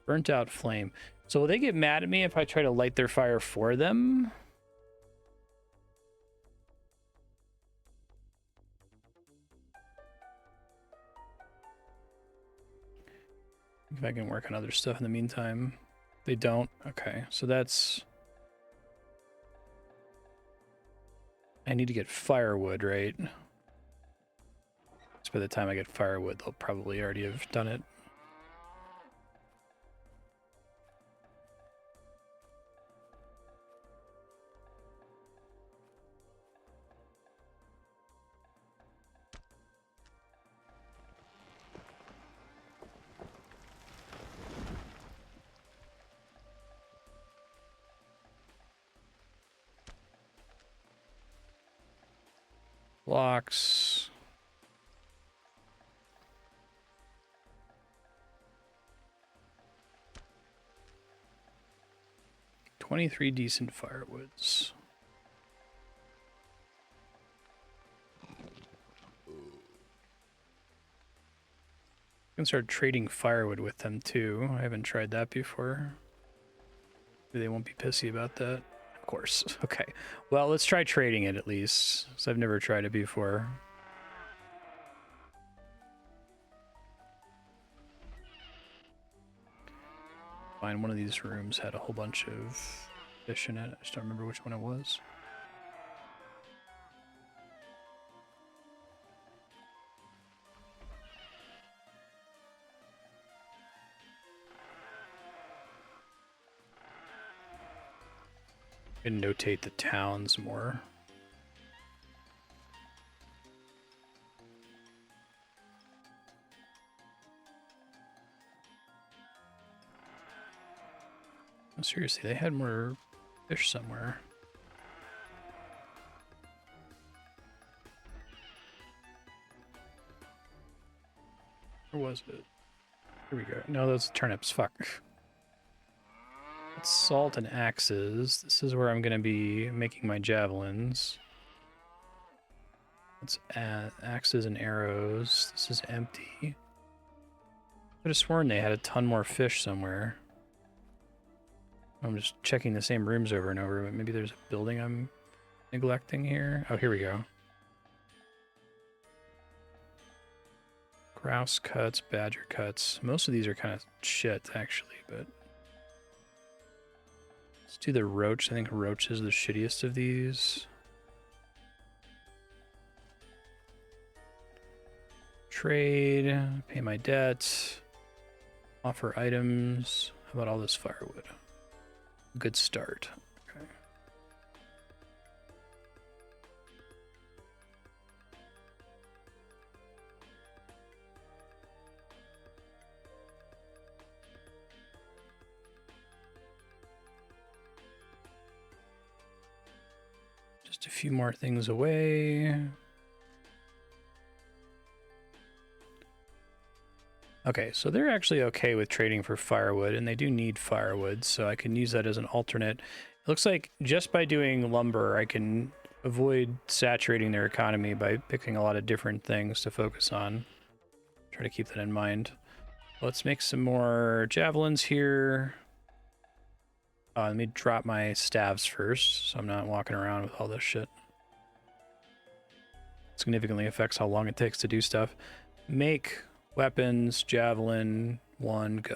Burnt out flame. So will they get mad at me if I try to light their fire for them? If I can work on other stuff in the meantime. They don't? Okay, so that's... I need to get firewood, right? So by the time I get firewood, they'll probably already have done it. Blocks. $23 decent firewoods. I can start trading firewood with them too. I haven't tried that before. Maybe they won't be pissy about that. Of course. Okay. Well, let's try trading it at least, because I've never tried it before. Find one of these rooms had a whole bunch of fish in it. I just don't remember which one it was. And notate the towns more. Oh, seriously, they had more fish somewhere. Where was it? Here we go. No, those turnips. Fuck. It's salt and axes. This is where I'm going to be making my javelins. It's axes and arrows. This is empty. Could have sworn they had a ton more fish somewhere. I'm just checking the same rooms over and over, but maybe there's a building I'm neglecting here. Oh, here we go. Grouse cuts, badger cuts. Most of these are kind of shit, actually, but... Let's do the roach. I think roach is the shittiest of these. Trade, pay my debt, offer items. How about all this firewood? Good start. Okay. Just a few more things away. Okay, so they're actually okay with trading for firewood, and they do need firewood, so I can use that as an alternate. It looks like just by doing lumber, I can avoid saturating their economy by picking a lot of different things to focus on. Try to keep that in mind. Let's make some more javelins here. Let me drop my staves first, so I'm not walking around with all this shit. Significantly affects how long it takes to do stuff. Make weapons, javelin, 1, go.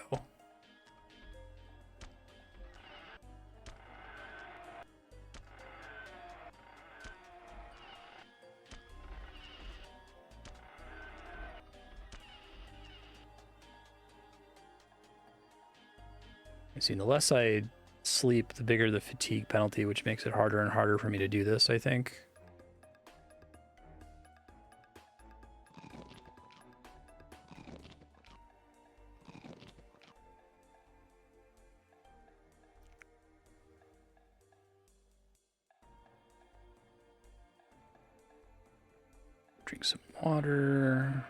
You see, the less I sleep, the bigger the fatigue penalty, which makes it harder and harder for me to do this, I think. Drink some water.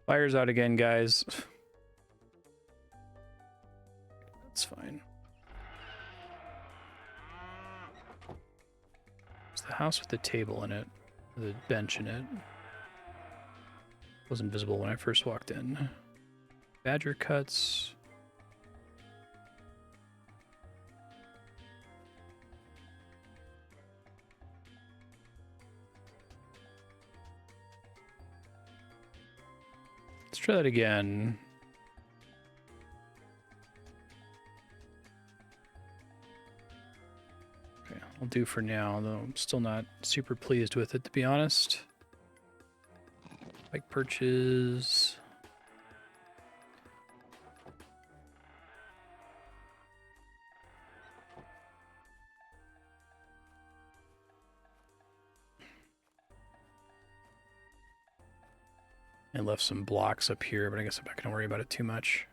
Fire's out again, guys. That's fine. It's the house with the table in it, the bench in it. Wasn't visible when I first walked in. Badger cuts. Let's try that again. Okay, I'll do for now, though I'm still not super pleased with it, to be honest. Like perches. I left some blocks up here, but I guess I'm not going to worry about it too much.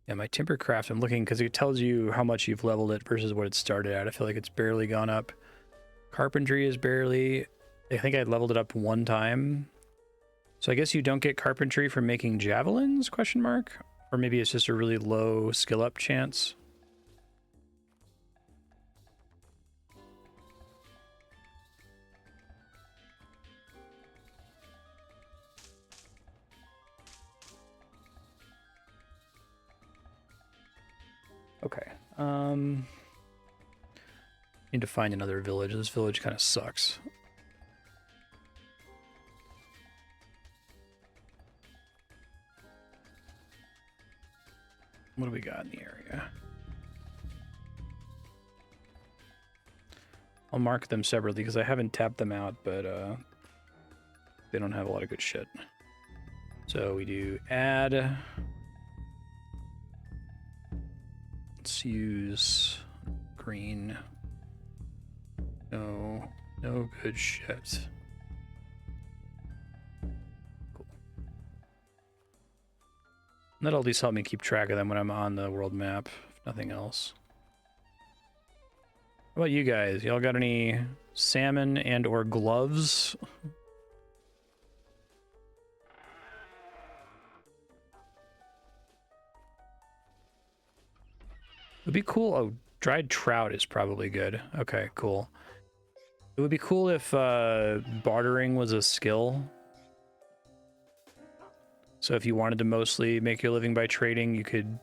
Yeah, my Timbercraft, I'm looking because it tells you how much you've leveled it versus what it started at. I feel like it's barely gone up. Carpentry is barely... I think I leveled it up one time. So I guess you don't get carpentry from making javelins, question mark? Or maybe it's just a really low skill up chance. Okay. Need to find another village. This village kind of sucks. What do we got in the area? I'll mark them separately because I haven't tapped them out, but they don't have a lot of good shit. So we do add. Let's use green. No good shit. Cool. That'll at least help me keep track of them when I'm on the world map, if nothing else. How about you guys? Y'all got any salmon and or gloves? It'd be cool. Oh, dried trout is probably good. Okay, cool. It would be cool if bartering was a skill. So if you wanted to mostly make your living by trading, you could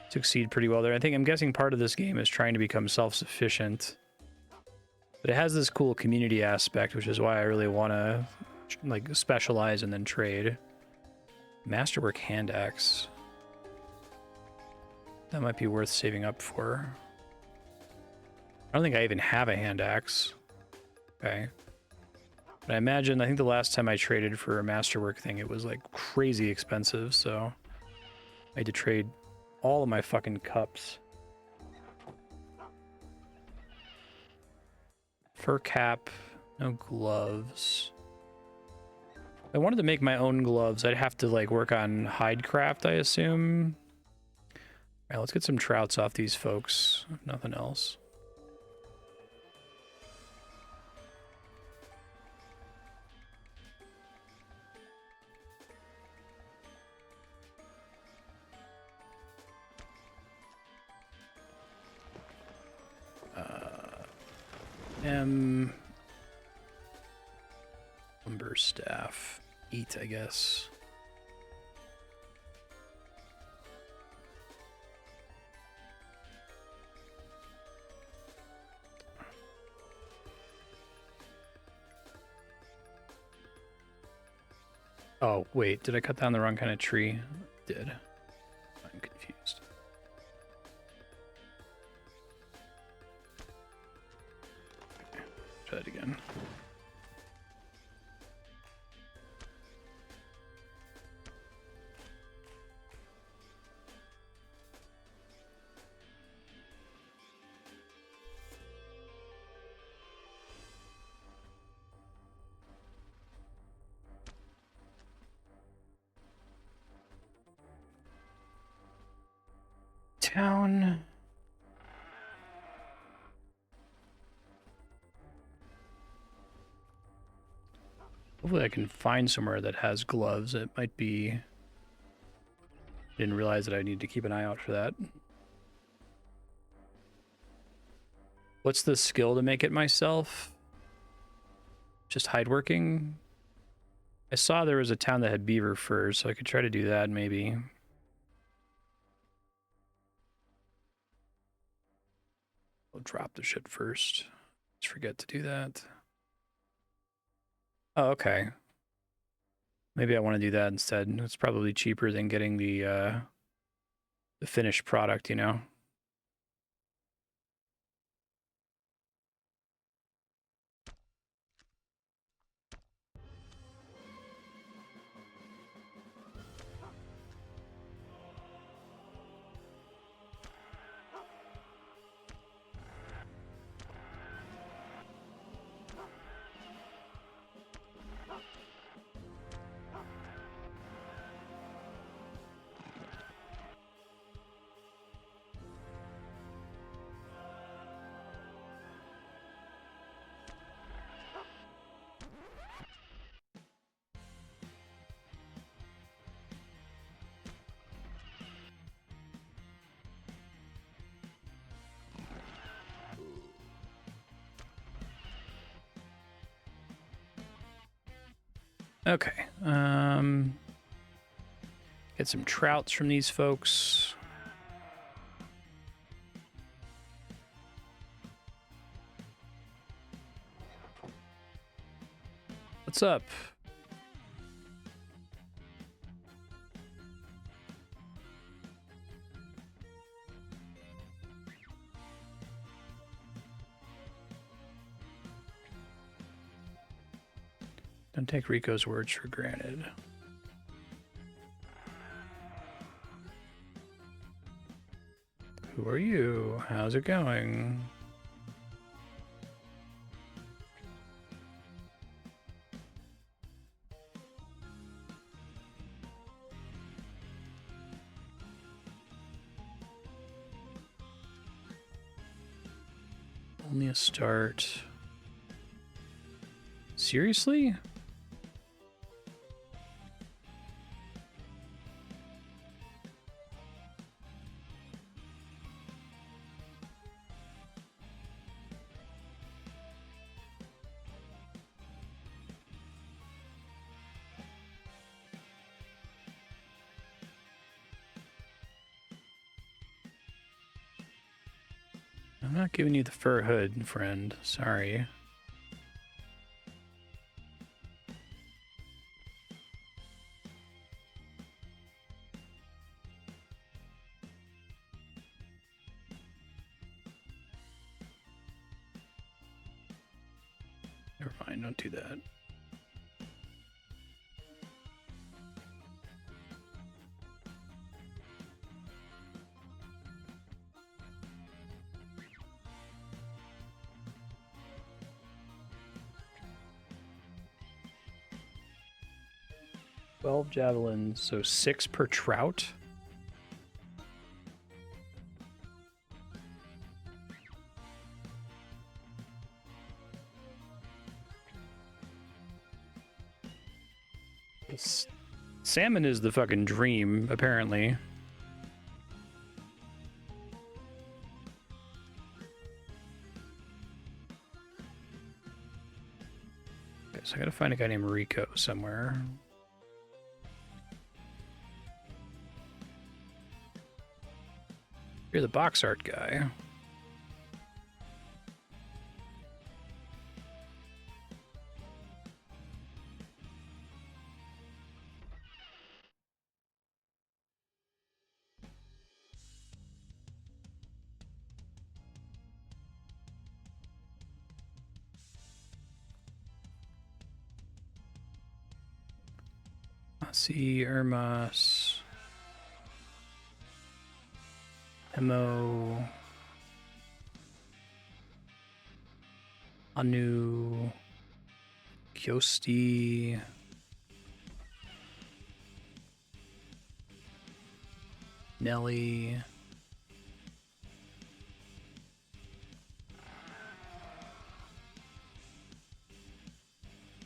succeed pretty well there. I'm guessing part of this game is trying to become self-sufficient. But it has this cool community aspect, which is why I really want to like specialize and then trade. Masterwork hand axe. That might be worth saving up for. I don't think I even have a hand axe. Okay. But I think the last time I traded for a masterwork thing, it was like crazy expensive, so I had to trade all of my fucking cups. Fur cap, no gloves. If I wanted to make my own gloves, I'd have to like work on hide craft, I assume. All right, let's get some trouts off these folks, if nothing else. Lumber staff. Eat, I guess. Oh, wait, did I cut down the wrong kind of tree? I did. I'm confused. Okay, try that again. Town. Hopefully I can find somewhere that has gloves. It might be... Didn't realize that I need to keep an eye out for that. What's the skill to make it myself? Just hide working? I saw there was a town that had beaver fur, so I could try to do that maybe. I'll drop the shit first. Just forget to do that. Oh, okay. Maybe I want to do that instead. It's probably cheaper than getting the finished product, you know? Okay. Get some trouts from these folks. What's up? Don't take Rico's words for granted. Who are you? How's it going? Only a start. Seriously? I'm not giving you the fur hood, friend. Sorry. Never mind, don't do that. $12 javelins, so 6 per trout? Salmon is the fucking dream, apparently. Okay, so I gotta find a guy named Rico somewhere. You're the box art guy. See Irmas, Hemo, Anu, Kyosti, Nelly,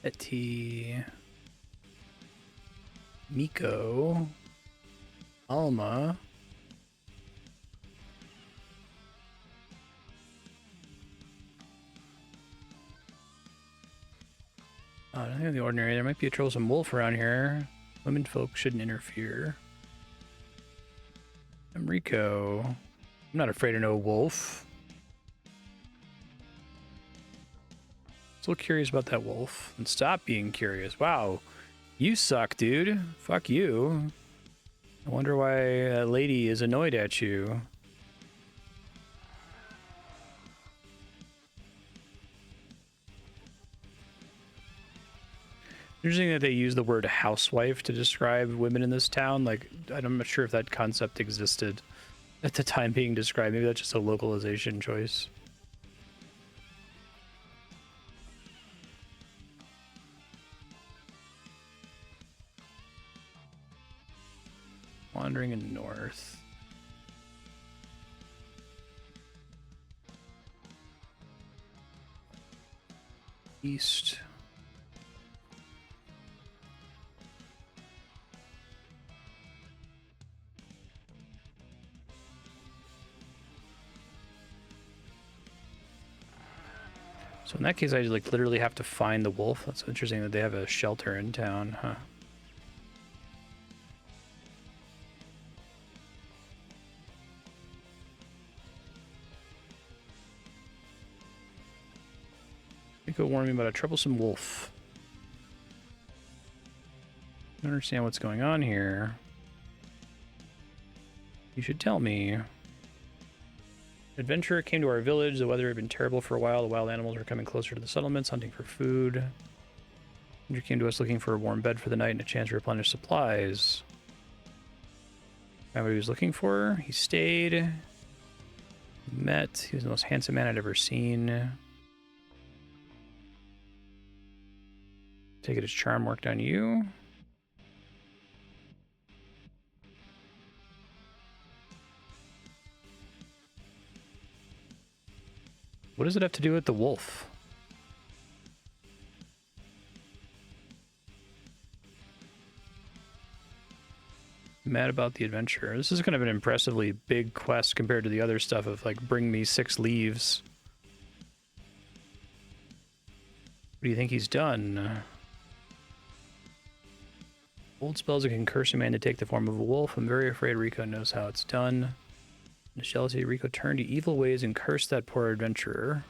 Eti, Miko, Alma. Nothing out of the ordinary. There might be a troublesome wolf around here. Women folk shouldn't interfere. I'm Rico. I'm not afraid of no wolf. Still curious about that wolf. And stop being curious. Wow. You suck, dude. Fuck you. I wonder why that lady is annoyed at you. Interesting that they use the word housewife to describe women in this town. Like, I'm not sure if that concept existed at the time being described. Maybe that's just a localization choice. Wandering in north. East. So in that case, I like literally have to find the wolf. That's interesting that they have a shelter in town, huh? Go warn me about a troublesome wolf. I don't understand what's going on here. You should tell me. Adventurer came to our village. The weather had been terrible for a while. The wild animals were coming closer to the settlements, hunting for food. Adventurer came to us looking for a warm bed for the night and a chance to replenish supplies. Found what he was looking for. He stayed. Met. He was the most handsome man I'd ever seen. Take it as charm worked on you. What does it have to do with the wolf? Mad about the adventure. This is kind of an impressively big quest compared to the other stuff of like bring me 6 leaves. What do you think he's done? Old spells that can curse a man to take the form of a wolf. I'm very afraid Rico knows how it's done. In his jealousy, Rico turned to evil ways and cursed that poor adventurer.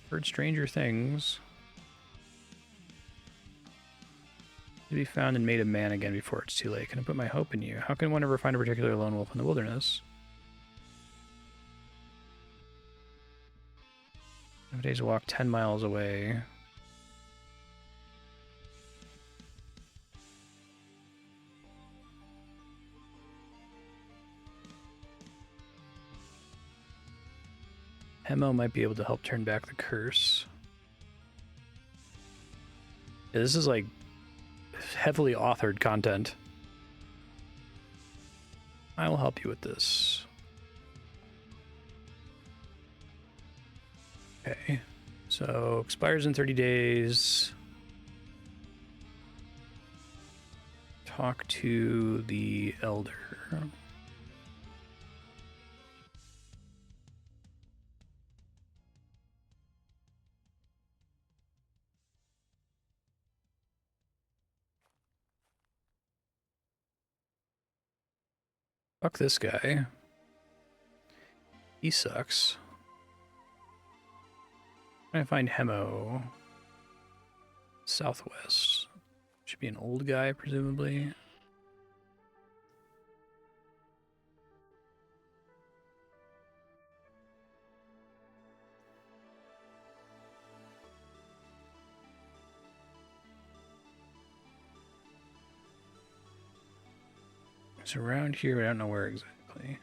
Heard stranger things. To be found and made a man again before it's too late. Can I put my hope in you? How can one ever find a particular lone wolf in the wilderness? Nowadays, walk 10 miles away. Hemo might be able to help turn back the curse. Yeah, this is like heavily authored content. I will help you with this. Okay, so expires in 30 days. Talk to the elder. Fuck this guy. He sucks. I'm trying to find Hemo. Southwest. Should be an old guy, presumably. It's around here, but I don't know where exactly.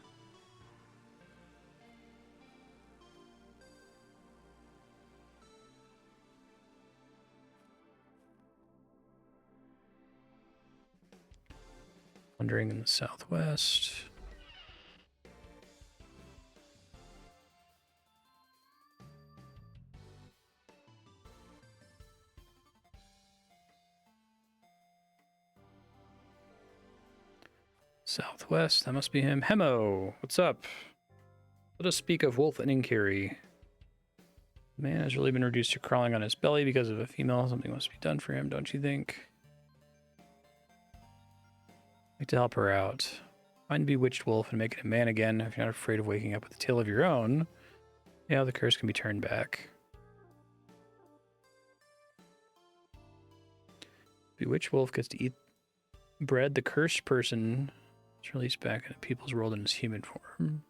Wandering in the southwest. Southwest, that must be him. Hemo, what's up? Let us speak of Wolf and Inkiri. Man has really been reduced to crawling on his belly because of a female. Something must be done for him, don't you think? I'd like to help her out. Find a bewitched wolf and make it a man again. If you're not afraid of waking up with a tail of your own, yeah, the curse can be turned back. Bewitched wolf gets to eat bread. The cursed person is released back into people's world in his human form.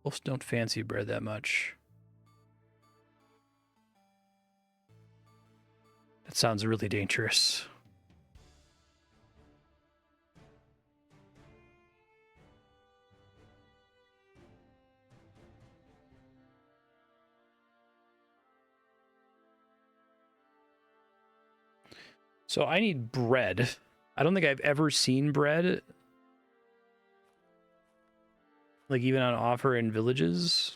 Wolves don't fancy bread that much. That sounds really dangerous. So I need bread. I don't think I've ever seen bread, like even on offer in villages.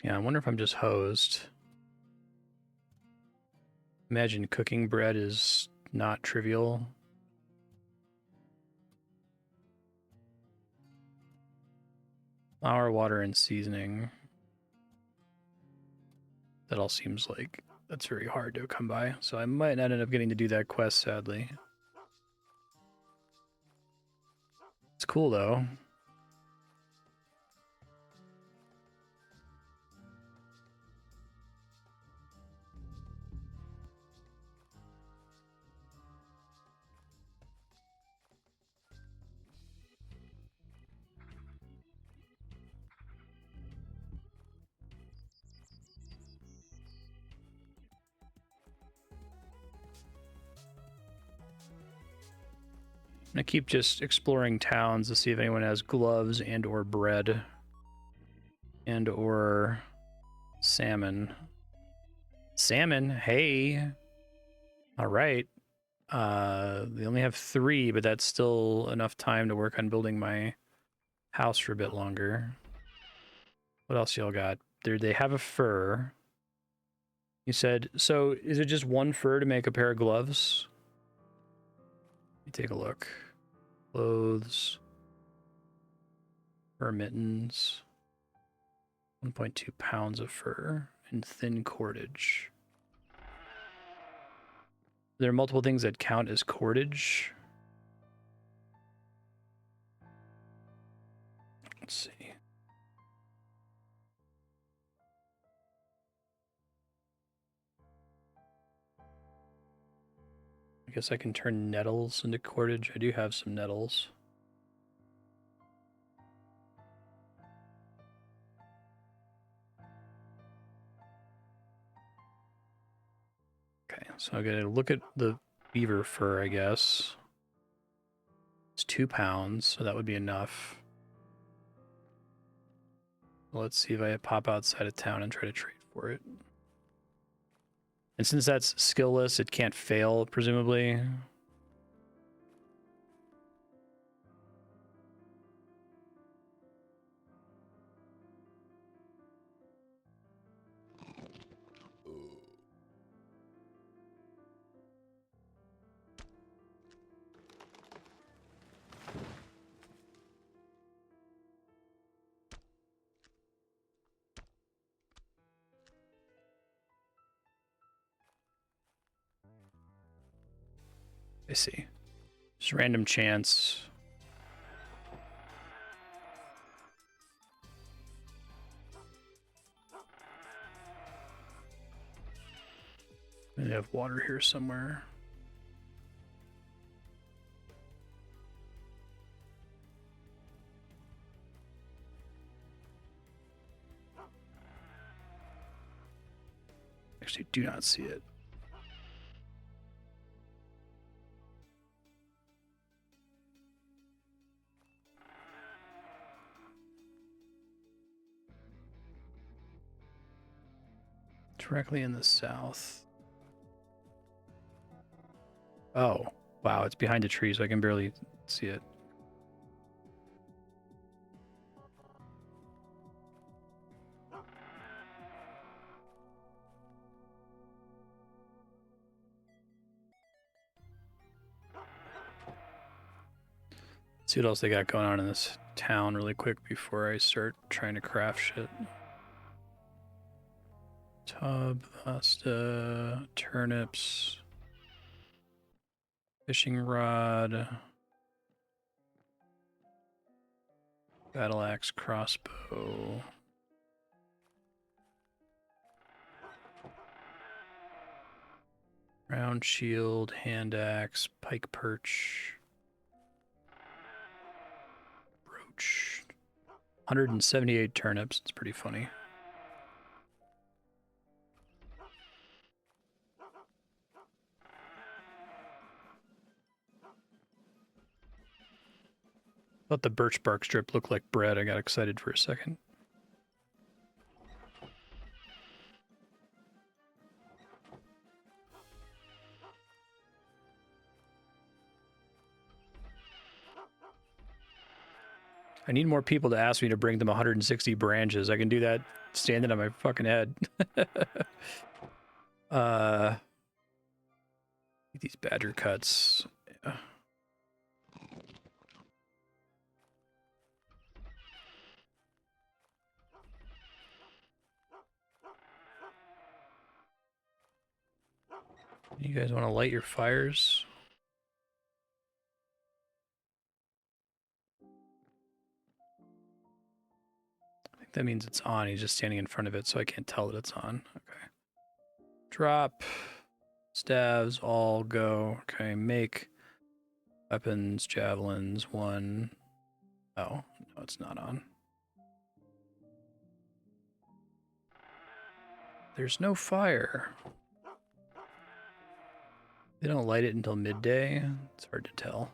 Yeah, I wonder if I'm just hosed. Imagine cooking bread is not trivial. Flour, water, and seasoning. That all seems like that's very hard to come by. So I might not end up getting to do that quest, sadly. It's cool, though. I keep just exploring towns to see if anyone has gloves and or bread and or salmon. Salmon, hey. All right. They only have 3, but that's still enough time to work on building my house for a bit longer. What else y'all got? They have a fur. You said, so is it just 1 fur to make a pair of gloves? Let me take a look. Clothes. Fur mittens. 1.2 pounds of fur and thin cordage. There are multiple things that count as cordage. Let's see. I guess I can turn nettles into cordage. I do have some nettles. Okay, so I'm gonna look at the beaver fur, I guess. It's 2 pounds, so that would be enough. Let's see if I pop outside of town and try to trade for it. And since that's skillless, it can't fail, presumably. I see. Just random chance. I have water here somewhere. Actually, do not see it. directly in the south. Oh, wow, it's behind a tree, so I can barely see it. See what else they got going on in this town really quick before I start trying to craft shit. Tub, pasta, turnips, fishing rod, battle axe, crossbow. Round shield, hand axe, pike perch. 178 turnips. It's pretty funny. Thought the birch bark strip looked like bread. I got excited for a second. I need more people to ask me to bring them 160 branches. I can do that standing on my fucking head. These badger cuts. Yeah. You guys want to light your fires? I think that means it's on. He's just standing in front of it, so I can't tell that it's on. Okay. Drop. Staves, all go. Okay, make weapons, javelins, one. Oh, no, it's not on. There's no fire. They don't light it until midday. It's hard to tell.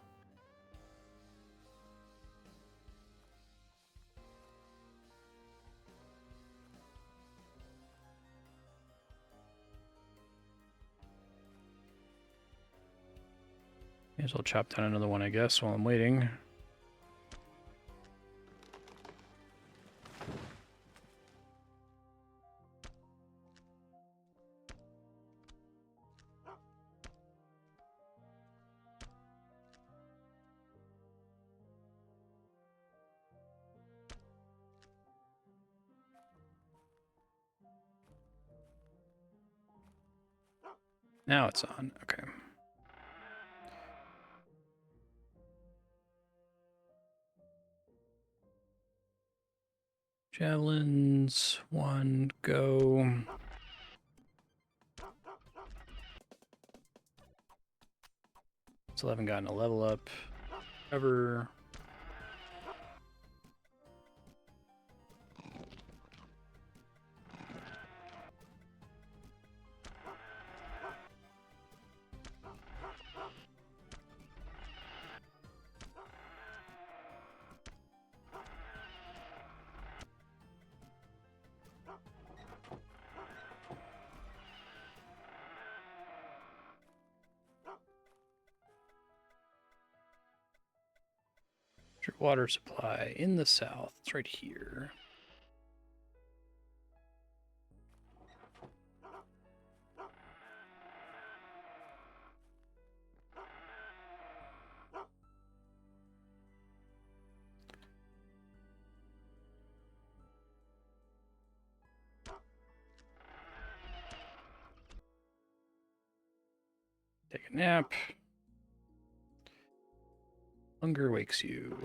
May as well chop down another one, I guess, while I'm waiting. Now it's on. Okay. Javelins, one, go. Still haven't gotten a level up ever. Water supply in the south. It's right here. Take a nap. Hunger wakes you.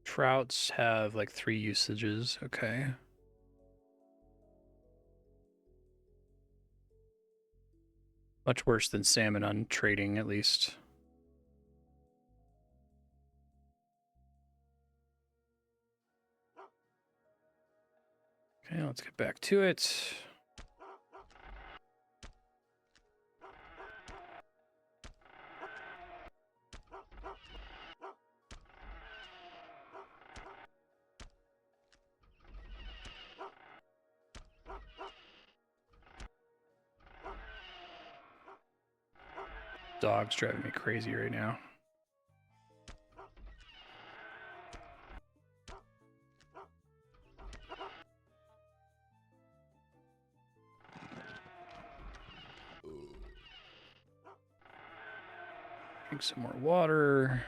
Trouts have like 3 usages. Okay. Much worse than salmon on trading, at least. Okay, let's get back to it. Dog's driving me crazy right now. Drink some more water.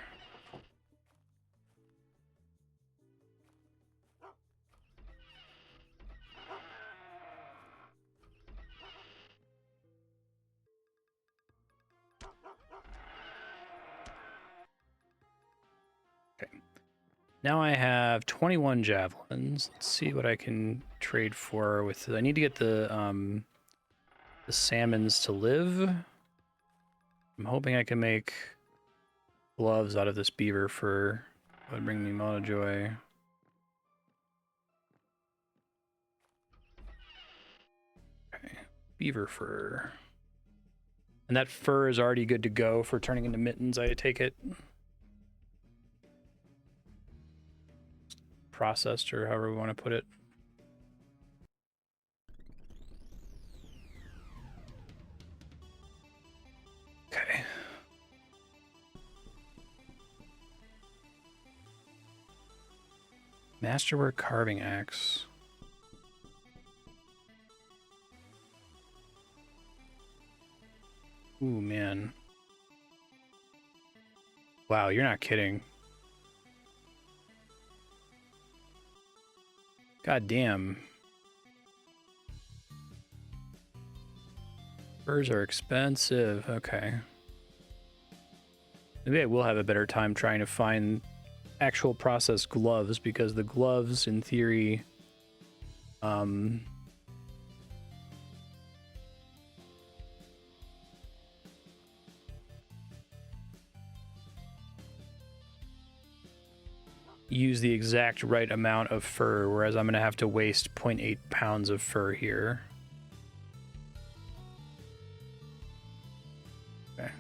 Now I have 21 javelins. Let's see what I can trade for with. I need to get the salmons to live. I'm hoping I can make gloves out of this beaver fur. That would bring me monojoy. Okay, beaver fur. And that fur is already good to go for turning into mittens, I take it. Processed, or however we want to put it. Okay. Masterwork carving axe. Ooh, man. Wow, you're not kidding. God damn. Furs are expensive. Okay. Maybe I will have a better time trying to find actual processed gloves, because the gloves, in theory, use the exact right amount of fur, whereas I'm going to have to waste 0.8 pounds of fur here. Okay.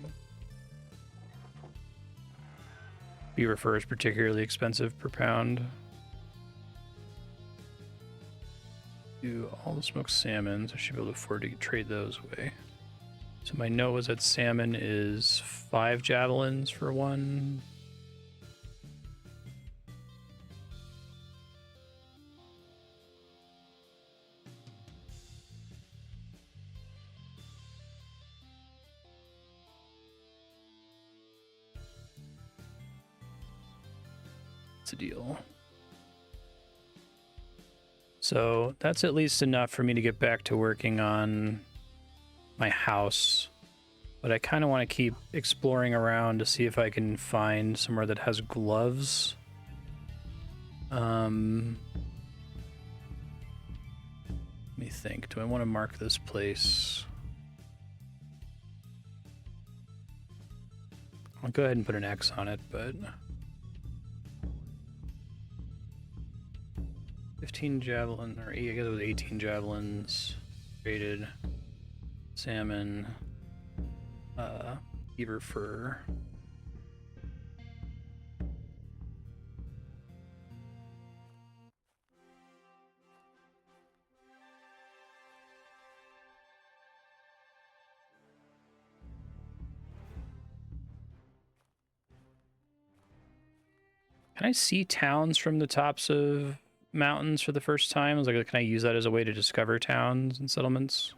Beaver fur is particularly expensive per pound. Do all the smoked salmons. I should be able to afford to trade those away. So my note was that salmon is 5 javelins for one. It's a deal. So that's at least enough for me to get back to working on my house. But I kind of want to keep exploring around to see if I can find somewhere that has gloves. Let me think. Do I want to mark this place? I'll go ahead and put an X on it, but 15 javelin, or I guess it was 18 javelins. Traded salmon, beaver fur. Can I see towns from the tops of mountains for the first time? I was like, can I use that as a way to discover towns and settlements?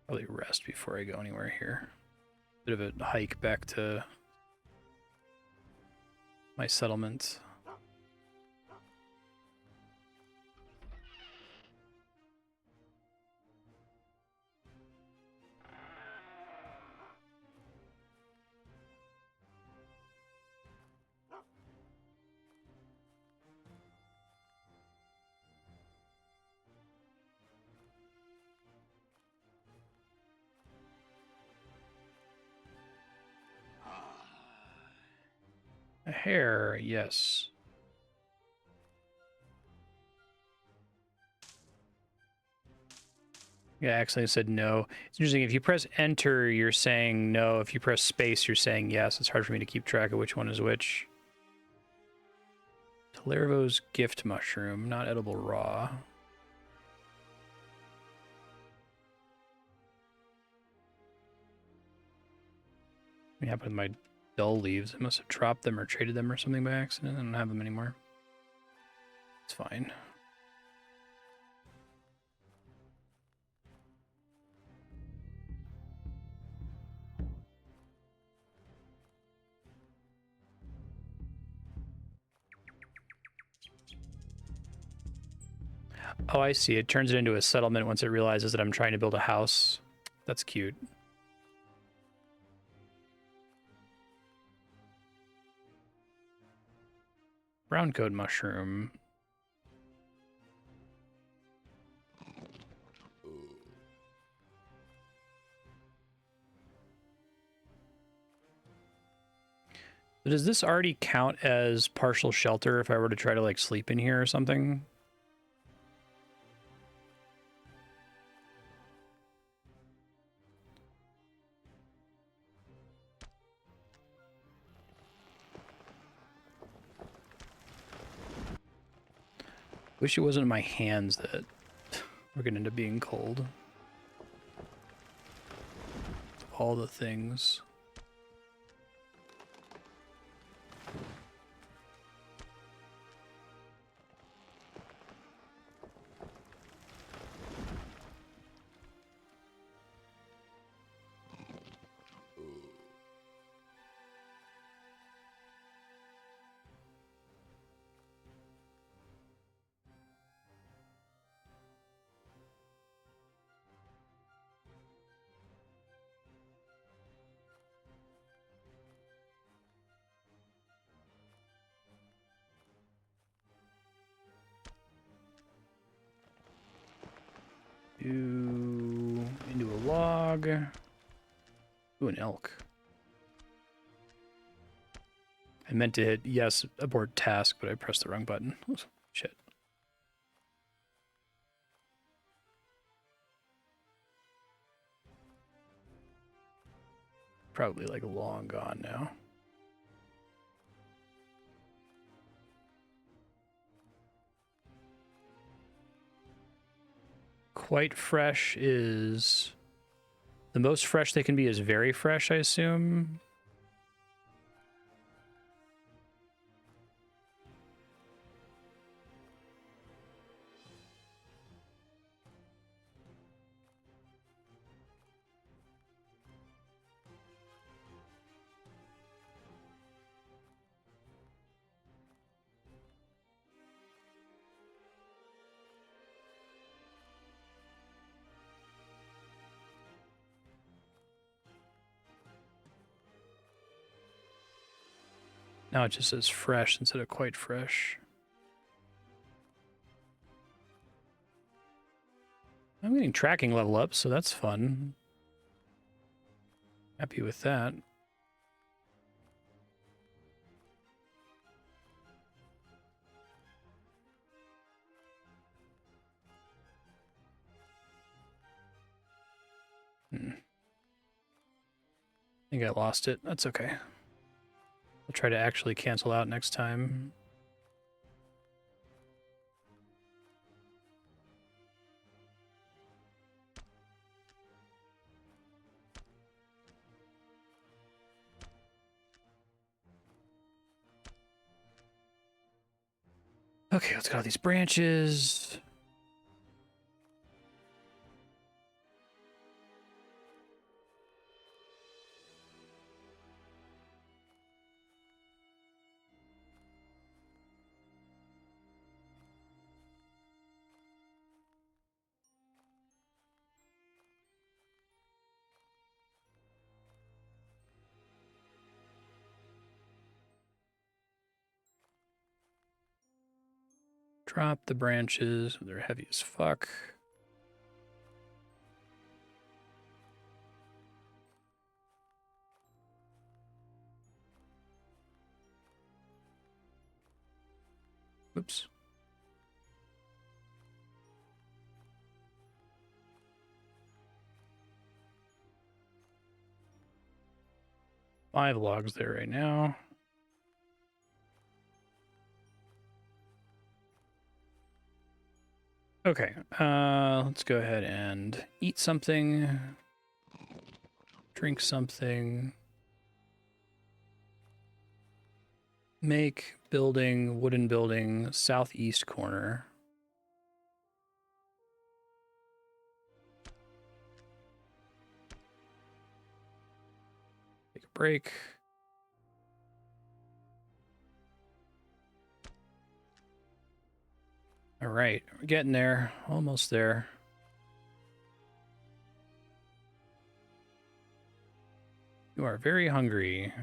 Probably rest before I go anywhere here. Bit of a hike back to my settlement. A hare, yes. Yeah, actually I said no. It's interesting, if you press enter, you're saying no. If you press space, you're saying yes. It's hard for me to keep track of which one is which. Talervo's gift mushroom, not edible raw. What happened with my dull leaves? I must have dropped them or traded them or something by accident. I don't have them anymore. It's fine. Oh, I see. It turns it into a settlement once it realizes that I'm trying to build a house. That's cute. Brown coat mushroom. Does this already count as partial shelter if I were to try to like sleep in here or something? Wish it wasn't my hands that were gonna end up being cold. All the things. Into a log. Ooh, an elk. I meant to hit yes, abort task, but I pressed the wrong button. Shit. Probably like long gone now. Quite fresh is... The most fresh they can be is very fresh, I assume. Now it just says fresh instead of quite fresh. I'm getting tracking level up, so that's fun. Happy with that. I think I lost it. That's okay. I'll try to actually cancel out next time. Okay, let's get all these branches. Drop the branches. They're heavy as fuck. Oops. Five logs there right now. Okay, let's go ahead and eat something, drink something. Make building, wooden building, southeast corner. Take a break. All right, we're getting there. Almost there. You are very hungry.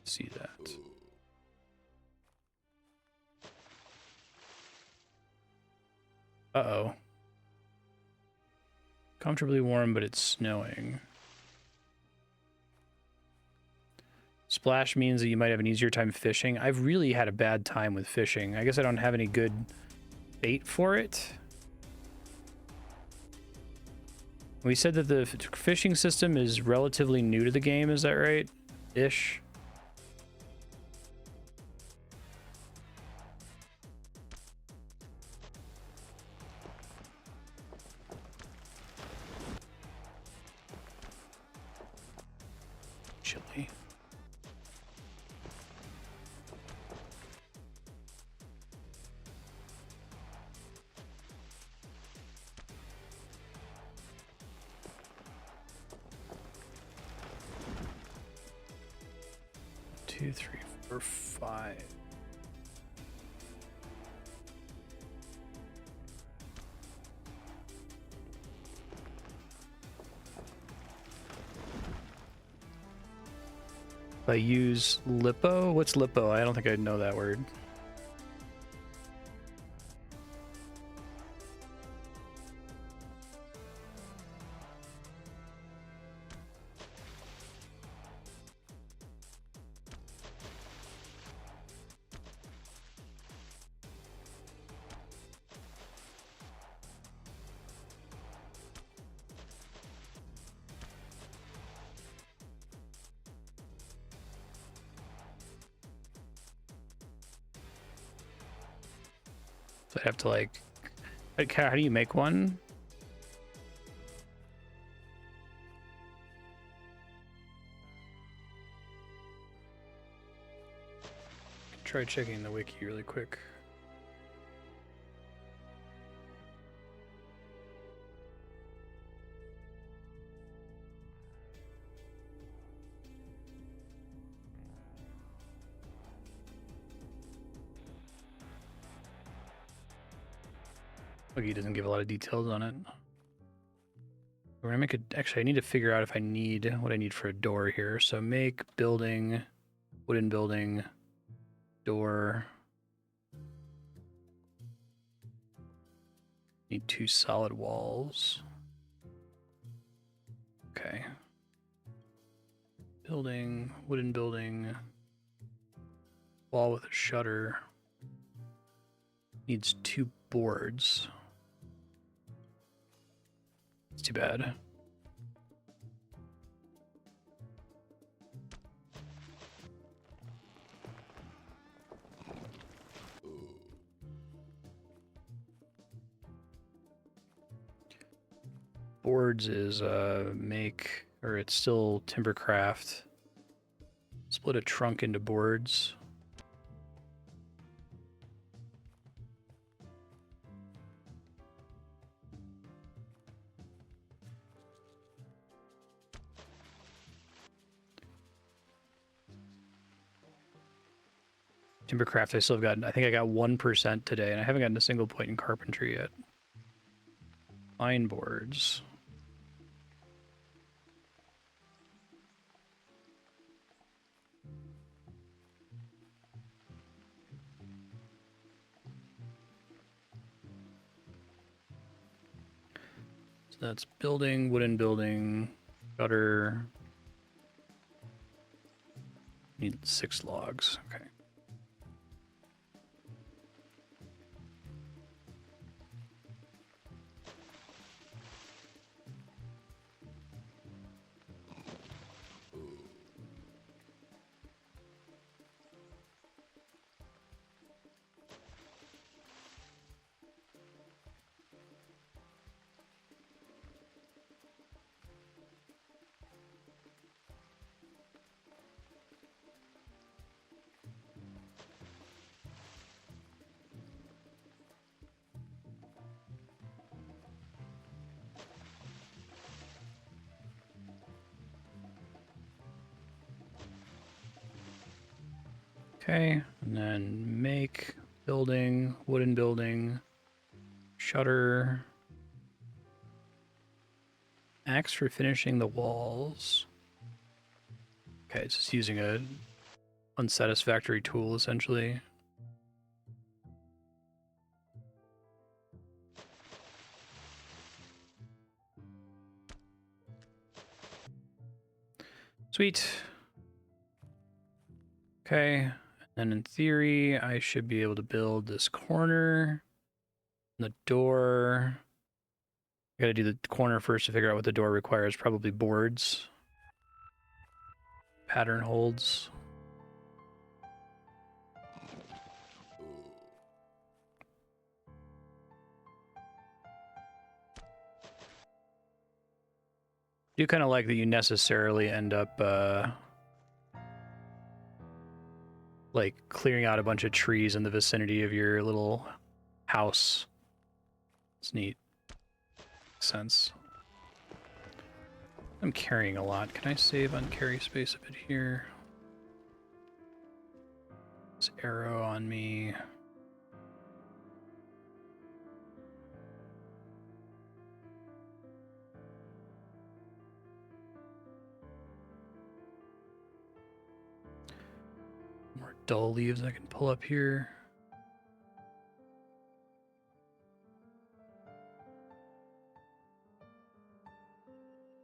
See that. Uh-oh. Comfortably warm, but it's snowing. Splash means that you might have an easier time fishing. I've really had a bad time with fishing. I guess I don't have any good bait for it. We said that the fishing system is relatively new to the game, is that right? Ish. Chilly. Two, three, four, five. If I use lipo, what's lipo? I don't think I know that word. So I have to like how do you make one? Try checking the wiki really quick. Wiki doesn't give a lot of details on it. We're gonna make it. Actually, I need to figure out if I need what I need for a door here. So make building, wooden building, door. Need 2 solid walls. Okay. Building, wooden building, wall with a shutter. Needs 2 boards. It's too bad. Boards is make, or it's still timbercraft. Split a trunk into boards. Timbercraft, I still have gotten, I think I got 1% today, and I haven't gotten a single point in carpentry yet. Pine boards. So that's building, wooden building, gutter. Need 6 logs, okay. Okay, and then make building, wooden building, shutter, axe for finishing the walls. Okay, it's just using a unsatisfactory tool, essentially. Sweet. Okay, and in theory, I should be able to build this corner, the door. I gotta do the corner first to figure out what the door requires. Probably boards. Pattern holds. I do kind of like that you necessarily end up like clearing out a bunch of trees in the vicinity of your little house. It's neat. Makes sense. I'm carrying a lot. Can I save on carry space a bit here? This arrow on me. More dull leaves I can pull up here.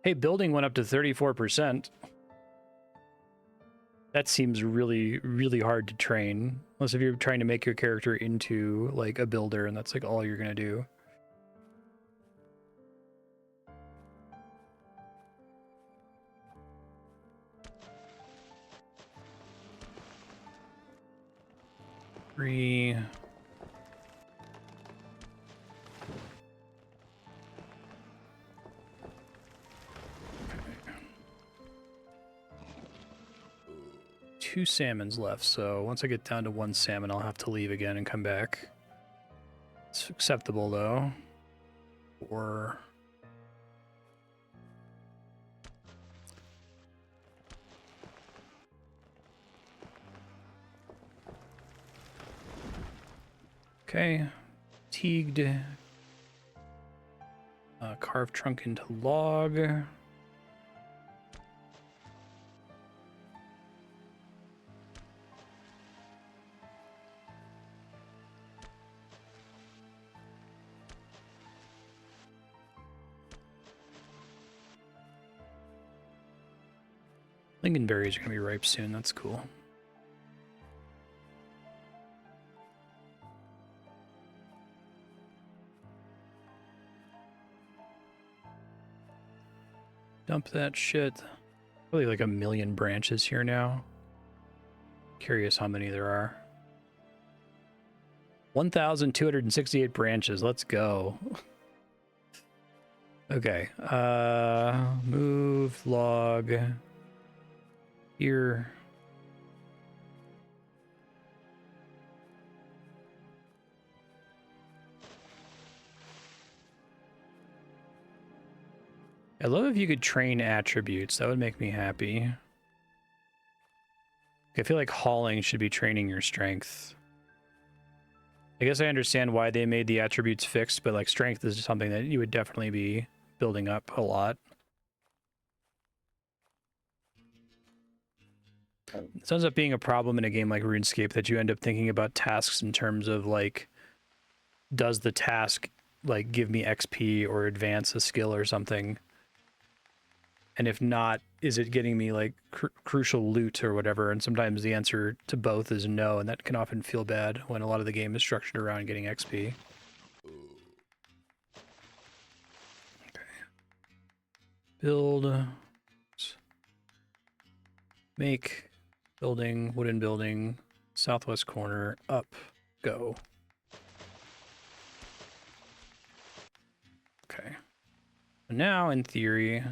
Hey, building went up to 34%. That seems really, really hard to train. Unless if you're trying to make your character into, like, a builder and that's, like, all you're gonna do. Three. 2 salmons left, so once I get down to 1 salmon, I'll have to leave again and come back. It's acceptable, though. Or... Okay. Teagued. Carved trunk into log. Lingonberries are going to be ripe soon. That's cool. Dump that shit. Probably like 1 million branches here now. Curious how many there are. 1,268 branches. Let's go. Okay. Move log here. I love if you could train attributes. That would make me happy. I feel like hauling should be training your strength. I guess I understand why they made the attributes fixed, but like strength is something that you would definitely be building up a lot. It ends up being a problem in a game like RuneScape that you end up thinking about tasks in terms of like, does the task like give me XP or advance a skill or something? And if not, is it getting me like crucial loot or whatever? And sometimes the answer to both is no, and that can often feel bad when a lot of the game is structured around getting XP. Okay. Build. Make building, wooden building, southwest corner, up, go. Okay. Now, in theory,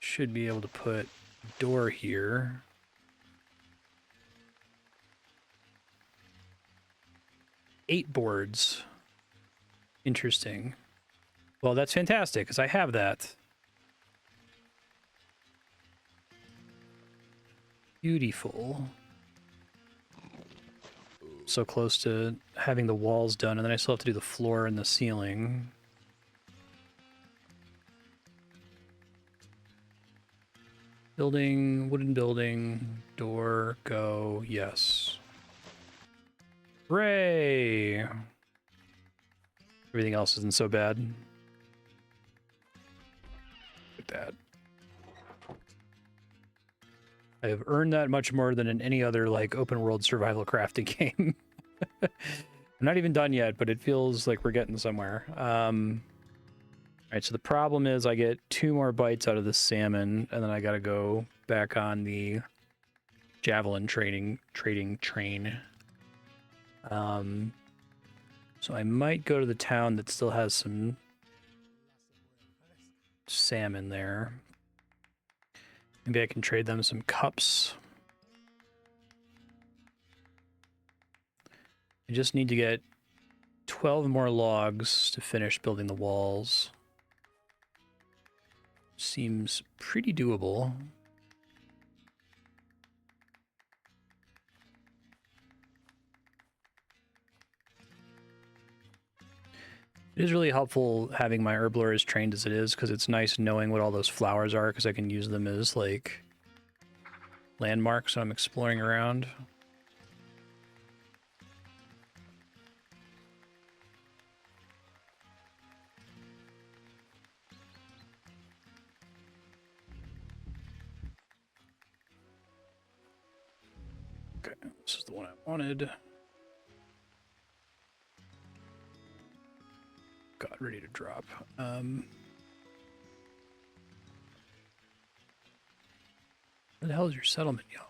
should be able to put a door here. Eight boards. Interesting. Well, that's fantastic, because I have that. Beautiful. so close to having the walls done, and then I still have to do the floor and the ceiling. Building, wooden building, door, go, yes. Hooray! Everything else isn't so bad. Look at that. I have earned that much more than in any other, like, open world survival crafting game. I'm not even done yet, but it feels like we're getting somewhere. Alright, so the problem is I get 2 more bites out of the salmon, and then I gotta go back on the javelin trading train. So I might go to the town that still has some salmon there. Maybe I can trade them some cups. I just need to get 12 more logs to finish building the walls. Seems pretty doable. It is really helpful having my herblore as trained as it is, because it's nice knowing what all those flowers are, because I can use them as, like, landmarks when I'm exploring around. Okay, this is the one I wanted. God, ready to drop. Where the hell is your settlement, yo?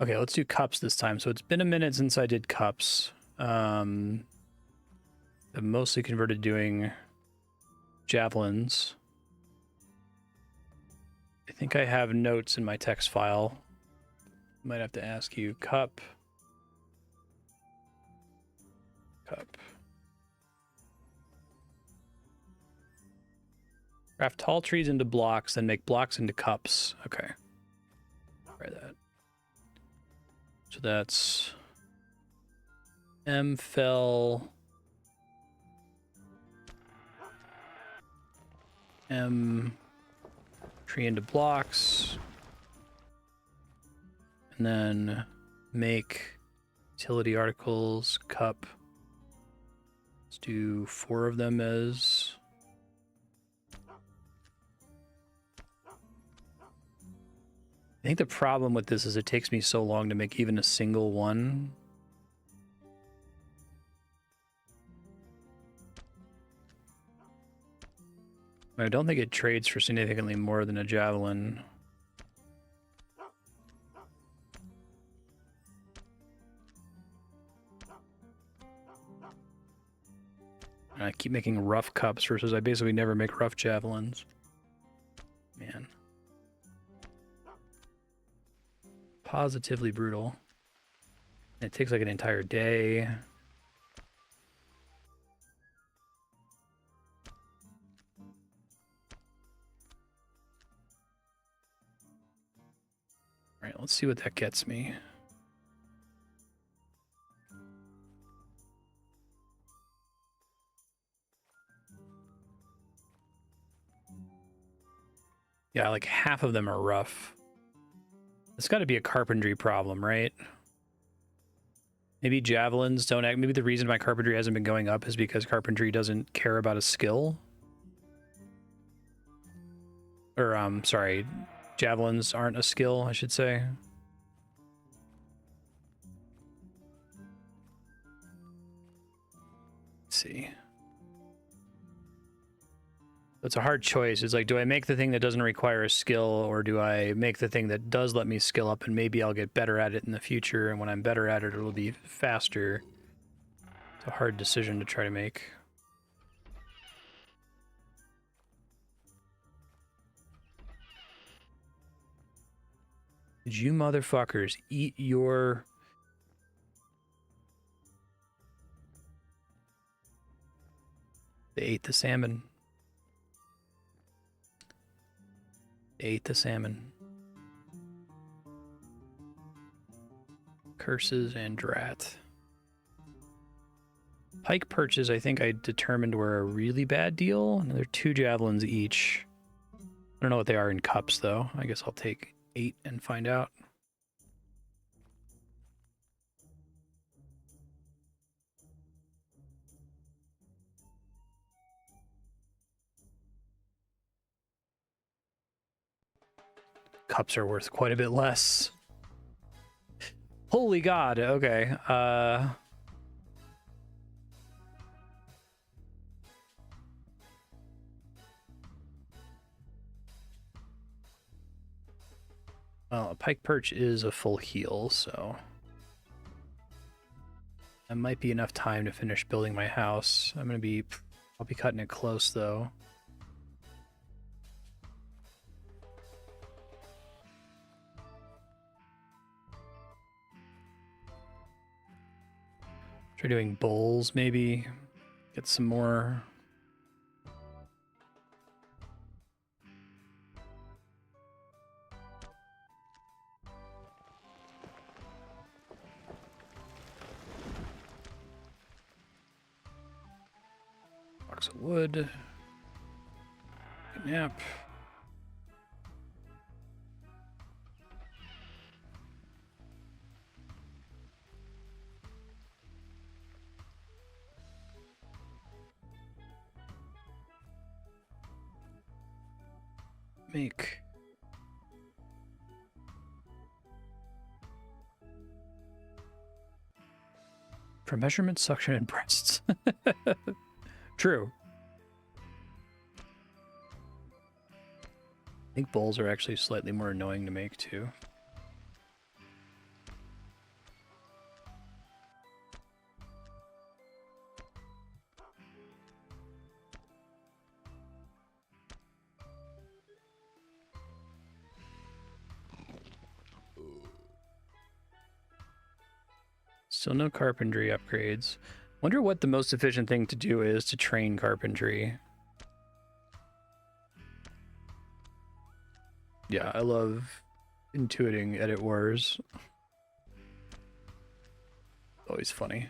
Okay, let's do cups this time. So it's been a minute since I did cups. I'm mostly converted doing javelins. I think I have notes in my text file. Might have to ask you. Cup. Craft tall trees into blocks, then make blocks into cups. Okay. Try that. So that's M fell. M tree into blocks. And then make utility articles, cup. Let's do 4 of them as... I think the problem with this is it takes me so long to make even a single one. I don't think it trades for significantly more than a javelin. And I keep making rough cups versus I basically never make rough javelins. Man. Positively brutal. It takes like an entire day. All right, let's see what that gets me. Yeah, like half of them are rough. It's got to be a carpentry problem, right? Maybe javelins don't act. Maybe the reason my carpentry hasn't been going up is because carpentry doesn't care about a skill. Or, sorry, javelins aren't a skill, I should say. Let's see. It's a hard choice. It's like, do I make the thing that doesn't require a skill, or do I make the thing that does let me skill up and maybe I'll get better at it in the future, and when I'm better at it, it'll be faster. It's a hard decision to try to make. Did you motherfuckers eat your... They ate the salmon. They ate the salmon. Curses and drat. Pike perches, I think I determined were a really bad deal. They're 2 javelins each. I don't know what they are in cups, though. I guess I'll take 8 and find out. Cups are worth quite a bit less. Holy God, okay. Well, a pike perch is a full heal, so... that might be enough time to finish building my house. I'll be cutting it close, though. Try doing bowls, maybe. Get some more. Box of wood. Good nap. Make for measurement, suction, and breasts. True. I think bowls are actually slightly more annoying to make too. Still no carpentry upgrades. Wonder what the most efficient thing to do is to train carpentry. Yeah, I love intuiting edit wars. Always funny.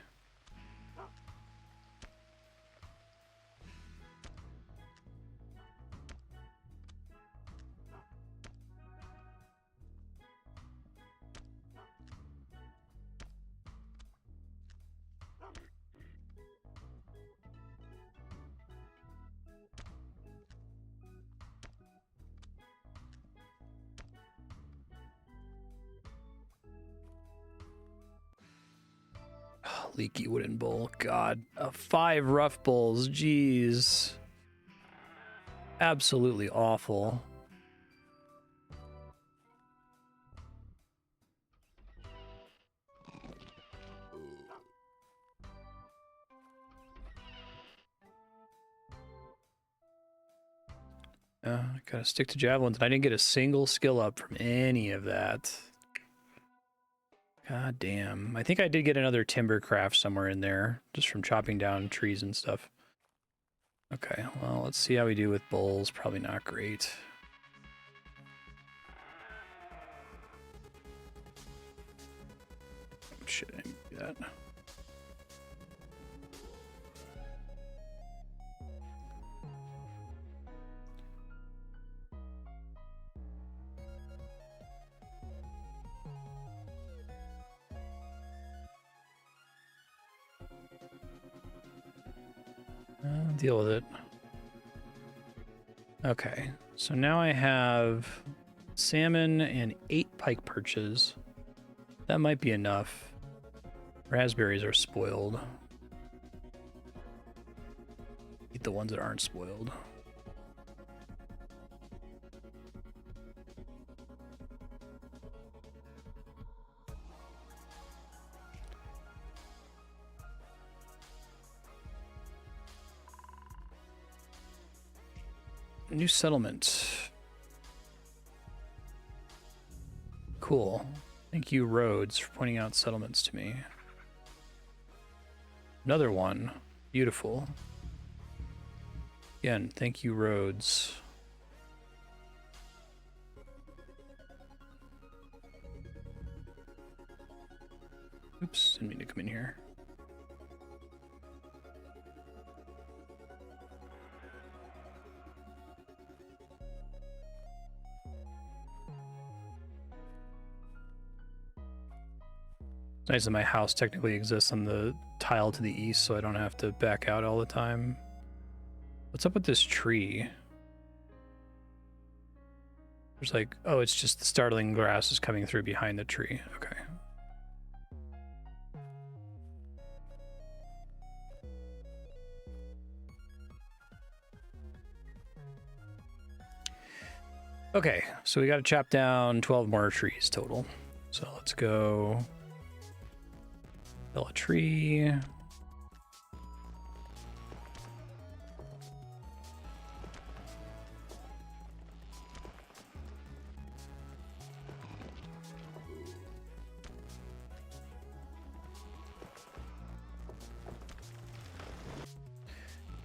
Leaky wooden bowl. God. 5 rough bowls. Jeez. Absolutely awful. I gotta stick to javelins. I didn't get a single skill up from any of that. God damn. I think I did get another timber craft somewhere in there, just from chopping down trees and stuff. Okay, well, let's see how we do with bowls. Probably not great. Oh, shit, I didn't do that. Deal with it. Okay, so now I have salmon and 8 pike perches. That might be enough. Raspberries are spoiled. Eat the ones that aren't spoiled. New settlement. cool. Thank you, roads, for pointing out settlements to me. Another one. Beautiful. Again, thank you, roads. Oops, didn't mean to come in here. It's nice that my house technically exists on the tile to the east, so I don't have to back out all the time. What's up with this tree? There's like, oh, it's just the startling grass is coming through behind the tree. Okay. Okay, so we got to chop down 12 more trees total. So let's go fell a tree.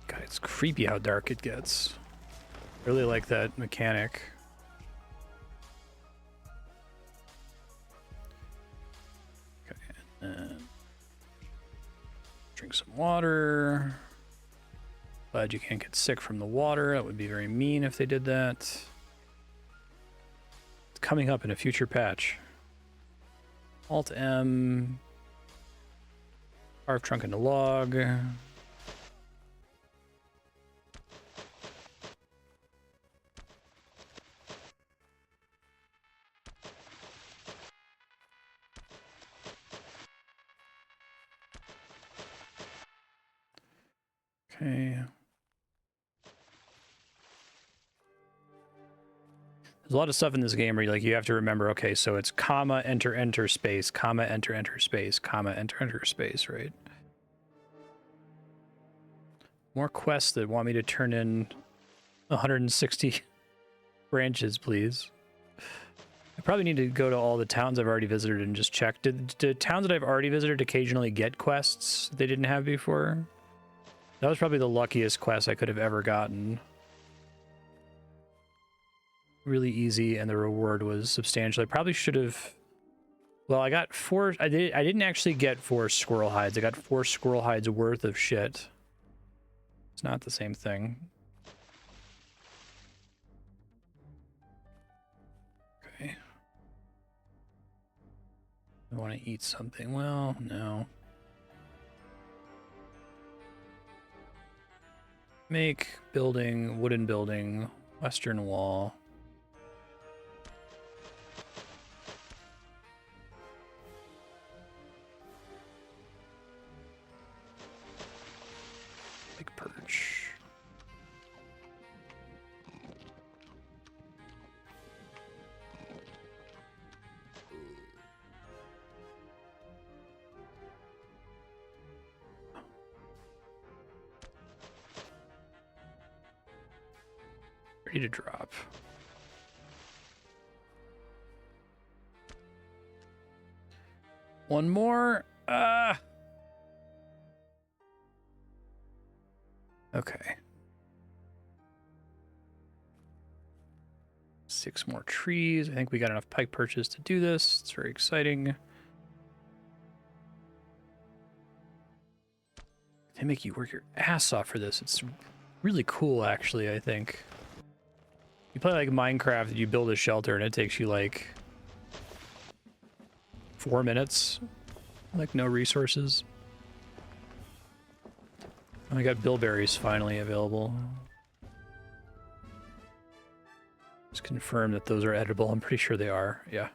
God, it's creepy how dark it gets. Really like that mechanic. Drink some water. Glad you can't get sick from the water. That would be very mean if they did that. It's coming up in a future patch. Alt M. Carve trunk into log. Okay. There's a lot of stuff in this game where you have to remember, okay, so it's comma, enter, enter, space, comma, enter, enter, space, comma, enter, enter, space, right? More quests that want me to turn in 160 branches, please. I probably need to go to all the towns I've already visited and just check. Did towns that I've already visited occasionally get quests they didn't have before? That was probably the luckiest quest I could have ever gotten. Really easy, and the reward was substantial. I probably should have... Well, I got 4... I didn't actually get 4 squirrel hides. I got 4 squirrel hides worth of shit. It's not the same thing. Okay. I want to eat something. Well, no. Make building, wooden building, western wall. Big perch. Ready to drop. One more. Okay. 6 more trees. I think we got enough pike perches to do this. It's very exciting. They make you work your ass off for this. It's really cool, actually, I think. You play like Minecraft, you build a shelter, and it takes you like 4 minutes. Like, no resources. I got bilberries finally available. Just confirm that those are edible. I'm pretty sure they are. Yeah.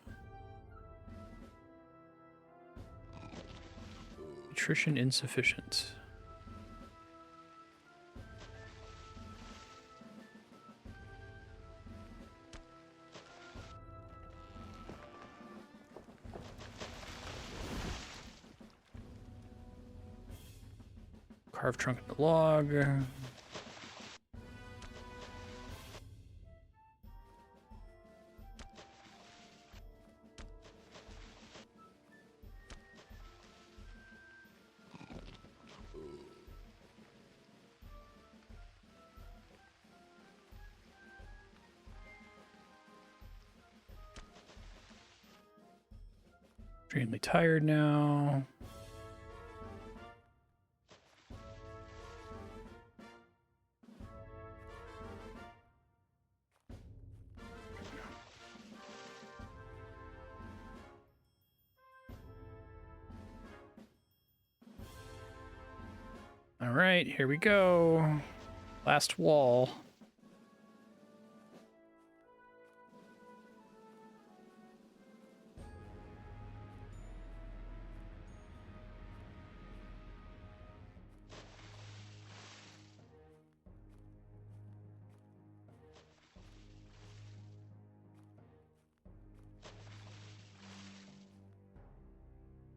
Nutrition insufficient. Carve trunk in the log. Extremely tired now. All right, here we go. Last wall.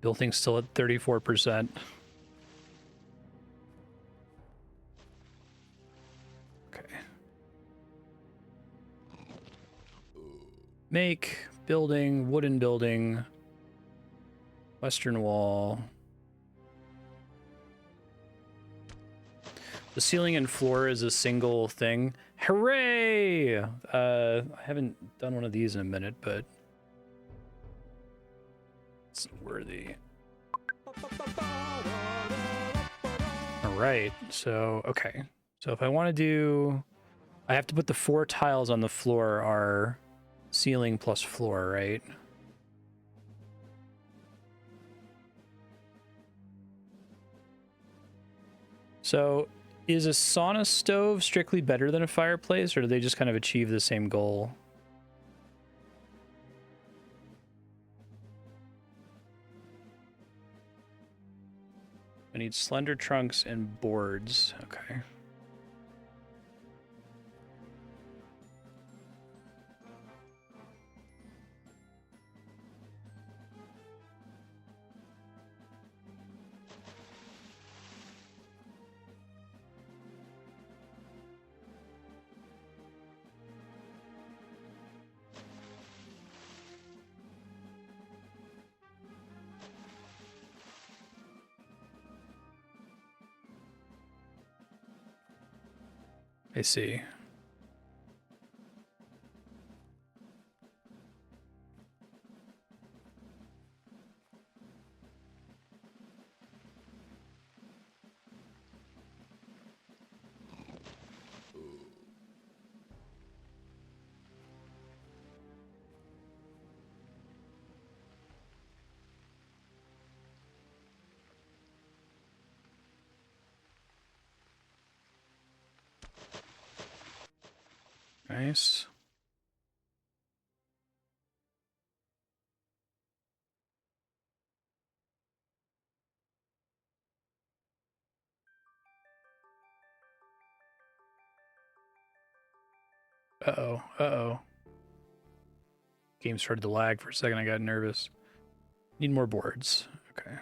Building's still at 34%. Okay. Make building, wooden building, western wall. The ceiling and floor is a single thing. Hooray! I haven't done one of these in a minute, but it's worthy. All right, so, okay. So if I want to do, I have to put the 4 tiles on the floor are ceiling plus floor, right? So is a sauna stove strictly better than a fireplace, or do they just kind of achieve the same goal? I need slender trunks and boards. Okay. I see. Nice. Uh-oh, uh-oh. Game started to lag for a second, I got nervous. Need more boards. Okay.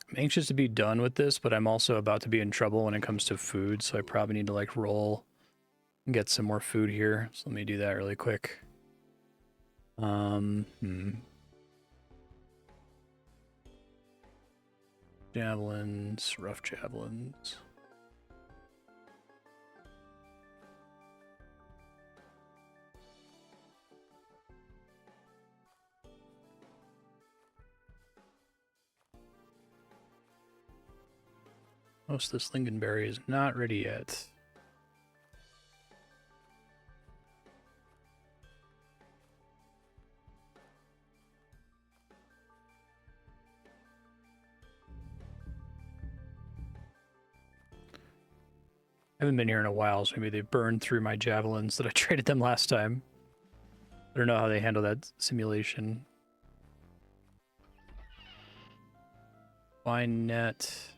I'm anxious to be done with this, but I'm also about to be in trouble when it comes to food, so I probably need to like roll and get some more food here. So let me do that really quick. Javelins, rough javelins. Most of this lingonberry is not ready yet. I haven't been here in a while, so maybe they burned through my javelins that I traded them last time. I don't know how they handle that simulation. Vine net.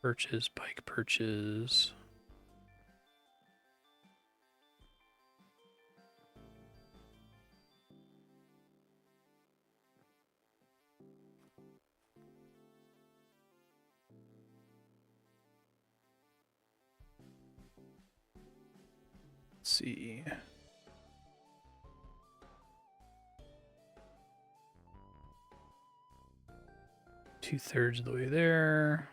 Perches, pike perches. Let's see. 2/3 of the way there.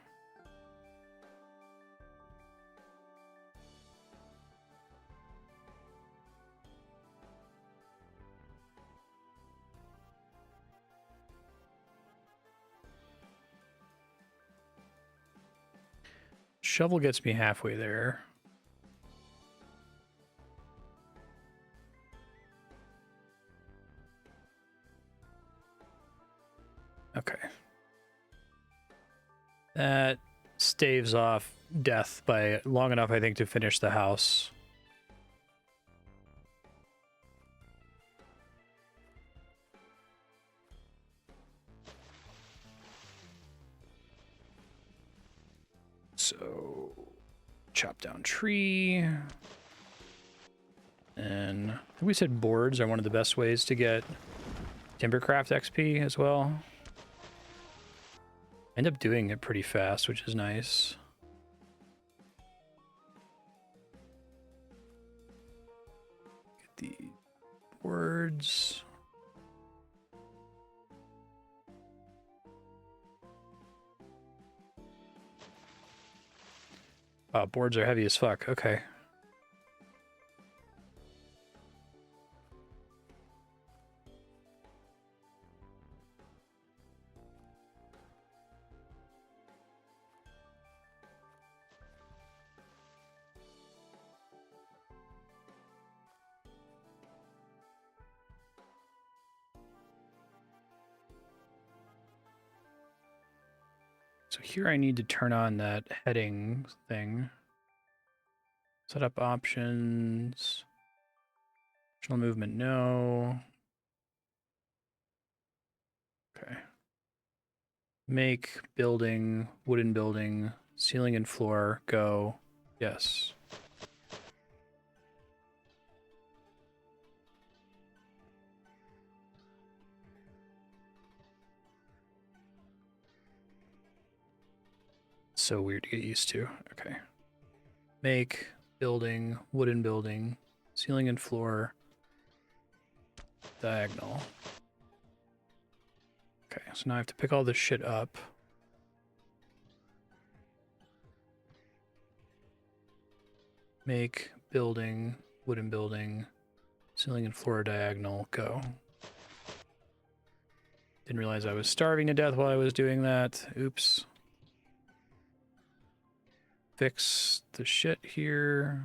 Shovel gets me halfway there. Okay. That staves off death by long enough, I think, to finish the house. So, chop down tree. And I think we said boards are one of the best ways to get Timbercraft XP as well. End up doing it pretty fast, which is nice. Get the boards. Oh, boards are heavy as fuck. Okay. So here I need to turn on that heading thing. Set up options. Optional movement, no. Okay. Make building, wooden building, ceiling and floor, go. Yes. So weird to get used to. Okay. Make building, wooden building, ceiling and floor, diagonal. Okay, so now I have to pick all this shit up. Make building, wooden building, ceiling and floor, diagonal, go. Didn't realize I was starving to death while I was doing that. Oops. Fix the shit here.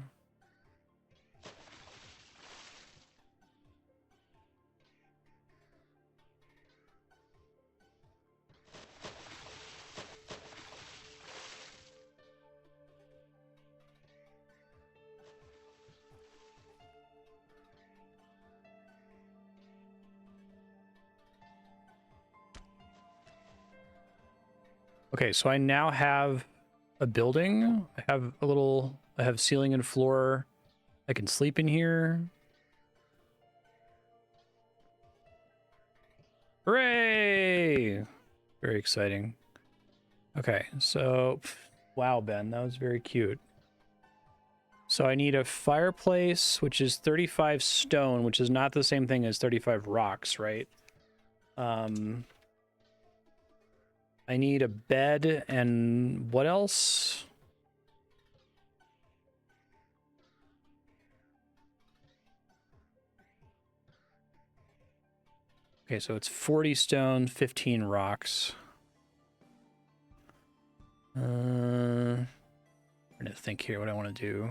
Okay, so I now have a building. I have ceiling and floor. I can sleep in here. Hooray! Very exciting. Okay, so, wow, Ben, that was very cute. So I need a fireplace, which is 35 stone, which is not the same thing as 35 rocks, right? I need a bed and what else? Okay, so it's 40 stone, 15 rocks. I'm trying to think here what I want to do.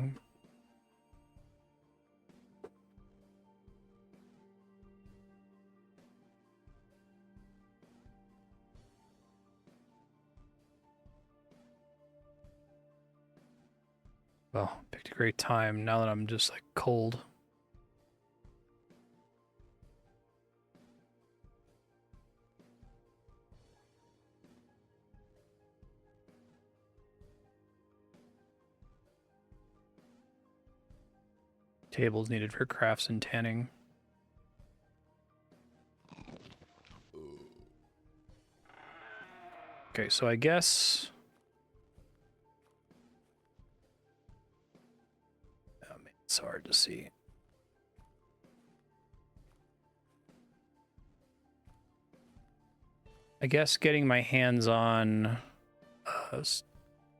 Well, picked a great time now that I'm just like cold. Tables needed for crafts and tanning. Okay, so I guess... Oh, man, it's hard to see. I guess getting my hands on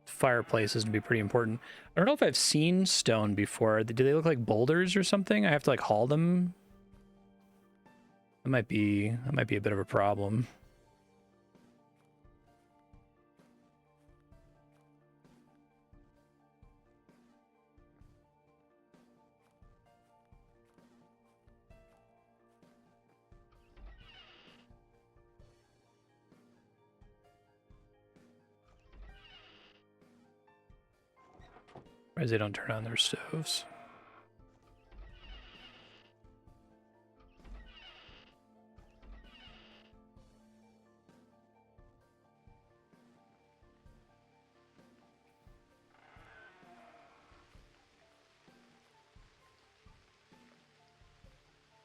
fireplaces would be pretty important. I don't know if I've seen stone before. Do they look like boulders or something? I have to like haul them. That might be a bit of a problem. Whereas they don't turn on their stoves.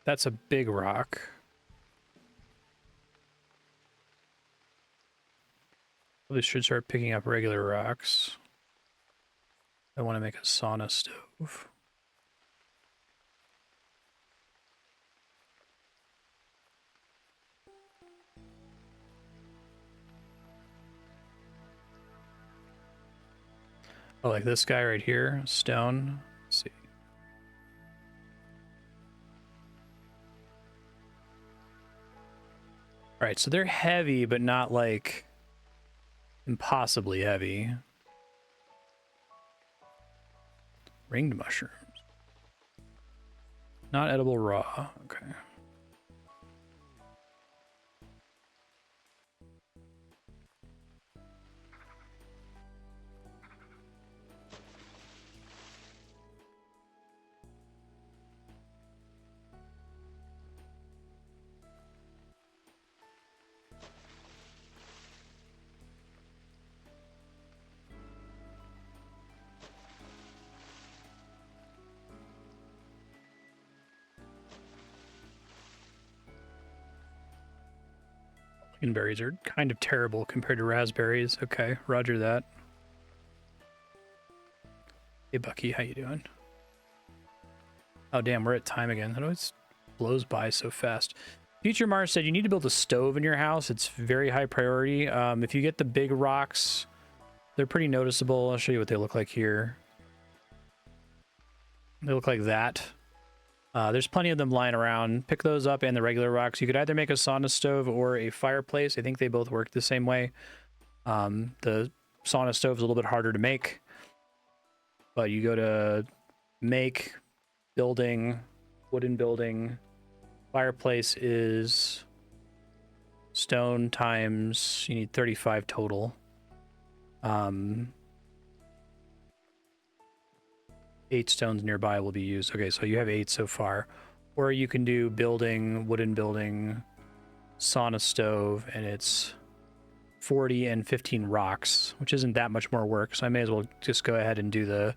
That's a big rock. Probably should start picking up regular rocks. I want to make a sauna stove. Oh, like this guy right here, stone. Let's see. All right, so they're heavy, but not like impossibly heavy. Ringed mushrooms. Not edible raw. Okay. Berries are kind of terrible compared to raspberries. Okay, roger that. Hey Bucky, how you doing? Oh damn, we're at time again. That always blows by so fast. Future Mars said you need to build a stove in your house. It's very high priority. If you get the big rocks, they're pretty noticeable. I'll show you what they look like here. They look like that. There's plenty of them lying around. Pick those up and the regular rocks. You could either make a sauna stove or a fireplace. I think they both work the same way. The sauna stove is a little bit harder to make, but you go to make, building, wooden building. Fireplace is stone times, you need 35 total. 8 stones nearby will be used. Okay, so you have 8 so far. Or you can do building, wooden building, sauna stove, and it's 40 and 15 rocks, which isn't that much more work. So I may as well just go ahead and do the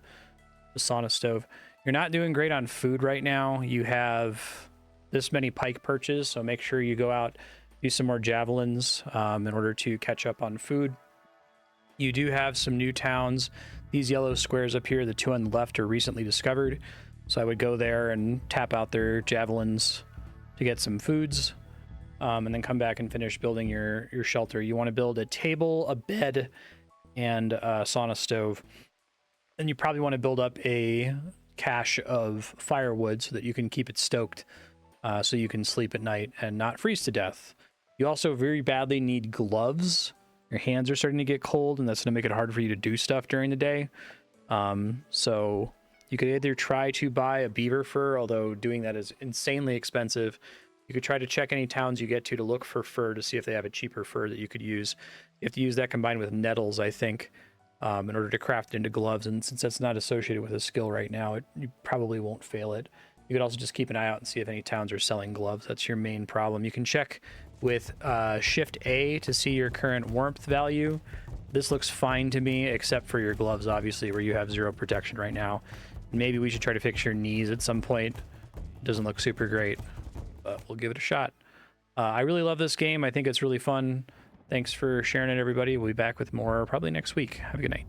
sauna stove. You're not doing great on food right now. You have this many pike perches, so make sure you go out, do some more javelins in order to catch up on food. You do have some new towns. These yellow squares up here, the 2 on the left, are recently discovered. So I would go there and tap out their javelins to get some foods, and then come back and finish building your shelter. You want to build a table, a bed, and a sauna stove. Then you probably want to build up a cache of firewood so that you can keep it stoked, so you can sleep at night and not freeze to death. You also very badly need gloves. Your hands are starting to get cold, and that's going to make it hard for you to do stuff during the day. So you could either try to buy a beaver fur, although doing that is insanely expensive. You could try to check any towns you get to look for fur to see if they have a cheaper fur that you could use. You have to use that combined with nettles, I think, in order to craft it into gloves. And since that's not associated with a skill right now, you probably won't fail it. You could also just keep an eye out and see if any towns are selling gloves. That's your main problem. You can check with Shift A to see your current warmth value. This looks fine to me, except for your gloves, obviously, where you have 0 protection right now. Maybe we should try to fix your knees at some point. It doesn't look super great, but we'll give it a shot. I really love this game. I think it's really fun. Thanks for sharing it, everybody. We'll be back with more probably next week. Have a good night.